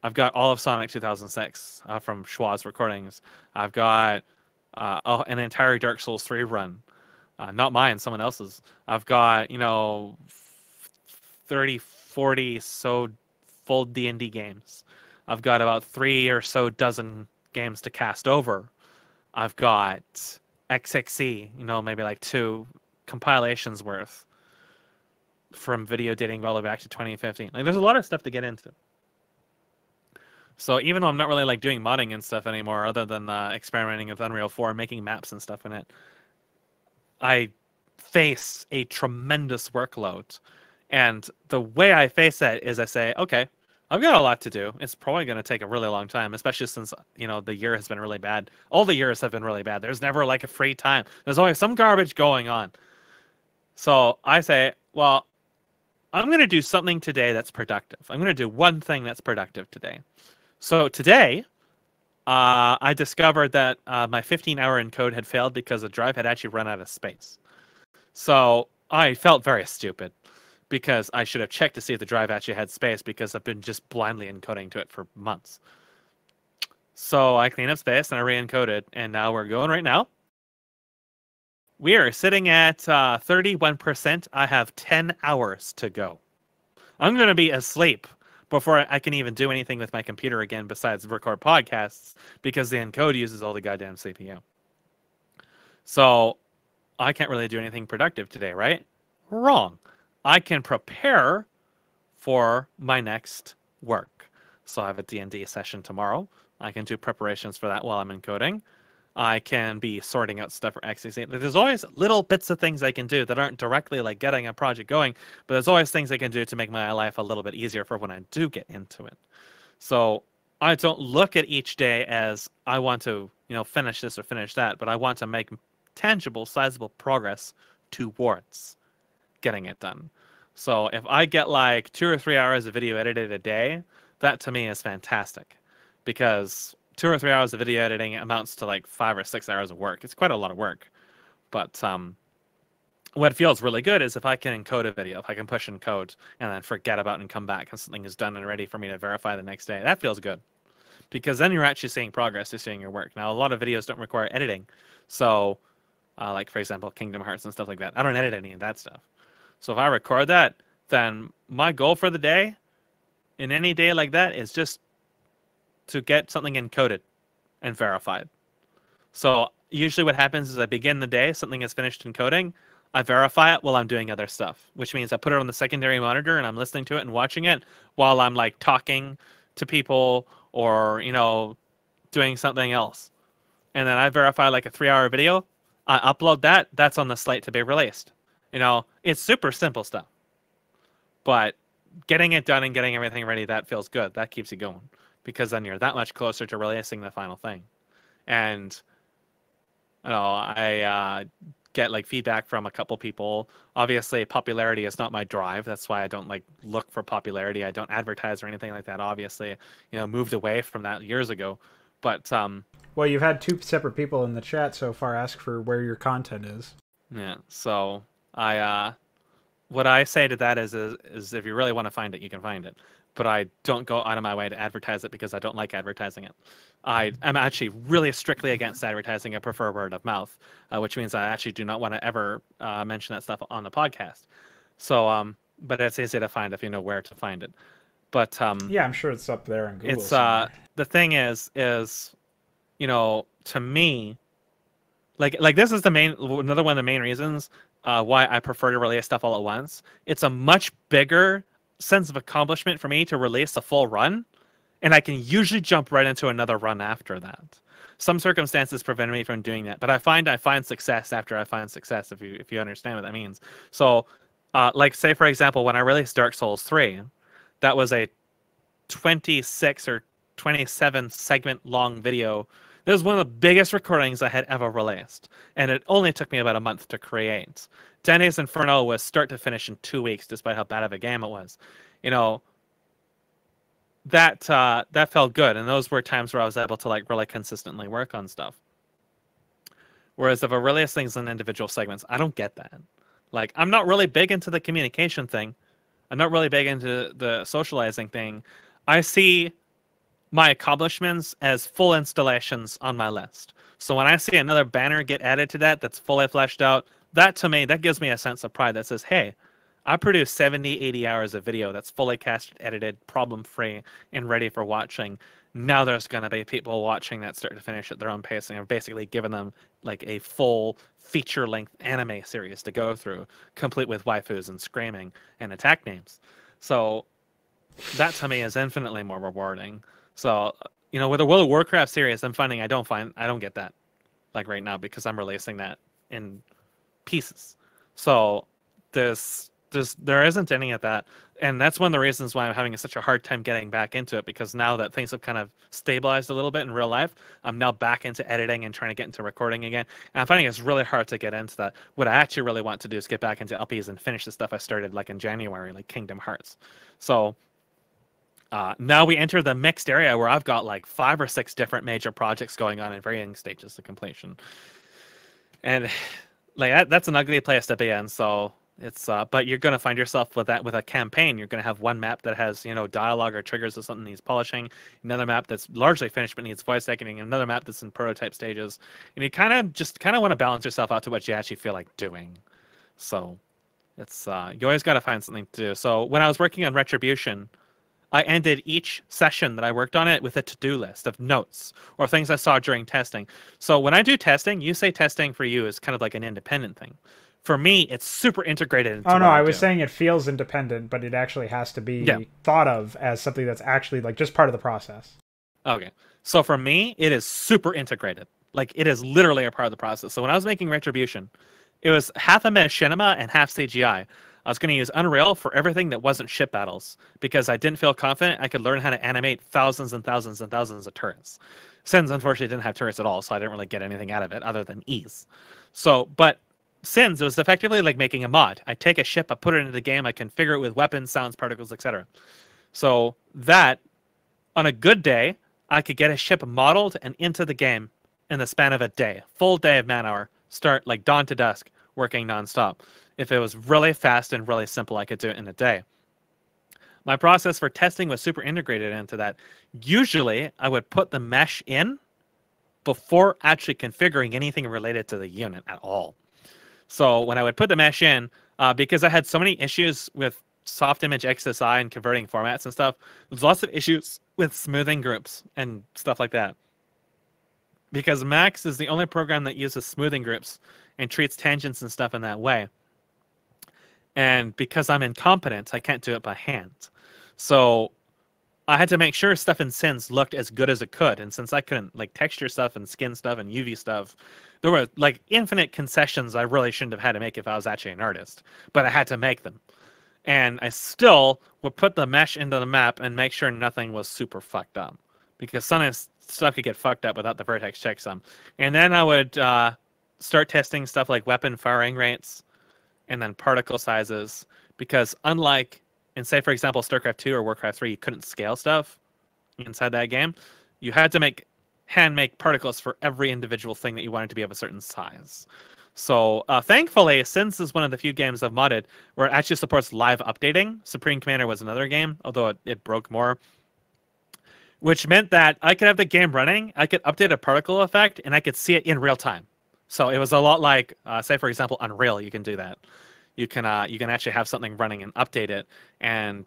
[SPEAKER 2] I've got all of Sonic 2006 from Schwa's recordings. I've got an entire Dark Souls 3 run, not mine, someone else's. I've got 30, 40 so full D&D games. I've got about 3 or so dozen games to cast over. I've got XXE, maybe like 2 compilations worth from video dating all the way back to 2015. Like, there's a lot of stuff to get into. So even though I'm not really like doing modding and stuff anymore, other than experimenting with Unreal 4, making maps and stuff in it, I face a tremendous workload. And the way I face that is I say, okay, I've got a lot to do. It's probably going to take a really long time, especially since, the year has been really bad. All the years have been really bad. There's never like a free time. There's always some garbage going on. So I say, well, I'm going to do something today that's productive. I'm going to do one thing that's productive today. So today, I discovered that my 15-hour encode had failed because the drive had actually run out of space. So I felt very stupid, because I should have checked to see if the drive actually had space, because I've been just blindly encoding to it for months. So I cleaned up space and I re-encoded, and now we're going right now. We are sitting at 31%. I have 10 hours to go. I'm going to be asleep before I can even do anything with my computer again besides record podcasts, because the encode uses all the goddamn CPU. So I can't really do anything productive today, right? Wrong. I can prepare for my next work. So I have a D&D session tomorrow. I can do preparations for that while I'm encoding. I can be sorting out stuff for XXE. There's always little bits of things I can do that aren't directly like getting a project going, but there's always things I can do to make my life a little bit easier for when I do get into it. So I don't look at each day as I want to, finish this or finish that, but I want to make tangible, sizable progress towards getting it done. So if I get like 2 or 3 hours of video edited a day, that to me is fantastic, because 2 or 3 hours of video editing amounts to like 5 or 6 hours of work. It's quite a lot of work. But what feels really good is if I can encode a video, if I can push encode and then forget about it and come back and something is done and ready for me to verify the next day. That feels good, because then you're actually seeing progress, you're seeing your work. Now, a lot of videos don't require editing. So like, for example, Kingdom Hearts and stuff like that. I don't edit any of that stuff. So if I record that, then my goal for the day, in any day like that, is just to get something encoded and verified. So usually what happens is I begin the day, something is finished encoding, I verify it while I'm doing other stuff, which means I put it on the secondary monitor and I'm listening to it and watching it while I'm like talking to people or, doing something else. And then I verify like a 3-hour video, I upload that, that's on the slate to be released. You know, it's super simple stuff, but getting it done and getting everything ready, that feels good. That keeps you going because then you're that much closer to releasing the final thing. And you know, I get like feedback from a couple people. Obviously, popularity is not my drive. That's why I don't like look for popularity. I don't advertise or anything like that. Obviously, you know, moved away from that years ago. But
[SPEAKER 1] Well, you've had two separate people in the chat so far ask for where your content is.
[SPEAKER 2] yeah, so I what I say to that is if you really want to find it, you can find it. But I don't go out of my way to advertise it because I don't like advertising it. I'm actually really strictly against advertising. I prefer word of mouth, which means I actually do not want to ever mention that stuff on the podcast. So, but it's easy to find if you know where to find it. But
[SPEAKER 1] Yeah, I'm sure it's up there on Google
[SPEAKER 2] it's
[SPEAKER 1] somewhere.
[SPEAKER 2] the thing is you know, to me, like this is the main another one of the main reasons why I prefer to release stuff all at once. It's a much bigger sense of accomplishment for me to release a full run, and I can usually jump right into another run after that. Some circumstances prevent me from doing that, but I find success after I find success. If you understand what that means. So, like say for example, when I released Dark Souls 3, that was a 26 or 27 segment long video. This was one of the biggest recordings I had ever released, and it only took me about a month to create. Dante's Inferno was start to finish in 2 weeks, despite how bad of a game it was. You know, that felt good, and those were times where I was able to like really consistently work on stuff. Whereas if I release things in individual segments, I don't get that. Like, I'm not really big into the communication thing. I'm not really big into the socializing thing. I see my accomplishments as full installations on my list. So when I see another banner get added to that that's fully fleshed out, that to me, that gives me a sense of pride that says, hey, I produced 70, 80 hours of video that's fully casted, edited, problem-free, and ready for watching. Now there's going to be people watching that start to finish at their own pacing. I've basically given them like a full feature-length anime series to go through, complete with waifus and screaming and attack names. So that to me is infinitely more rewarding. So, you know, with the World of Warcraft series, I'm finding I don't get that like right now because I'm releasing that in pieces. So there isn't any of that, and that's one of the reasons why I'm having such a hard time getting back into it, because now that things have kind of stabilized a little bit in real life, I'm now back into editing and trying to get into recording again, and I'm finding it's really hard to get into that. What I actually really want to do is get back into LPs and finish the stuff I started like in January, like Kingdom Hearts. So now we enter the mixed area where I've got like 5 or 6 different major projects going on in varying stages of completion, and like that's an ugly place to be in. So it's but you're gonna find yourself with that with a campaign. You're gonna have one map that has, you know, dialogue or triggers or something needs polishing, another map that's largely finished but needs voice acting, another map that's in prototype stages, and you kind of want to balance yourself out to what you actually feel like doing. So it's you always got to find something to do. So when I was working on Retribution, I ended each session that I worked on it with a to-do list of notes or things I saw during testing. So when I do testing, you say testing for you is kind of like an independent thing. For me, it's super integrated into
[SPEAKER 1] Oh no,
[SPEAKER 2] what
[SPEAKER 1] I
[SPEAKER 2] I
[SPEAKER 1] was
[SPEAKER 2] do.
[SPEAKER 1] saying it feels independent, but it actually has to
[SPEAKER 2] Yeah.
[SPEAKER 1] be thought of as something that's actually like just part of the process.
[SPEAKER 2] Okay. So for me, it is super integrated. Like it is literally a part of the process. So when I was making Retribution, it was half a machinima and half CGI. I was going to use Unreal for everything that wasn't ship battles because I didn't feel confident I could learn how to animate thousands and thousands and thousands of turrets. Sins unfortunately didn't have turrets at all, so I didn't really get anything out of it other than ease. So, but Sins, it was effectively like making a mod. I take a ship, I put it into the game, I configure it with weapons, sounds, particles, etc. So that, on a good day, I could get a ship modeled and into the game in the span of a day. Full day of man hour. Start like dawn to dusk, working nonstop. If it was really fast and really simple, I could do it in a day. My process for testing was super integrated into that. Usually, I would put the mesh in before actually configuring anything related to the unit at all. So when I would put the mesh in, because I had so many issues with soft image XSI and converting formats and stuff, there's lots of issues with smoothing groups and stuff like that. Because Max is the only program that uses smoothing groups and treats tangents and stuff in that way. And because I'm incompetent, I can't do it by hand. So I had to make sure stuff in Sins looked as good as it could. And since I couldn't like texture stuff and skin stuff and UV stuff, there were like infinite concessions I really shouldn't have had to make if I was actually an artist. But I had to make them. And I still would put the mesh into the map and make sure nothing was super fucked up. Because sometimes stuff could get fucked up without the vertex checksum. And then I would start testing stuff like weapon firing rates and then particle sizes. Because unlike in, say, for example, StarCraft 2 or Warcraft 3, you couldn't scale stuff inside that game. You had to hand make particles for every individual thing that you wanted to be of a certain size. So thankfully, Sins is one of the few games I've modded where it actually supports live updating. Supreme Commander was another game, although it broke more. Which meant that I could have the game running, I could update a particle effect, and I could see it in real time. So it was a lot like, say, for example, Unreal, you can do that. You can actually have something running and update it and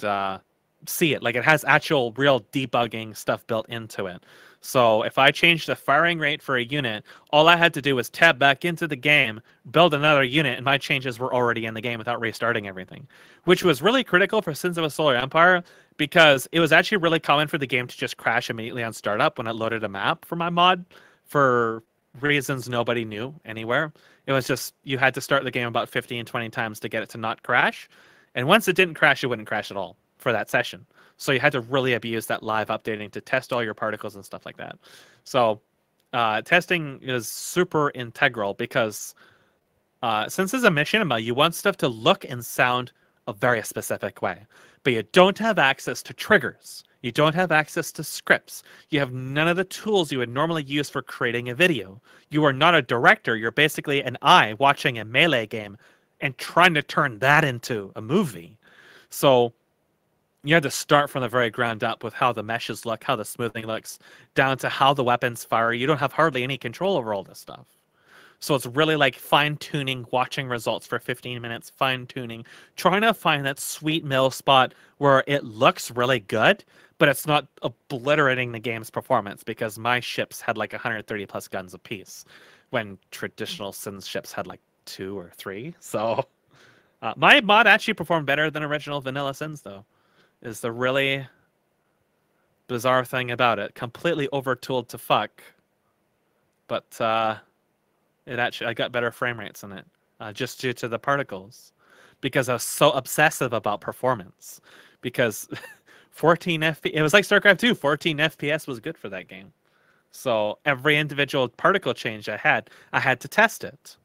[SPEAKER 2] see it. Like it has actual real debugging stuff built into it. So if I changed the firing rate for a unit, all I had to do was tab back into the game, build another unit, and my changes were already in the game without restarting everything. Which was really critical for Sins of a Solar Empire because it was actually really common for the game to just crash immediately on startup when it loaded a map for my mod for reasons nobody knew anywhere. It was just, you had to start the game about 15, 20 times to get it to not crash. And once it didn't crash, it wouldn't crash at all for that session. So you had to really abuse that live updating to test all your particles and stuff like that. So testing is super integral because since it's a machinima, you want stuff to look and sound a very specific way. But you don't have access to triggers. You don't have access to scripts. You have none of the tools you would normally use for creating a video. You are not a director. You're basically an eye watching a Melee game and trying to turn that into a movie. So you had to start from the very ground up with how the meshes look, how the smoothing looks, down to how the weapons fire. You don't have hardly any control over all this stuff. So it's really like fine-tuning, watching results for 15 minutes, fine-tuning, trying to find that sweet middle spot where it looks really good, but it's not obliterating the game's performance because my ships had like 130 plus guns apiece when traditional Sins ships had like 2 or 3. So my mod actually performed better than original vanilla Sins, though, is the really bizarre thing about it. Completely overtooled to fuck, but it actually, I got better frame rates in it just due to the particles because I was so obsessive about performance because 14 FPS, it was like StarCraft 2, 14 FPS was good for that game. So every individual particle change I had to test it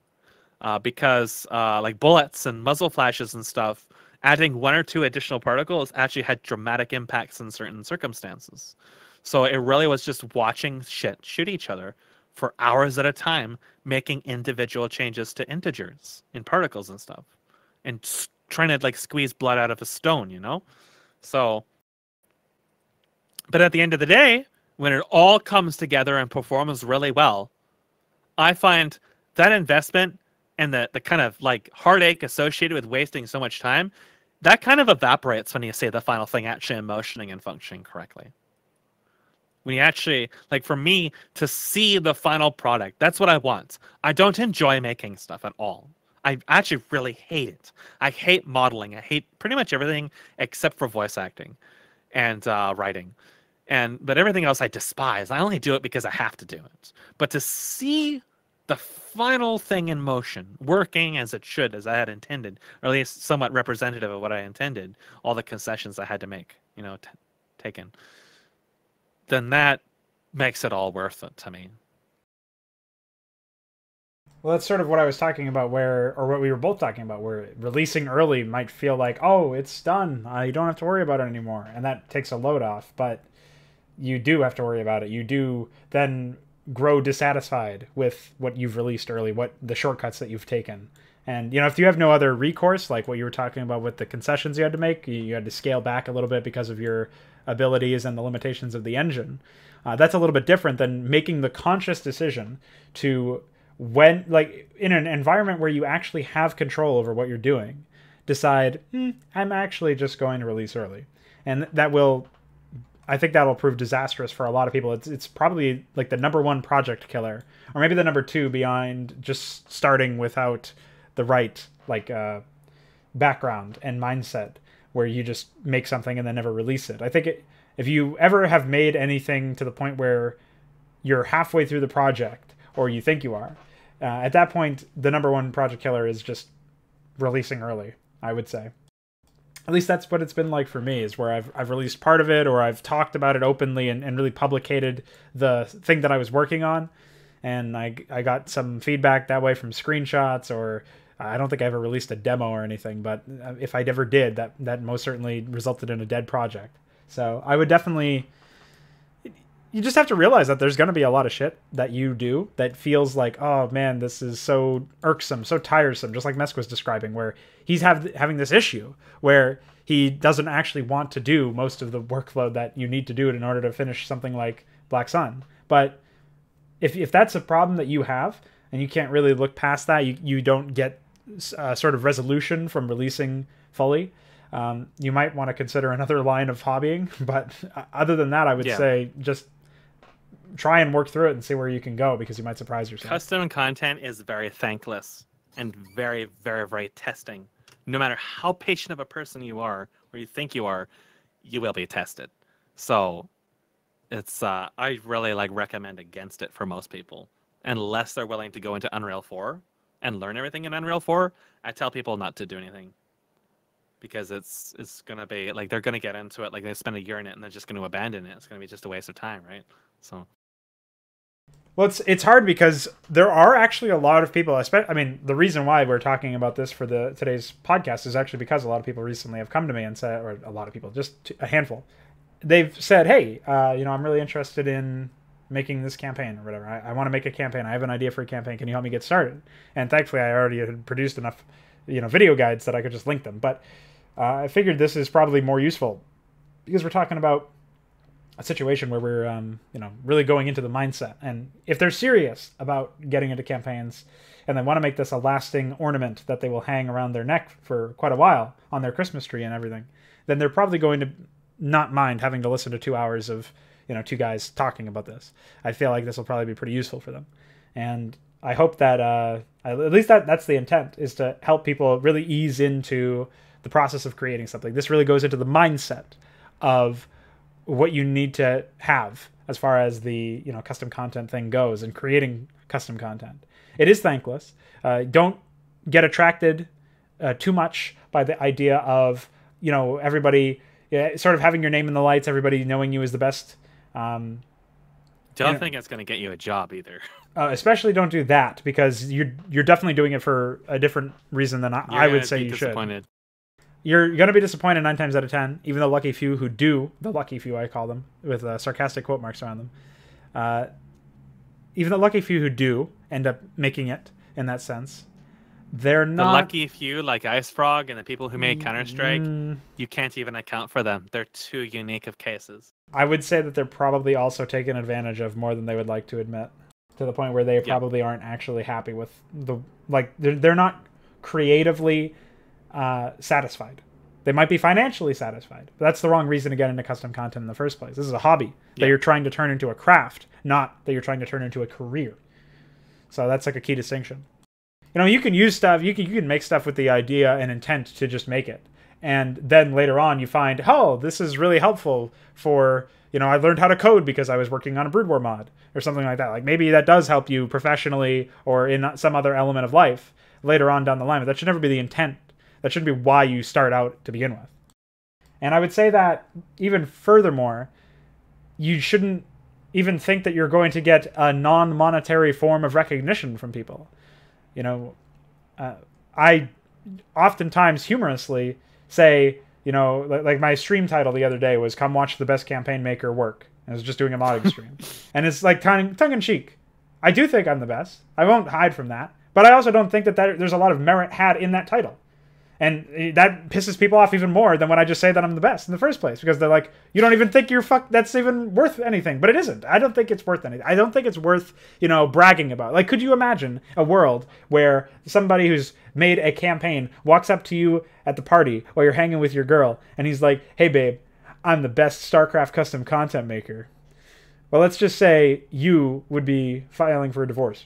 [SPEAKER 2] because like bullets and muzzle flashes and stuff, adding 1 or 2 additional particles actually had dramatic impacts in certain circumstances. So it really was just watching shit shoot each other for hours at a time, making individual changes to integers in particles and stuff, and trying to like squeeze blood out of a stone, you know? So, but at the end of the day, when it all comes together and performs really well, I find that investment and the kind of like heartache associated with wasting so much time, that kind of evaporates when you see the final thing actually emotioning and functioning correctly. When you actually, like for me, to see the final product, that's what I want. I don't enjoy making stuff at all. I actually really hate it. I hate modeling. I hate pretty much everything except for voice acting and writing. But everything else I despise. I only do it because I have to do it. But to see the final thing in motion, working as it should, as I had intended, or at least somewhat representative of what I intended, all the concessions I had to make, you know, taken, then that makes it all worth it to me.
[SPEAKER 1] Well, that's sort of what I was talking about, or what we were both talking about, where releasing early might feel like, oh, it's done. I don't have to worry about it anymore. And that takes a load off. But you do have to worry about it. You do then grow dissatisfied with what you've released early, what the shortcuts that you've taken. And, you know, if you have no other recourse, like what you were talking about with the concessions you had to make, you had to scale back a little bit because of your abilities and the limitations of the engine. That's a little bit different than making the conscious decision to, when, like, in an environment where you actually have control over what you're doing, decide, I'm actually just going to release early. And that will, I think that'll prove disastrous for a lot of people. It's probably like the #1 project killer, or maybe the #2 behind just starting without the right, like, background and mindset, where you just make something and then never release it. I think If you ever have made anything to the point where you're halfway through the project, or you think you are, at that point, the number one project killer is just releasing early, I would say. At least that's what it's been like for me, is where I've released part of it, or I've talked about it openly and really publicated the thing that I was working on. And I got some feedback that way from screenshots, or I don't think I ever released a demo or anything, but if I ever did, that most certainly resulted in a dead project. So I would definitely... You just have to realize that there's going to be a lot of shit that you do that feels like, oh man, this is so irksome, so tiresome, just like Mesk was describing, where he's having this issue where he doesn't actually want to do most of the workload that you need to do it in order to finish something like Black Sun. But if that's a problem that you have and you can't really look past that, you don't get a sort of resolution from releasing fully, you might want to consider another line of hobbying. But other than that, I would say just try and work through it and see where you can go, because you might surprise yourself.
[SPEAKER 2] Custom content is very thankless and very, very, very testing. No matter how patient of a person you are, or you think you are, you will be tested. So it's I really recommend against it for most people, unless they're willing to go into Unreal 4 and learn everything in Unreal 4. I tell people not to do anything, because it's gonna be like they're gonna get into it, like they spend a year in it and they're just gonna abandon it. It's gonna be just a waste of time, right? So.
[SPEAKER 1] Well, it's hard because there are actually a lot of people, I mean, the reason why we're talking about this for today's podcast is actually because a lot of people recently have come to me and said, or a lot of people, just a handful, they've said, hey, I'm really interested in making this campaign or whatever. I want to make a campaign. I have an idea for a campaign. Can you help me get started? And thankfully, I already had produced enough, video guides that I could just link them. But I figured this is probably more useful because we're talking about a situation where we're, really going into the mindset. And if they're serious about getting into campaigns and they want to make this a lasting ornament that they will hang around their neck for quite a while on their Christmas tree and everything, then they're probably going to not mind having to listen to 2 hours of, two guys talking about this. I feel like this will probably be pretty useful for them. And I hope that, at least that's the intent, is to help people really ease into the process of creating something. This really goes into the mindset of what you need to have as far as the custom content thing goes, and creating custom content. It is thankless. Don't get attracted too much by the idea of everybody sort of having your name in the lights, everybody knowing you as the best.
[SPEAKER 2] Don't think it's going to get you a job either.
[SPEAKER 1] Especially don't do that, because you're definitely doing it for a different reason than I would say you should. You're going to be disappointed 9 times out of 10, even the lucky few who do, the lucky few I call them, with sarcastic quote marks around them. Even the lucky few who do end up making it in that sense, they're not...
[SPEAKER 2] The lucky few, like Ice Frog and the people who made Counter-Strike, you can't even account for them. They're too unique of cases.
[SPEAKER 1] I would say that they're probably also taken advantage of more than they would like to admit, to the point where they probably aren't actually happy with they're not creatively satisfied. They might be financially satisfied, but that's the wrong reason to get into custom content in the first place. This is a hobby that you're trying to turn into a craft, not that you're trying to turn into a career. So that's like a key distinction. You can use stuff, you can make stuff with the idea and intent to just make it. And then later on you find, oh, this is really helpful for, I learned how to code because I was working on a Brood War mod or something like that. Like maybe that does help you professionally or in some other element of life later on down the line, but that should never be the intent. That shouldn't be why you start out to begin with. And I would say that even furthermore, you shouldn't even think that you're going to get a non-monetary form of recognition from people. I oftentimes humorously say, like my stream title the other day was "Come Watch the Best Campaign Maker Work." And I was just doing a modding stream. And it's like tongue-in-cheek. I do think I'm the best. I won't hide from that. But I also don't think that there's a lot of merit had in that title. And that pisses people off even more than when I just say that I'm the best in the first place. Because they're like, you don't even think that's even worth anything. But it isn't. I don't think it's worth anything. I don't think it's worth, bragging about. Like, could you imagine a world where somebody who's made a campaign walks up to you at the party while you're hanging with your girl, and he's like, hey, babe, I'm the best StarCraft custom content maker. Well, let's just say you would be filing for a divorce.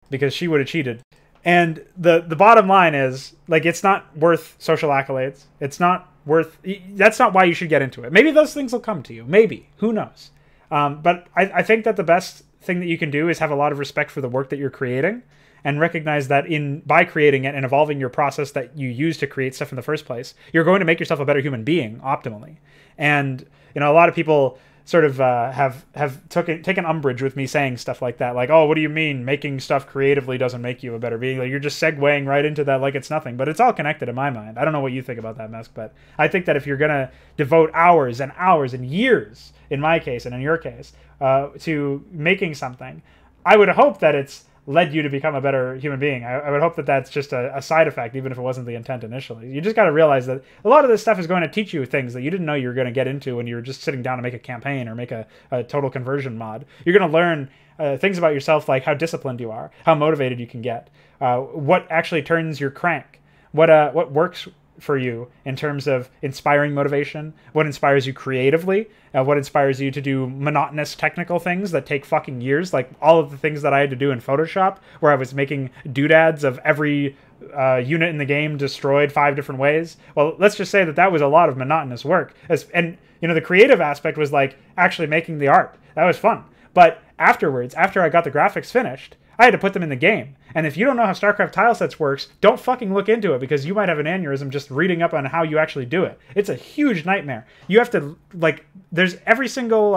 [SPEAKER 1] Because she would have cheated. And the bottom line is, like, it's not worth social accolades. It's not worth. That's not why you should get into it. Maybe those things will come to you. Maybe. Who knows? But I think that the best thing that you can do is have a lot of respect for the work that you're creating, and recognize that by creating it and evolving your process that you use to create stuff in the first place, you're going to make yourself a better human being optimally. And a lot of people sort of have taken umbrage with me saying stuff like that, like, oh, what do you mean making stuff creatively doesn't make you a better being? Like, you're just segueing right into that like it's nothing. But it's all connected in my mind. I don't know what you think about that, Mesk, but I think that if you're gonna devote hours and hours and years, in my case and in your case, to making something, I would hope that it's led you to become a better human being. I would hope that that's just a side effect, even if it wasn't the intent initially. You just got to realize that a lot of this stuff is going to teach you things that you didn't know you were going to get into when you were just sitting down to make a campaign or make a total conversion mod. You're going to learn things about yourself, like how disciplined you are, how motivated you can get, what actually turns your crank, what works for you in terms of inspiring motivation, what inspires you creatively, what inspires you to do monotonous technical things that take fucking years, like all of the things that I had to do in Photoshop, where I was making doodads of every unit in the game destroyed 5 different ways. Well, let's just say that was a lot of monotonous work. And the creative aspect was like actually making the art. That was fun. But afterwards, after I got the graphics finished, I had to put them in the game. And if you don't know how StarCraft tilesets works, don't fucking look into it, because you might have an aneurysm just reading up on how you actually do it. It's a huge nightmare. You have to, like, there's every single,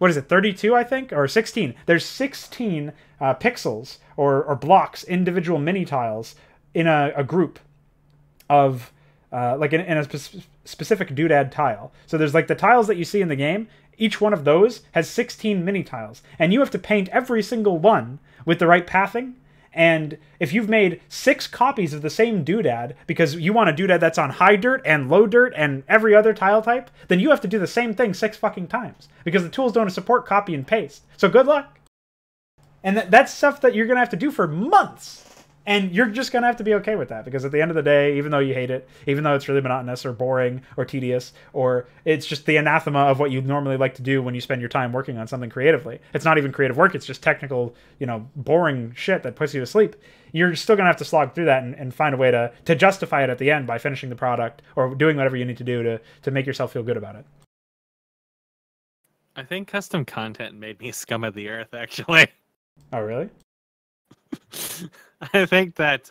[SPEAKER 1] 32, I think? Or 16. There's 16 pixels or blocks, individual mini tiles in a group of, in a specific doodad tile. So there's, like, the tiles that you see in the game. Each one of those has 16 mini tiles. And you have to paint every single one with the right pathing. And if you've made 6 copies of the same doodad because you want a doodad that's on high dirt and low dirt and every other tile type, then you have to do the same thing 6 fucking times because the tools don't support copy and paste. So good luck. And that's stuff that you're going to have to do for months. And you're just going to have to be okay with that, because at the end of the day, even though you hate it, even though it's really monotonous or boring or tedious, or it's just the anathema of what you normally like to do when you spend your time working on something creatively. It's not even creative work. It's just technical, boring shit that puts you to sleep. You're still going to have to slog through that and find a way to justify it at the end by finishing the product or doing whatever you need to do to make yourself feel good about it.
[SPEAKER 2] I think custom content made me scum of the earth, actually.
[SPEAKER 1] Oh, really?
[SPEAKER 2] I think that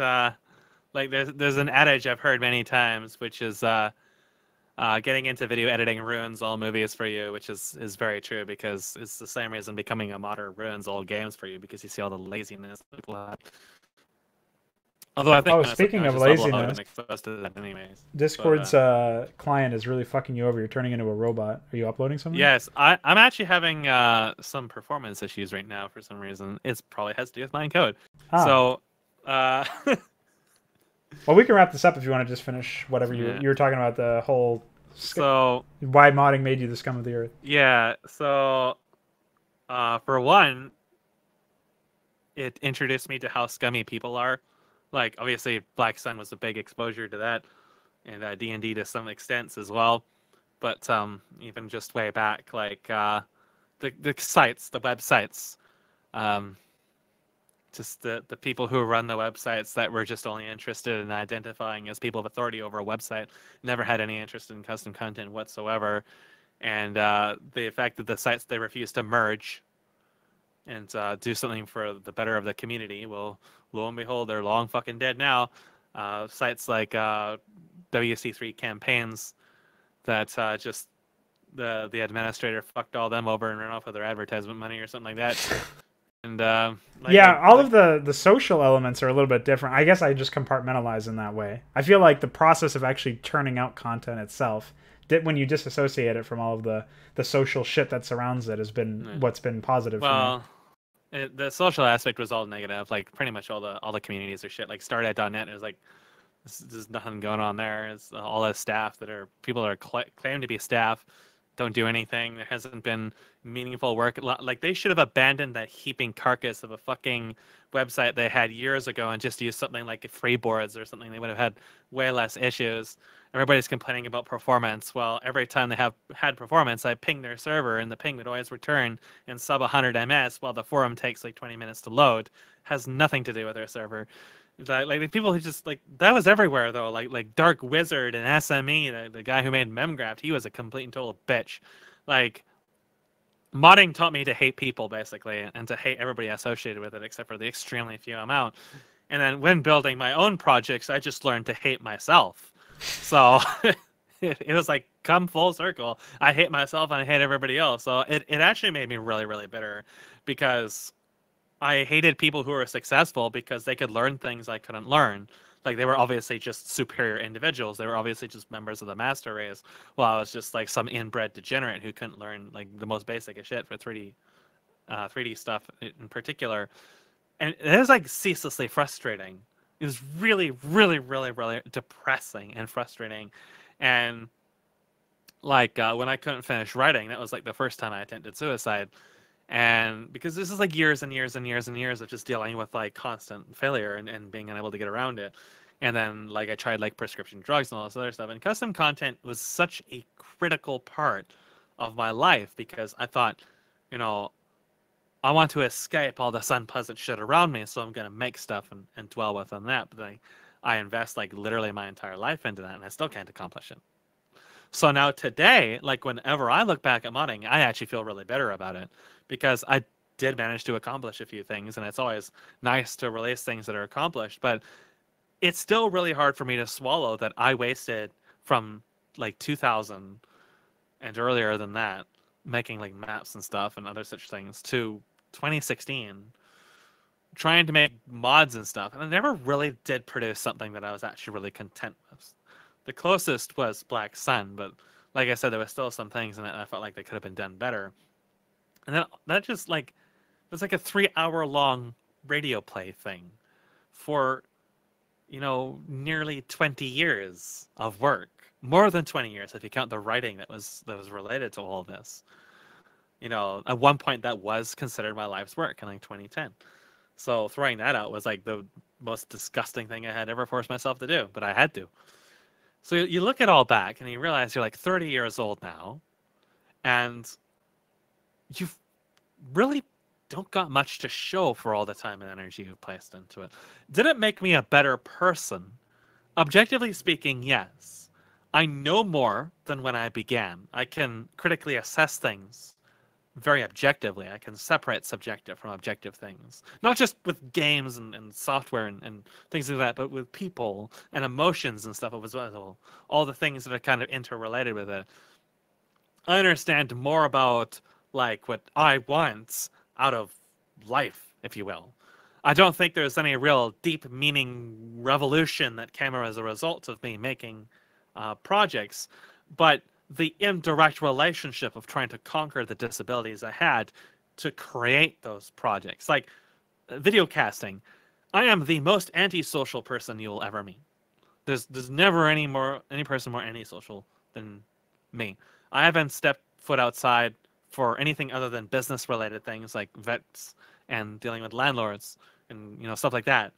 [SPEAKER 2] there's an adage I've heard many times, which is getting into video editing ruins all movies for you, which is very true, because it's the same reason becoming a modder ruins all games for you, because you see all the laziness people have. Although I think
[SPEAKER 1] speaking of laziness, Discord's client is really fucking you over. You're turning into a robot. Are you uploading something?
[SPEAKER 2] Yes, I'm actually having some performance issues right now for some reason. It probably has to do with my code. So, well,
[SPEAKER 1] we can wrap this up if you want to just finish whatever you were talking about, the whole why modding made you the scum of the earth.
[SPEAKER 2] Yeah. So, for one, it introduced me to how scummy people are. Like, obviously, Black Sun was a big exposure to that, and D&D to some extent as well. But even just way back, like the sites, the websites, just the people who run the websites that were just only interested in identifying as people of authority over a website, never had any interest in custom content whatsoever. And the fact that the sites they refused to merge and do something for the better of the community, well, lo and behold, they're long fucking dead now. Sites like WC3 campaigns that just the administrator fucked all them over and ran off with their advertisement money or something like that. And
[SPEAKER 1] all of the social elements are a little bit different. I guess I just compartmentalize in that way. I feel like the process of actually churning out content itself, when you disassociate it from all of the social shit that surrounds it, has been what's been positive for me.
[SPEAKER 2] The social aspect was all negative. Like, pretty much all the communities are shit. Like, Stardead.net is like, there's nothing going on there. It's all the staff people that are claim to be staff don't do anything. There hasn't been meaningful work. Like, they should have abandoned that heaping carcass of a fucking website they had years ago and just used something like Freeboards or something. They would have had way less issues. Everybody's complaining about performance. Well, every time they have had performance, I ping their server, and the ping would always return in sub 100 ms, while the forum takes like 20 minutes to load. Has nothing to do with their server. Like the people who just like that was everywhere though. Like Dark Wizard and SME, the guy who made Memgraft, he was a complete and total bitch. Like modding taught me to hate people basically, and to hate everybody associated with it, except for the extremely few amount. And then when building my own projects, I just learned to hate myself. So it was like come full circle. I hate myself and I hate everybody else. So it actually made me really, really bitter because I hated people who were successful because they could learn things I couldn't learn. Like they were obviously just superior individuals. They were obviously just members of the master race. While I was just like some inbred degenerate who couldn't learn like the most basic of shit for 3D stuff in particular. And it was like ceaselessly frustrating. It was really, really, really, really depressing and frustrating. And like when I couldn't finish writing, that was like the first time I attempted suicide. And because this is like years and years and years and years of just dealing with like constant failure and being unable to get around it. And then like I tried like prescription drugs and all this other stuff. And custom content was such a critical part of my life because I thought, you know, I want to escape all this unpleasant shit around me, so I'm gonna make stuff and dwell within that. But I invest like literally my entire life into that and I still can't accomplish it. So now today, like whenever I look back at modding, I actually feel really bitter about it because I did manage to accomplish a few things, and it's always nice to release things that are accomplished, but it's still really hard for me to swallow that I wasted from like 2000 and earlier than that making like maps and stuff and other such things to 2016 trying to make mods and stuff, and I never really did produce something that I was actually really content with. The closest was Black Sun, but like I said, there was still some things in it I felt like they could have been done better. And then that just like it was like a 3 hour long radio play thing for, you know, nearly 20 years of work. More than 20 years if you count the writing that was related to all this. You know, at one point that was considered my life's work in like 2010. So throwing that out was like the most disgusting thing I had ever forced myself to do, but I had to. So you look at all back and you realize you're like 30 years old now, and you've really don't got much to show for all the time and energy you've placed into it. Did it make me a better person? Objectively speaking, yes. I know more than when I began. I can critically assess things very objectively. I can separate subjective from objective things. Not just with games and software and things like that, but with people and emotions and stuff as well. All the things that are kind of interrelated with it. I understand more about like what I want out of life, if you will. I don't think there's any real deep meaning revolution that came as a result of me making projects, but the indirect relationship of trying to conquer the disabilities I had to create those projects. Like video casting, I am the most antisocial person you'll ever meet. There's never any person more antisocial than me. I haven't stepped foot outside for anything other than business related things like vets and dealing with landlords and, you know, stuff like that.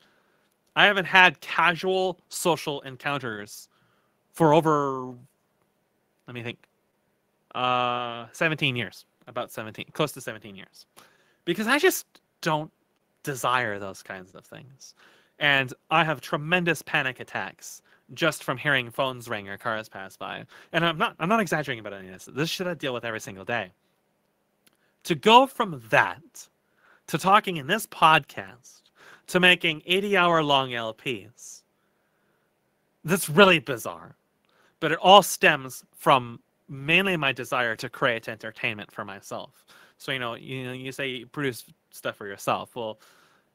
[SPEAKER 2] I haven't had casual social encounters for over, let me think, 17 years, about 17, close to 17 years, because I just don't desire those kinds of things. And I have tremendous panic attacks just from hearing phones ring or cars pass by. And I'm not exaggerating about any of this. This shit I deal with every single day. To go from that to talking in this podcast to making 80-hour-long LPs, that's really bizarre. But it all stems from mainly my desire to create entertainment for myself. So, you say you produce stuff for yourself. Well,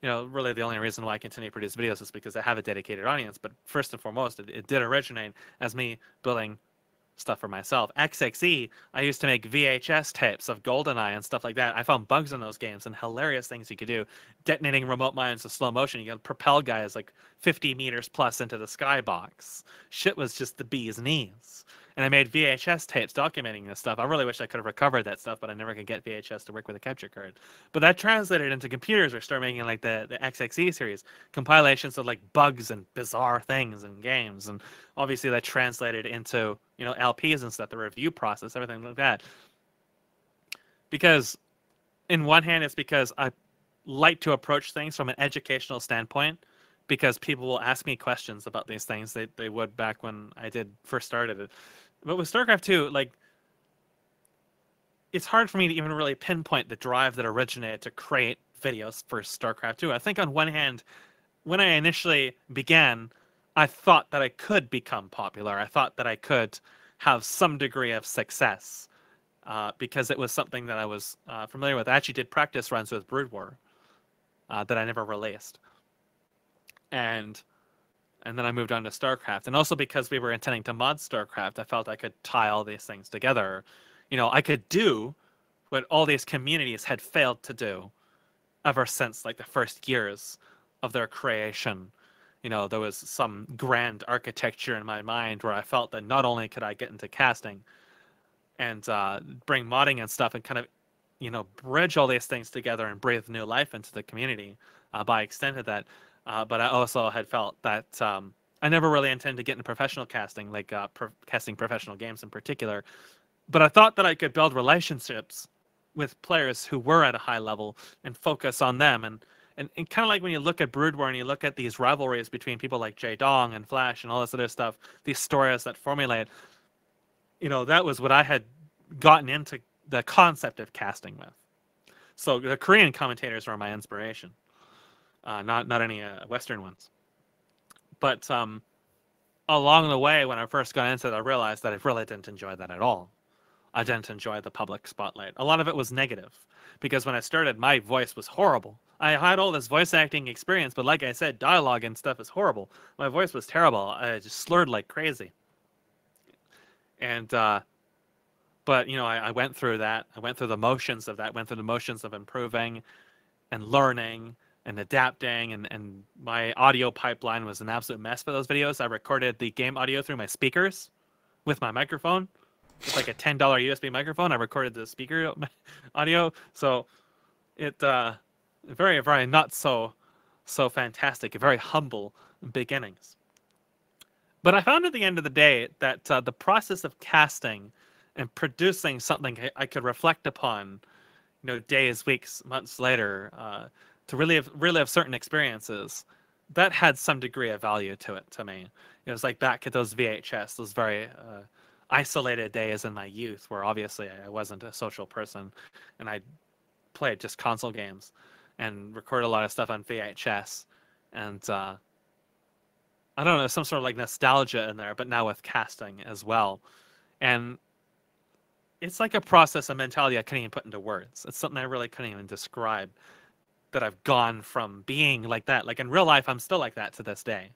[SPEAKER 2] really the only reason why I continue to produce videos is because I have a dedicated audience. But first and foremost, it did originate as me building stuff for myself. XXE, I used to make VHS tapes of GoldenEye and stuff like that. I found bugs in those games and hilarious things you could do. Detonating remote mines with slow motion. You could propel guys like 50 meters plus into the skybox. Shit was just the bee's knees. And I made VHS tapes documenting this stuff. I really wish I could have recovered that stuff, but I never could get VHS to work with a capture card. But that translated into computers. We started making like the XXE series, compilations of like bugs and bizarre things in games. And obviously that translated into, LPs and stuff, the review process, everything like that. Because in one hand, it's because I like to approach things from an educational standpoint, because people will ask me questions about these things. They would back when I did first started it. But with StarCraft 2, like, it's hard for me to even really pinpoint the drive that originated to create videos for StarCraft 2. I think on one hand, when I initially began, I thought that I could become popular. I thought that I could have some degree of success because it was something that I was familiar with. I actually did practice runs with Brood War that I never released. And then I moved on to StarCraft. And also because we were intending to mod StarCraft, I felt I could tie all these things together. You know, I could do what all these communities had failed to do ever since like the first years of their creation. You know, there was some grand architecture in my mind where I felt that not only could I get into casting and bring modding and stuff and kind of, you know, bridge all these things together and breathe new life into the community by extent of that, but I also had felt that I never really intended to get into professional casting, like casting professional games in particular. But I thought that I could build relationships with players who were at a high level and focus on them. And kind of like when you look at Brood War and you look at these rivalries between people like Jay Dong and Flash and all this other stuff, these stories that formulate, you know, that was what I had gotten into the concept of casting with. So the Korean commentators were my inspiration. Not any Western ones. But along the way, when I first got into it, I realized that I really didn't enjoy that at all. I didn't enjoy the public spotlight. A lot of it was negative, because when I started, my voice was horrible. I had all this voice acting experience, but like I said, dialogue and stuff is horrible. My voice was terrible. I just slurred like crazy. And but you know, I went through that. I went through the motions of that. Went through the motions of improving and learning and adapting, and my audio pipeline was an absolute mess for those videos. I recorded the game audio through my speakers with my microphone. It's like a $10 USB microphone. I recorded the speaker audio, so it very, very not so fantastic. Very humble beginnings. But I found at the end of the day that the process of casting and producing something I could reflect upon, you know, days, weeks, months later, to relive certain experiences, that had some degree of value to it to me. It was like back at those VHS, those very isolated days in my youth where obviously I wasn't a social person and I played just console games and recorded a lot of stuff on VHS. And I don't know, some sort of like nostalgia in there, but now with casting as well. And it's like a process, a mentality I couldn't even put into words. It's something I really couldn't even describe, that I've gone from being like that. Like in real life, I'm still like that to this day.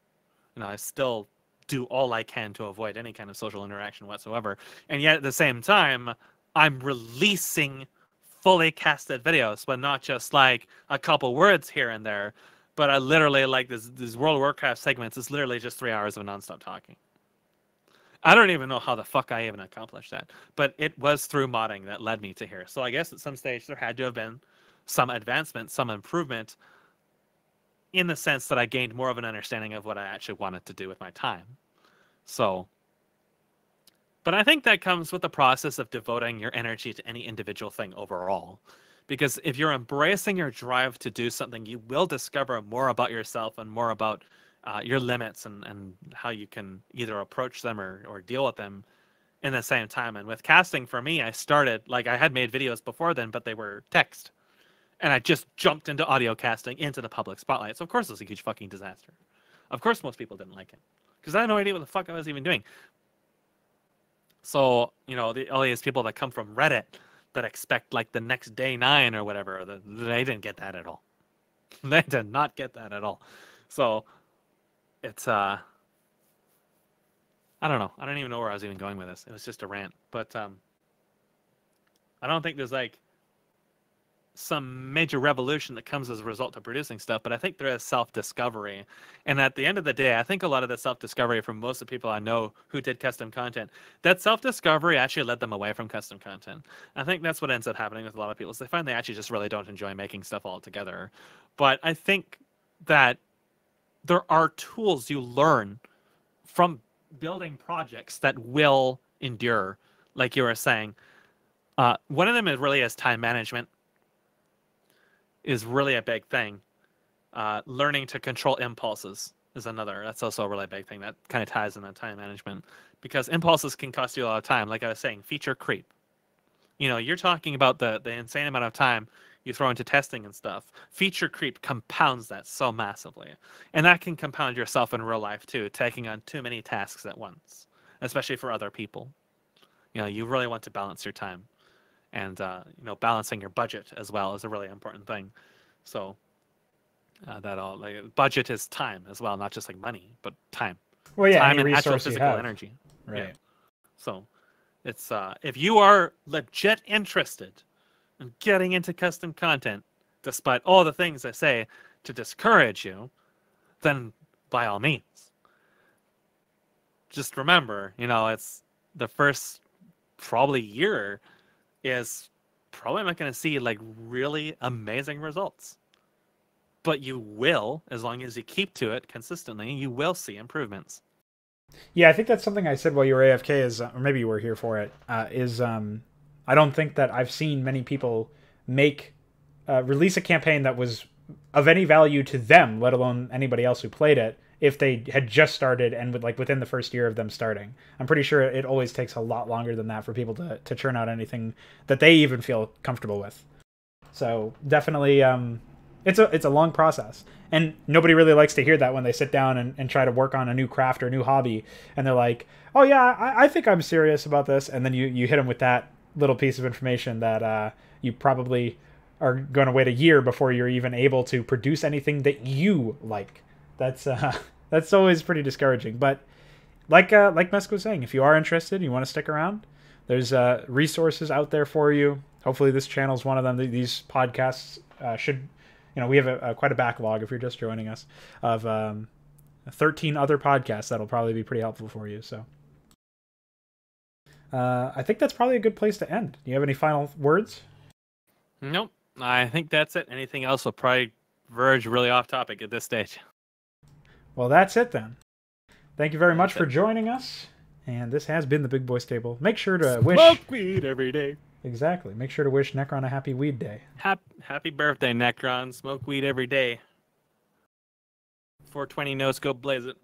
[SPEAKER 2] You know, I still do all I can to avoid any kind of social interaction whatsoever. And yet at the same time, I'm releasing fully casted videos, but not just like a couple words here and there. But I literally, like these World of Warcraft segments, is literally just 3 hours of nonstop talking. I don't even know how the fuck I even accomplished that. But it was through modding that led me to here. So I guess at some stage there had to have been some advancement, some improvement, in the sense that I gained more of an understanding of what I actually wanted to do with my time. So, but I think that comes with the process of devoting your energy to any individual thing overall. Because if you're embracing your drive to do something, you will discover more about yourself and more about your limits and how you can either approach them or deal with them in the same time. And with casting, for me, I started, like I had made videos before then, but they were text. And I just jumped into audio casting, into the public spotlight. So of course it was a huge fucking disaster. Of course most people didn't like it, because I had no idea what the fuck I was even doing. So, you know, all these people that come from Reddit that expect like the next day 9 or whatever, they didn't get that at all. They did not get that at all. So it's I don't know. I don't even know where I was even going with this. It was just a rant. But I don't think there's like some major revolution that comes as a result of producing stuff, but I think there is self-discovery. And at the end of the day, I think a lot of the self-discovery from most of the people I know who did custom content, that self-discovery actually led them away from custom content. I think that's what ends up happening with a lot of people, is they find they actually just really don't enjoy making stuff altogether. But I think that there are tools you learn from building projects that will endure, like you were saying. One of them is really is time management. Is really a big thing. Learning to control impulses is another. That's also a really big thing that kind of ties in that time management, because impulses can cost you a lot of time. Like I was saying, feature creep. You're talking about the insane amount of time you throw into testing and stuff. Feature creep compounds that so massively. And that can compound yourself in real life too, taking on too many tasks at once, especially for other people. You really want to balance your time. And, balancing your budget as well is a really important thing. So budget is time as well, not just like money, but time.
[SPEAKER 1] Well, yeah,
[SPEAKER 2] Time
[SPEAKER 1] any
[SPEAKER 2] and actual
[SPEAKER 1] resource you
[SPEAKER 2] physical
[SPEAKER 1] have.
[SPEAKER 2] energy.
[SPEAKER 1] Right.
[SPEAKER 2] Yeah. So it's if you are legit interested in getting into custom content, despite all the things I say to discourage you, then by all means. Just remember, it's the first probably year is probably not going to see like really amazing results. But you will, as long as you keep to it consistently, you will see improvements.
[SPEAKER 1] Yeah, I think that's something I said while you were AFK or maybe you were here for it, I don't think that I've seen many people release a campaign that was of any value to them, let alone anybody else who played it, if they had just started and within the first year of them starting. I'm pretty sure it always takes a lot longer than that for people to churn out anything that they even feel comfortable with. So definitely, it's a long process, and nobody really likes to hear that when they sit down and try to work on a new craft or a new hobby, and they're like, "Oh yeah, I think I'm serious about this," and then you hit them with that little piece of information that you probably are going to wait a year before you're even able to produce anything that you like. That's always pretty discouraging. But like Mesk was saying, if you are interested, you want to stick around, there's resources out there for you. Hopefully this channel is one of them. These podcasts should, we have quite a backlog if you're just joining us of 13 other podcasts that'll probably be pretty helpful for you. So I think that's probably a good place to end. Do you have any final words?
[SPEAKER 2] Nope. I think that's it. Anything else will probably verge really off topic at this stage.
[SPEAKER 1] Well, that's it then. Thank you very much for joining us. And this has been the Big Boys Table. Make sure to
[SPEAKER 2] Smoke weed every day.
[SPEAKER 1] Exactly. Make sure to wish Necron a happy weed day.
[SPEAKER 2] Happy birthday, Necron. Smoke weed every day. 420 no scope blaze it.